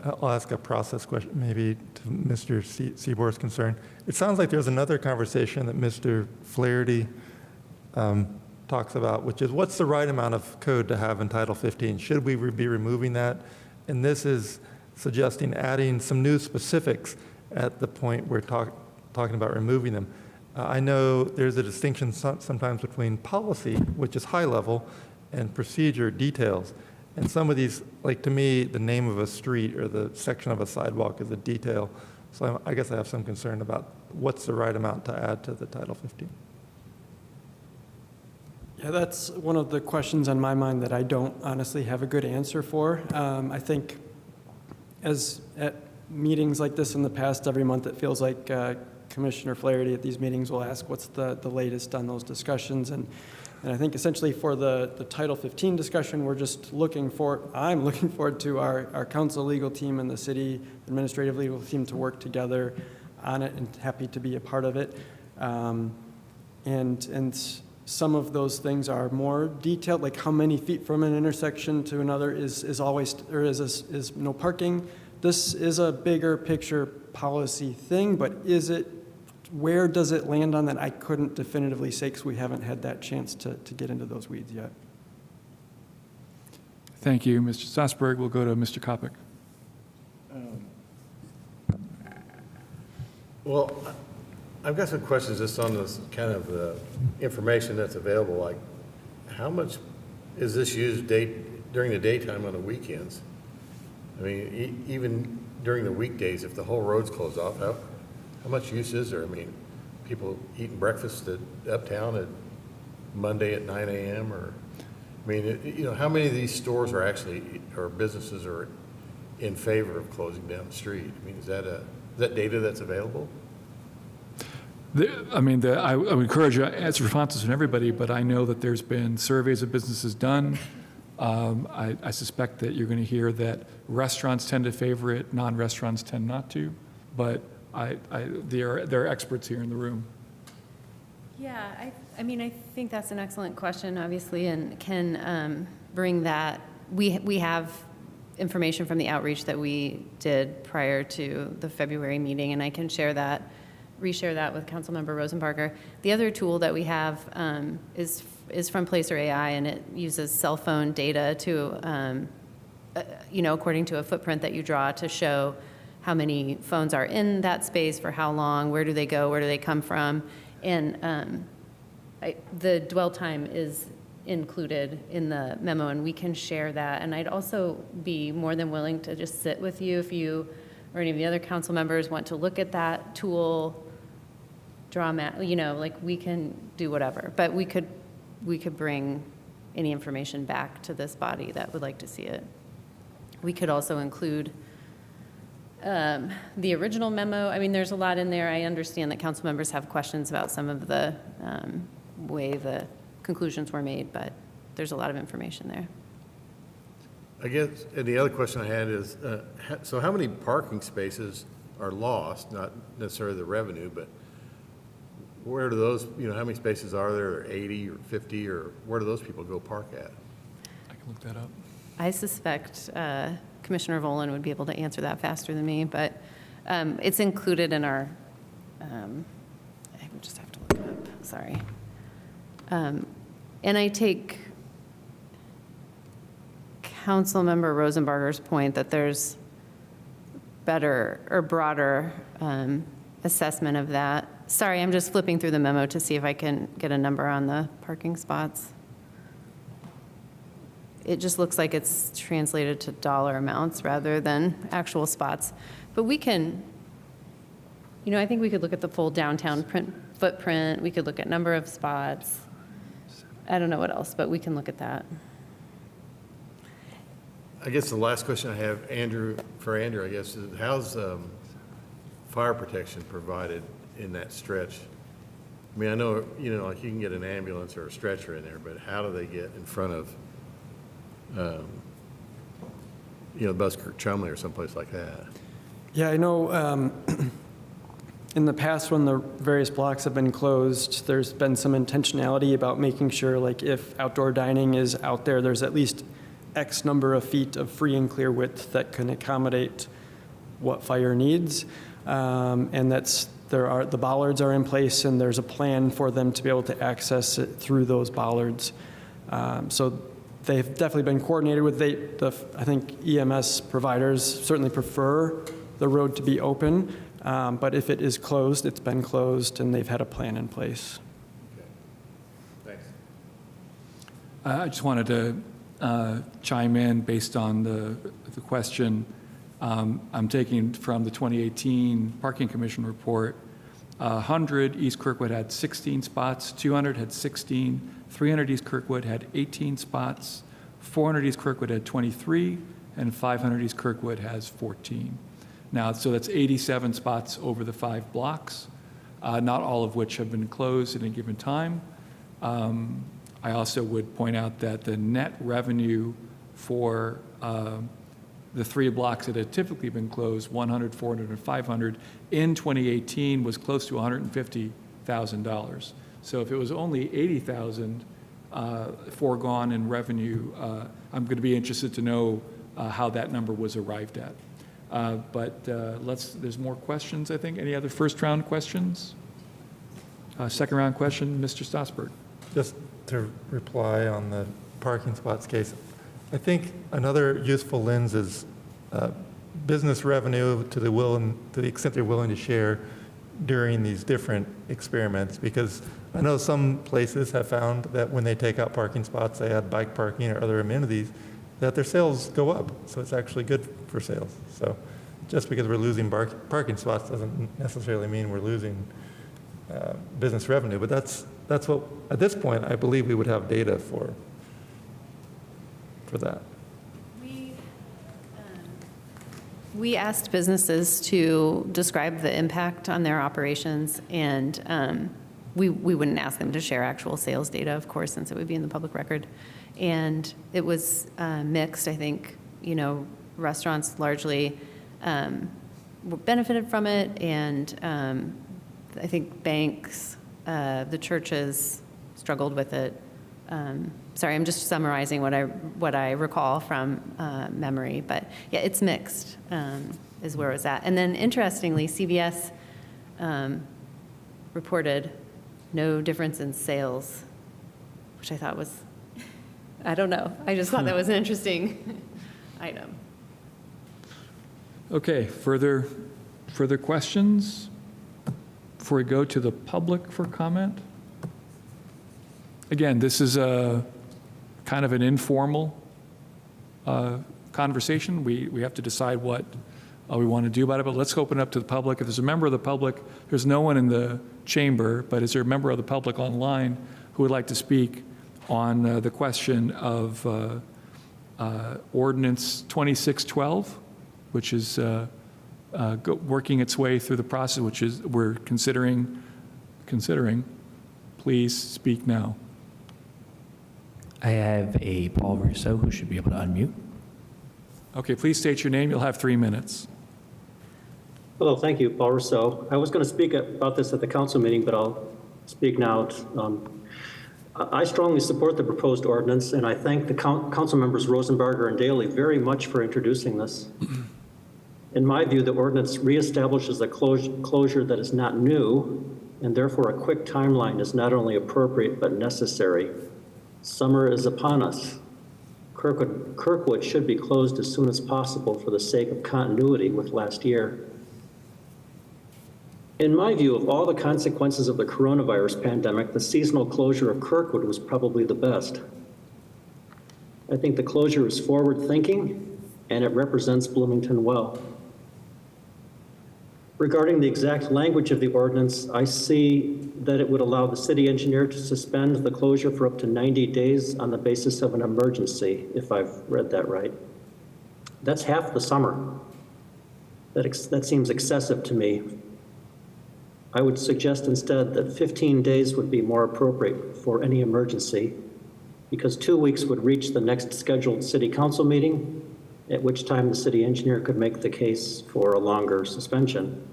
I'll ask a process question, maybe to Mr. Seabor's concern. It sounds like there's another conversation that Mr. Flaherty talks about, which is what's the right amount of code to have in Title 15? Should we be removing that? And this is suggesting adding some new specifics at the point we're talking about removing them. I know there's a distinction sometimes between policy, which is high level, and procedure details. And some of these, like to me, the name of a street or the section of a sidewalk is a detail. So I guess I have some concern about what's the right amount to add to the Title 15. Yeah, that's one of the questions on my mind that I don't honestly have a good answer for. I think as at meetings like this in the past, every month it feels like Commissioner Flaherty at these meetings will ask what's the latest on those discussions. And I think essentially for the Title 15 discussion, I'm looking forward to our council legal team and the city administrative legal team to work together on it, and happy to be a part of it. And some of those things are more detailed, like how many feet from an intersection to another is always, or is no parking. This is a bigger picture policy thing, but where does it land on that? I couldn't definitively say because we haven't had that chance to get into those weeds yet. Thank you, Mr. Strasburg. We'll go to Mr. Kopic. Well, I've got some questions just on this kind of information that's available. Like, how much is this used during the daytime on the weekends? I mean, even during the weekdays, if the whole road's closed off, how much use is there? I mean, people eating breakfast uptown at Monday at 9 a.m. or, I mean, how many of these stores or businesses are in favor of closing down the street? I mean, is that data that's available? I would encourage you to answer responses from everybody, but I know that there's been surveys of businesses done. I suspect that you're going to hear that restaurants tend to favor it, non-restaurants tend not to, but there are experts here in the room. Yeah, I mean, I think that's an excellent question, obviously, and can bring that. We have information from the outreach that we did prior to the February meeting, and I can share that, reshare that with Councilmember Rosenbarger. The other tool that we have is from Placer AI, and it uses cell phone data to, according to a footprint that you draw to show how many phones are in that space, for how long, where do they go, where do they come from. And the dwell time is included in the memo, and we can share that. And I'd also be more than willing to just sit with you if you or any of the other council members want to look at that tool, draw we can do whatever. But we could bring any information back to this body that would like to see it. We could also include the original memo. I mean, there's a lot in there. I understand that council members have questions about some of the way the conclusions were made, but there's a lot of information there. I guess, and the other question I had is, so how many parking spaces are lost, not necessarily the revenue, but where do those, how many spaces are there, 80 or 50, or where do those people go park at? I can look that up. I suspect Commissioner Volin would be able to answer that faster than me, but it's included in our, I would just have to look it up, sorry. And I take Councilmember Rosenbarger's point that there's better or broader assessment of that. Sorry, I'm just flipping through the memo to see if I can get a number on the parking spots. It just looks like it's translated to dollar amounts rather than actual spots. But we can, I think we could look at the full downtown footprint. We could look at number of spots. I don't know what else, but we can look at that. I guess the last question I have, for Andrew, I guess, is how's fire protection provided in that stretch? I mean, I know, like you can get an ambulance or a stretcher in there, but how do they get in front of, Buskirk Chumley or someplace like that? Yeah, I know in the past when the various blocks have been closed, there's been some intentionality about making sure, like, if outdoor dining is out there, there's at least X number of feet of free and clear width that can accommodate what fire needs. And the bollards are in place, and there's a plan for them to be able to access it through those bollards. So they've definitely been coordinated with I think EMS providers certainly prefer the road to be open, but if it is closed, it's been closed, and they've had a plan in place. Okay. Thanks. I just wanted to chime in based on the question. I'm taking from the 2018 Parking Commission report. 100 East Kirkwood had 16 spots, 200 had 16, 300 East Kirkwood had 18 spots, 400 East Kirkwood had 23, and 500 East Kirkwood has 14. Now, so that's 87 spots over the 5 blocks, not all of which have been closed at any given time. I also would point out that the net revenue for the 3 blocks that had typically been closed, 100, 400, and 500, in 2018 was close to $150,000. So if it was only 80,000 foregone in revenue, I'm going to be interested to know how that number was arrived at. But there's more questions, I think. Any other first round questions? Second round question, Mr. Stossberg. Just to reply on the parking spots case, I think another useful lens is business revenue to the extent they're willing to share during these different experiments, because I know some places have found that when they take out parking spots, they add bike parking or other amenities, that their sales go up. So it's actually good for sales. So just because we're losing parking spots doesn't necessarily mean we're losing business revenue. But that's what, at this point, I believe we would have data for that. We asked businesses to describe the impact on their operations, and we wouldn't ask them to share actual sales data, of course, since it would be in the public record. And it was mixed. I think, restaurants largely benefited from it, and I think banks, the churches struggled with it. Sorry, I'm just summarizing what I recall from memory, but yeah, it's mixed is where it was at. And then interestingly, CVS reported no difference in sales, which I thought was, I don't know. I just thought that was an interesting item. Okay, further questions before we go to the public for comment? Again, this is a kind of an informal conversation. We have to decide what we want to do about it, but let's open it up to the public. If there's a member of the public, there's no one in the chamber, but is there a member of the public online who would like to speak on the question of ordinance 2612, which is working its way through the process, which is we're considering. Please speak now. I have a Paul Rousseau who should be able to unmute. Okay, please state your name. You'll have 3 minutes. Hello, thank you, Paul Rousseau. I was going to speak about this at the council meeting, but I'll speak now. I strongly support the proposed ordinance, and I thank the council members Rosenbarger and Daley very much for introducing this. In my view, the ordinance reestablishes a closure that is not new, and therefore a quick timeline is not only appropriate but necessary. Summer is upon us. Kirkwood should be closed as soon as possible for the sake of continuity with last year. In my view, of all the consequences of the coronavirus pandemic, the seasonal closure of Kirkwood was probably the best. I think the closure is forward-thinking, and it represents Bloomington well. Regarding the exact language of the ordinance, I see that it would allow the city engineer to suspend the closure for up to 90 days on the basis of an emergency, if I've read that right. That's half the summer. That seems excessive to me. I would suggest instead that 15 days would be more appropriate for any emergency, because 2 weeks would reach the next scheduled city council meeting, at which time the city engineer could make the case for a longer suspension.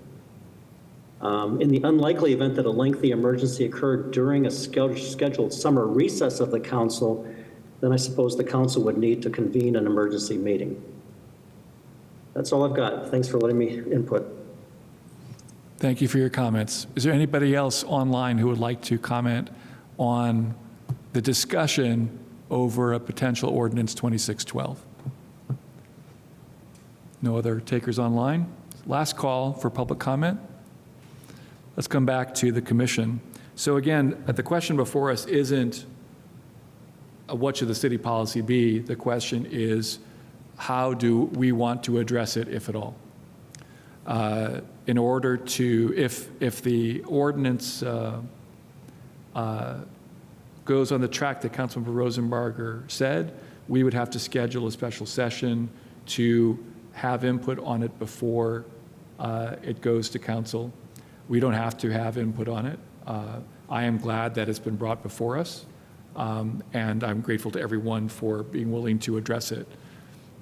In the unlikely event that a lengthy emergency occurred during a scheduled summer recess of the council, then I suppose the council would need to convene an emergency meeting. That's all I've got. Thanks for letting me input. Thank you for your comments. Is there anybody else online who would like to comment on the discussion over a potential ordinance 2612? No other takers online? Last call for public comment. Let's come back to the commission. So again, the question before us isn't what should the city policy be? The question is, how do we want to address it, if at all? In order to, if the ordinance goes on the track that Councilmember Rosenbarger said, we would have to schedule a special session to have input on it before it goes to council. We don't have to have input on it. I am glad that it's been brought before us, and I'm grateful to everyone for being willing to address it.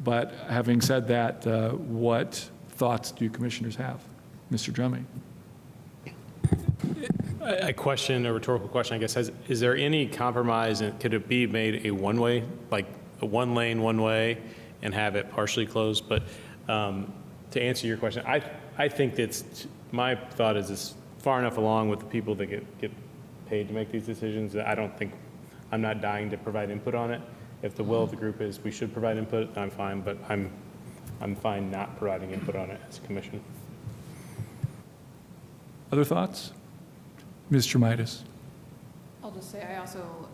But having said that, what thoughts do commissioners have? Mr. Drumming. A question, a rhetorical question, I guess, is there any compromise, and could it be made a one-way, like a one lane, one way, and have it partially closed? But to answer your question, I think it's, my thought is it's far enough along with the people that get paid to make these decisions that I don't think, I'm not dying to provide input on it. If the will of the group is we should provide input, I'm fine, but I'm fine not providing input on it as a commission. Other thoughts? Ms. Tremitis. I'll just say I also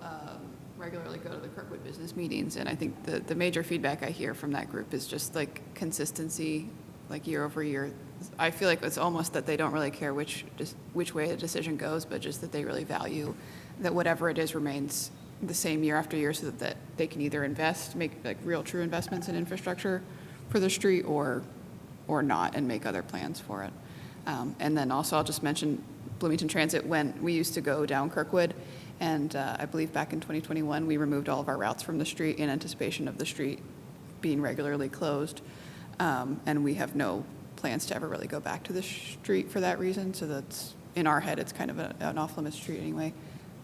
regularly go to the Kirkwood business meetings, and I think the major feedback I hear from that group is just like consistency, like year over year. I feel like it's almost that they don't really care which way a decision goes, but just that they really value that whatever it is remains the same year after year, so that they can either invest, make like real true investments in infrastructure for the street, or not, and make other plans for it. And then also I'll just mention Bloomington Transit. When we used to go down Kirkwood, and I believe back in 2021, we removed all of our routes from the street in anticipation of the street being regularly closed. And we have no plans to ever really go back to the street for that reason. So that's, in our head, it's kind of an off-limits street anyway.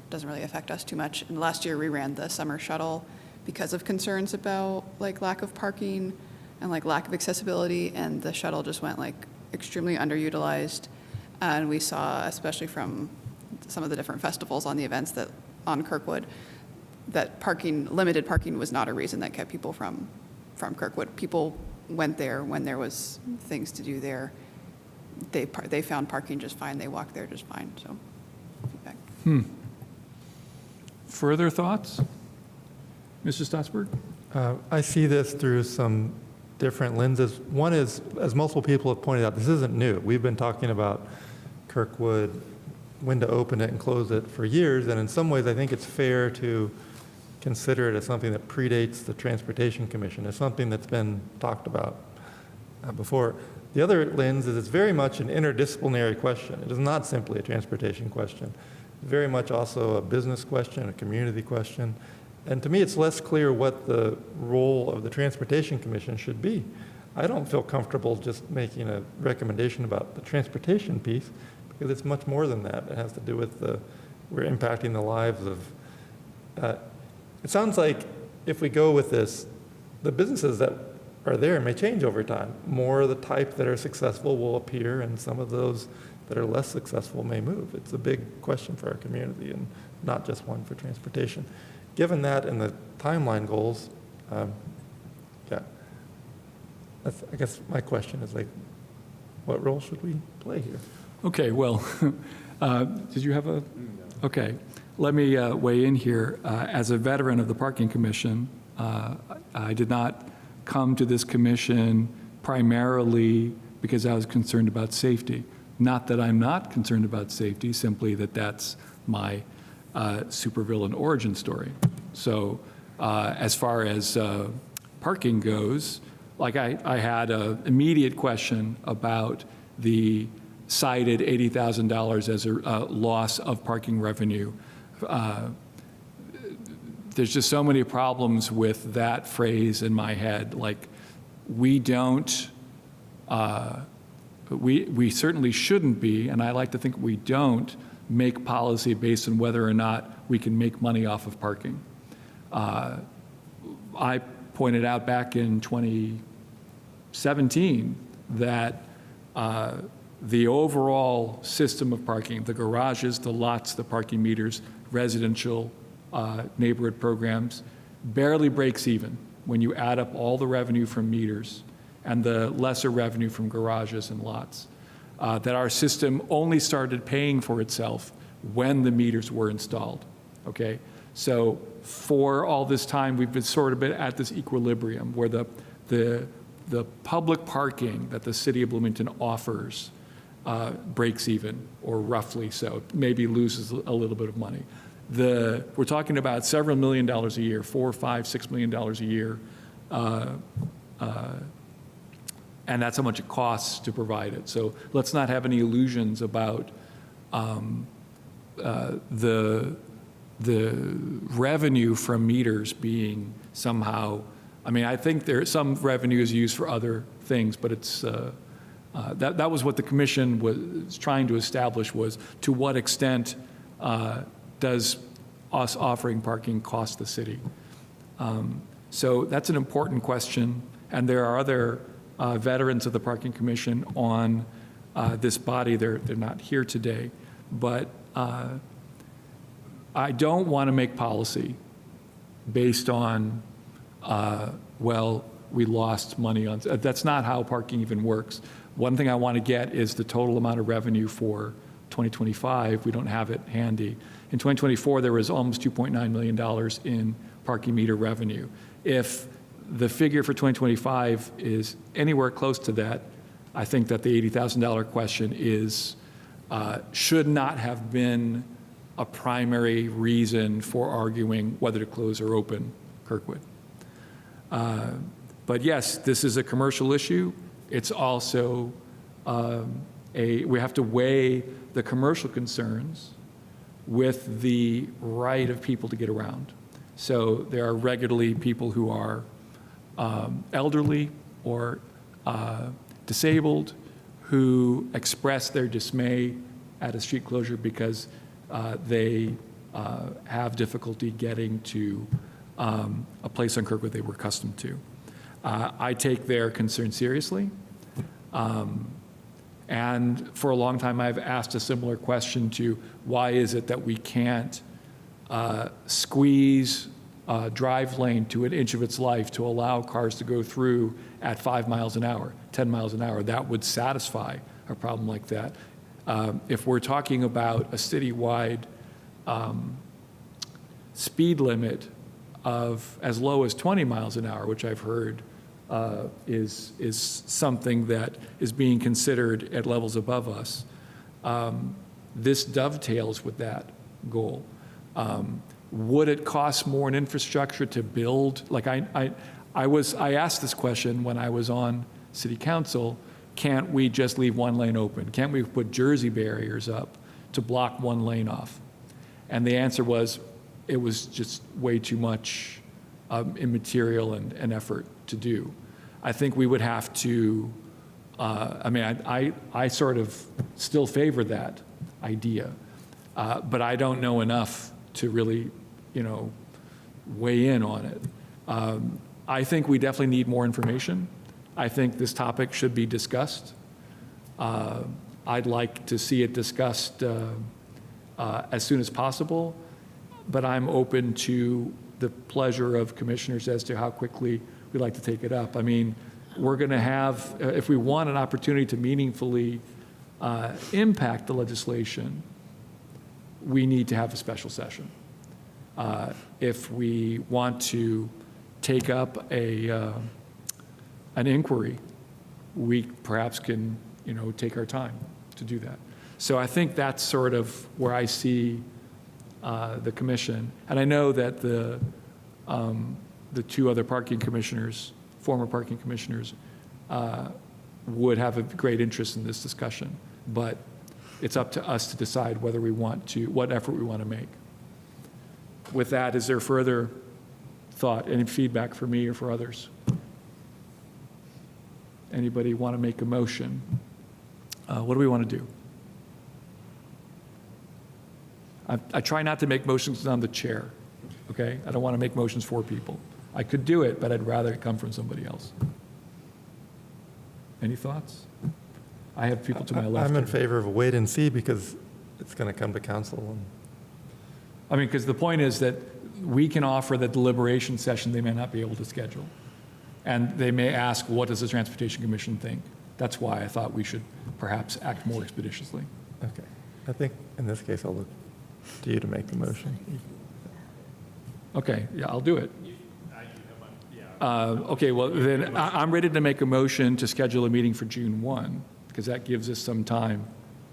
Doesn't really affect us too much. And last year we ran the summer shuttle because of concerns about like lack of parking and like lack of accessibility, and the shuttle just went like extremely underutilized. And we saw, especially from some of the different festivals on the events that on Kirkwood, that limited parking was not a reason that kept people from Kirkwood. People went there when there was things to do there. They found parking just fine. They walked there just fine. So, feedback. Further thoughts? Mr. Stotsberg? I see this through some different lenses. One is, as multiple people have pointed out, this isn't new. We've been talking about Kirkwood, when to open it and close it for years, and in some ways I think it's fair to consider it as something that predates the Transportation Commission. It's something that's been talked about before. The other lens is it's very much an interdisciplinary question. It is not simply a transportation question. Very much also a business question, a community question. And to me, it's less clear what the role of the Transportation Commission should be. I don't feel comfortable just making a recommendation about the transportation piece because it's much more than that. It has to do with we're impacting the lives of, it sounds like if we go with this, the businesses that are there may change over time. More of the type that are successful will appear and some of those that are less successful may move. It's a big question for our community and not just one for transportation. Given that and the timeline goals, yeah, I guess my question is like, what role should we play here? Okay, well, did you have a? Okay, let me weigh in here. As a veteran of the Parking Commission, I did not come to this commission primarily because I was concerned about safety. Not that I'm not concerned about safety, simply that that's my supervillain origin story. So as far as parking goes, like I had an immediate question about the cited $80,000 as a loss of parking revenue. There's just so many problems with that phrase in my head. Like, we don't, we certainly shouldn't be, and I like to think we don't, make policy based on whether or not we can make money off of parking. I pointed out back in 2017 that the overall system of parking, the garages, the lots, the parking meters, residential neighborhood programs, barely breaks even when you add up all the revenue from meters and the lesser revenue from garages and lots. That our system only started paying for itself when the meters were installed, okay? So for all this time, we've been sort of been at this equilibrium where the public parking that the city of Bloomington offers breaks even, or roughly so, maybe loses a little bit of money. We're talking about several $1 million a year, $4, $5, $6 million a year, and that's how much it costs to provide it. So let's not have any illusions about the revenue from meters being somehow, I mean, I think some revenue is used for other things, but it's, that was what the commission was trying to establish, was to what extent does us offering parking cost the city? So that's an important question, and there are other veterans of the Parking Commission on this body. They're not here today, but I don't want to make policy based on, well, we lost money on, that's not how parking even works. One thing I want to get is the total amount of revenue for 2025. We don't have it handy. In 2024, there was almost $2.9 million in parking meter revenue. If the figure for 2025 is anywhere close to that, I think that the $80,000 question is, should not have been a primary reason for arguing whether to close or open Kirkwood. But yes, this is a commercial issue. It's also we have to weigh the commercial concerns with the right of people to get around. So there are regularly people who are elderly or disabled who express their dismay at a street closure because they have difficulty getting to a place on Kirkwood they were accustomed to. I take their concern seriously. And for a long time, I've asked a similar question to why is it that we can't squeeze a drive lane to an inch of its life to allow cars to go through at 5 miles an hour, 10 miles an hour. That would satisfy a problem like that. If we're talking about a citywide speed limit of as low as 20 miles an hour, which I've heard is something that is being considered at levels above us, this dovetails with that goal. would it cost more in infrastructure to build? Like I asked this question when I was on city council, can't we just leave one lane open? Can't we put Jersey barriers up to block one lane off? And the answer was, it was just way too much in material and effort to do. I think we would have to, I sort of still favor that idea, but I don't know enough to really, weigh in on it. I think we definitely need more information. I think this topic should be discussed. I'd like to see it discussed as soon as possible, but I'm open to the pleasure of commissioners as to how quickly we'd like to take it up. I mean, we're going to have, if we want an opportunity to meaningfully impact the legislation, we need to have a special session. If we want to take up an inquiry, we perhaps can, take our time to do that. So I think that's sort of where I see the commission. And I know that the two other parking commissioners, former parking commissioners, would have a great interest in this discussion. But it's up to us to decide whether we want to, what effort we want to make. With that, is there further thought, any feedback for me or for others? Anybody want to make a motion? What do we want to do? I try not to make motions on the chair, okay? I don't want to make motions for people. I could do it, but I'd rather it come from somebody else. Any thoughts? I have people to my left. I'm in favor of a wait and see because it's going to come to council. Because the point is that we can offer the deliberation session they may not be able to schedule. And they may ask, what does the Transportation Commission think? That's why I thought we should perhaps act more expeditiously. Okay. I think in this case, I'll look to you to make the motion. Okay, yeah, I'll do it. Okay, well, then I'm ready to make a motion to schedule a meeting for June 1, because that gives us some time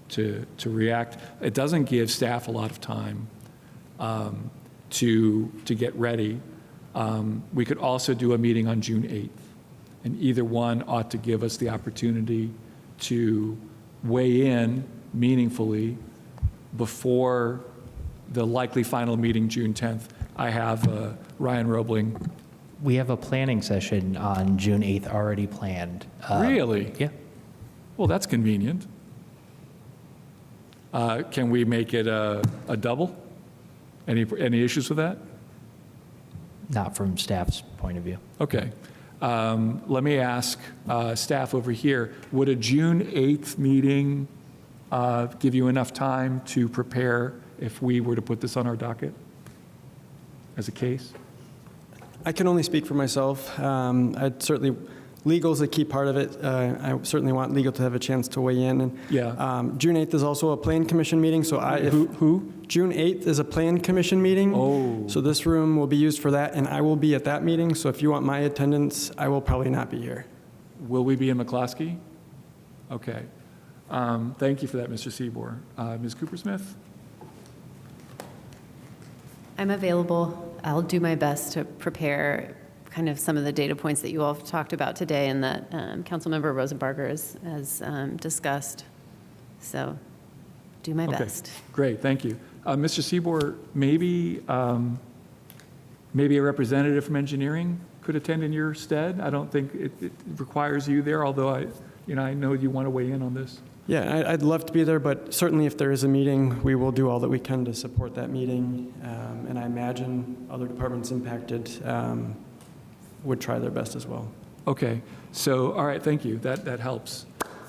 to react. It doesn't give staff a lot of time to get ready. We could also do a meeting on June 8th, and either one ought to give us the opportunity to weigh in meaningfully before the likely final meeting, June 10th. I have Ryan Roebling. We have a planning session on June 8th already planned. Really? Yeah. Well, that's convenient. Can we make it a double? Any issues with that? Not from staff's point of view. Okay. Let me ask staff over here, would a June 8th meeting give you enough time to prepare if we were to put this on our docket as a case? I can only speak for myself. Legal is a key part of it. I certainly want legal to have a chance to weigh in. And, yeah. June 8th is also a plan commission meeting. So who? June 8th is a plan commission meeting. Oh. So this room will be used for that, and I will be at that meeting. So if you want my attendance, I will probably not be here. Will we be in McCloskey? Okay. Thank you for that, Mr. Seabour. Ms. Coopersmith? I'm available. I'll do my best to prepare kind of some of the data points that you all have talked about today and that Councilmember Rosenbarger has discussed. So do my best. Great, thank you. Mr. Seabour, maybe a representative from engineering could attend in your stead? I don't think it requires you there, although I know you want to weigh in on this. Yeah, I'd love to be there, but certainly if there is a meeting, we will do all that we can to support that meeting. And I imagine other departments impacted would try their best as well. Okay, so, all right, thank you. That helps.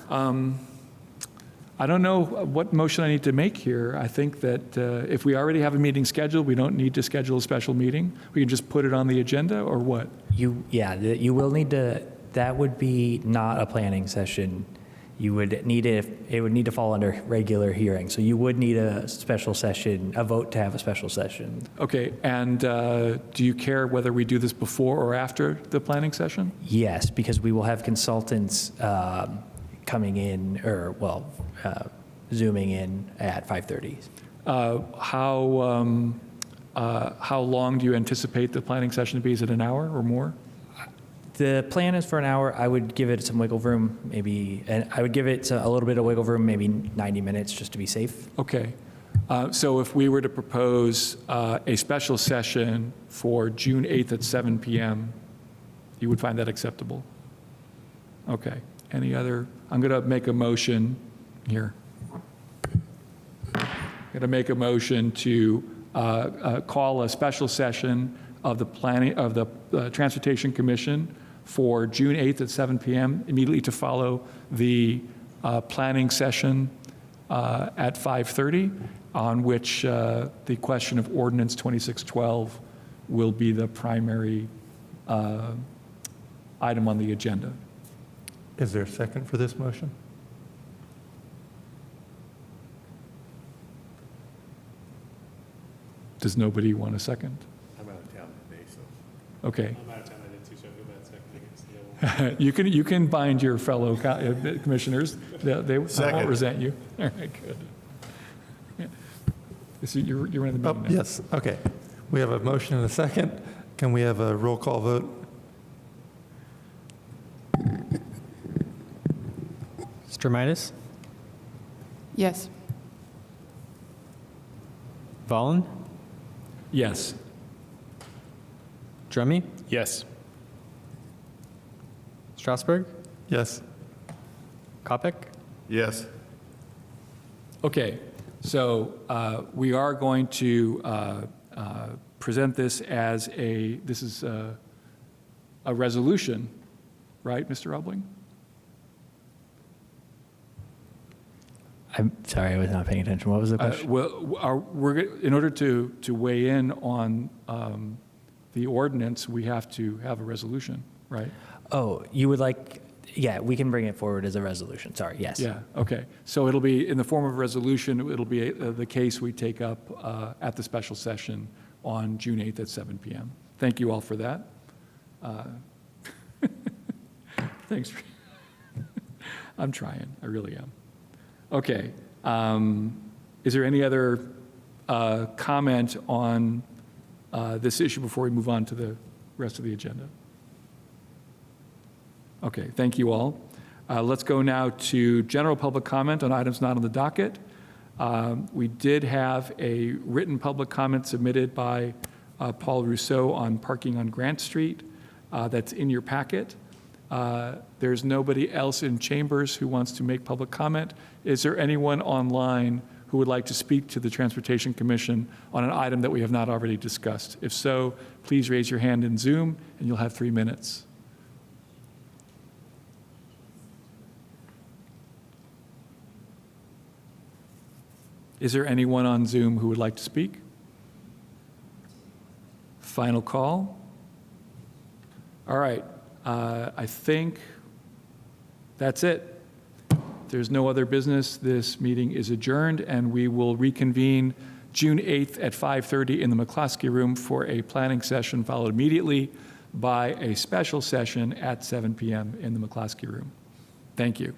I don't know what motion I need to make here. I think that if we already have a meeting scheduled, we don't need to schedule a special meeting. We can just put it on the agenda, or what? You will need to, that would be not a planning session. You would need it would need to fall under regular hearing. So you would need a special session, a vote to have a special session. Okay, and do you care whether we do this before or after the planning session? Yes, because we will have consultants coming in, zooming in at 5:30. how long do you anticipate the planning session to be? Is it an hour or more? The plan is for an hour. I would give it some wiggle room, maybe, and I would give it a little bit of wiggle room, maybe 90 minutes, just to be safe. Okay. So if we were to propose a special session for June 8th at 7 p.m., you would find that acceptable? Okay. Any other? I'm going to make a motion here. I'm going to make a motion to call a special session of the Transportation Commission for June 8th at 7 p.m., immediately to follow the planning session at 5:30, on which the question of Ordinance 2612 will be the primary item on the agenda. Is there a second for this motion? Does nobody want a second? I'm out of town today, so. Okay. I'm out of town, I did too, so I feel bad second against the devil. You can bind your fellow commissioners. They won't Second. resent you. All right, good. Yeah. So you're running the Oh, meeting now. yes, okay. We have a motion and a second. Can we have a roll call vote? Stramitis? Yes. Vollen? Yes. Drummy? Yes. Strasburg? Yes. Kopic? Yes. Okay, so we are going to present this as this is a resolution, right, Mr. Ubling? I'm sorry, I was not paying attention. What was the question? In order to weigh in on the ordinance, we have to have a resolution, right? Oh, you would like, yeah, we can bring it forward as a resolution. Sorry, yes. Yeah, okay. So it'll be in the form of a resolution. It'll be the case we take up at the special session on June 8th at 7 p.m. Thank you all for that. Thanks. I'm trying. I really am. Okay. Is there any other comment on this issue before we move on to the rest of the agenda? Okay, thank you all. Let's go now to general public comment on items not on the docket. We did have a written public comment submitted by Paul Rousseau on parking on Grant Street. That's in your packet. There's nobody else in chambers who wants to make public comment. Is there anyone online who would like to speak to the Transportation Commission on an item that we have not already discussed? If so, please raise your hand in Zoom, and you'll have 3 minutes. Is there anyone on Zoom who would like to speak? Final call. All right. I think that's it. If there's no other business, this meeting is adjourned, and we will reconvene June 8th at 5:30 in the McCloskey Room for a planning session, followed immediately by a special session at 7 p.m. in the McCloskey Room. Thank you.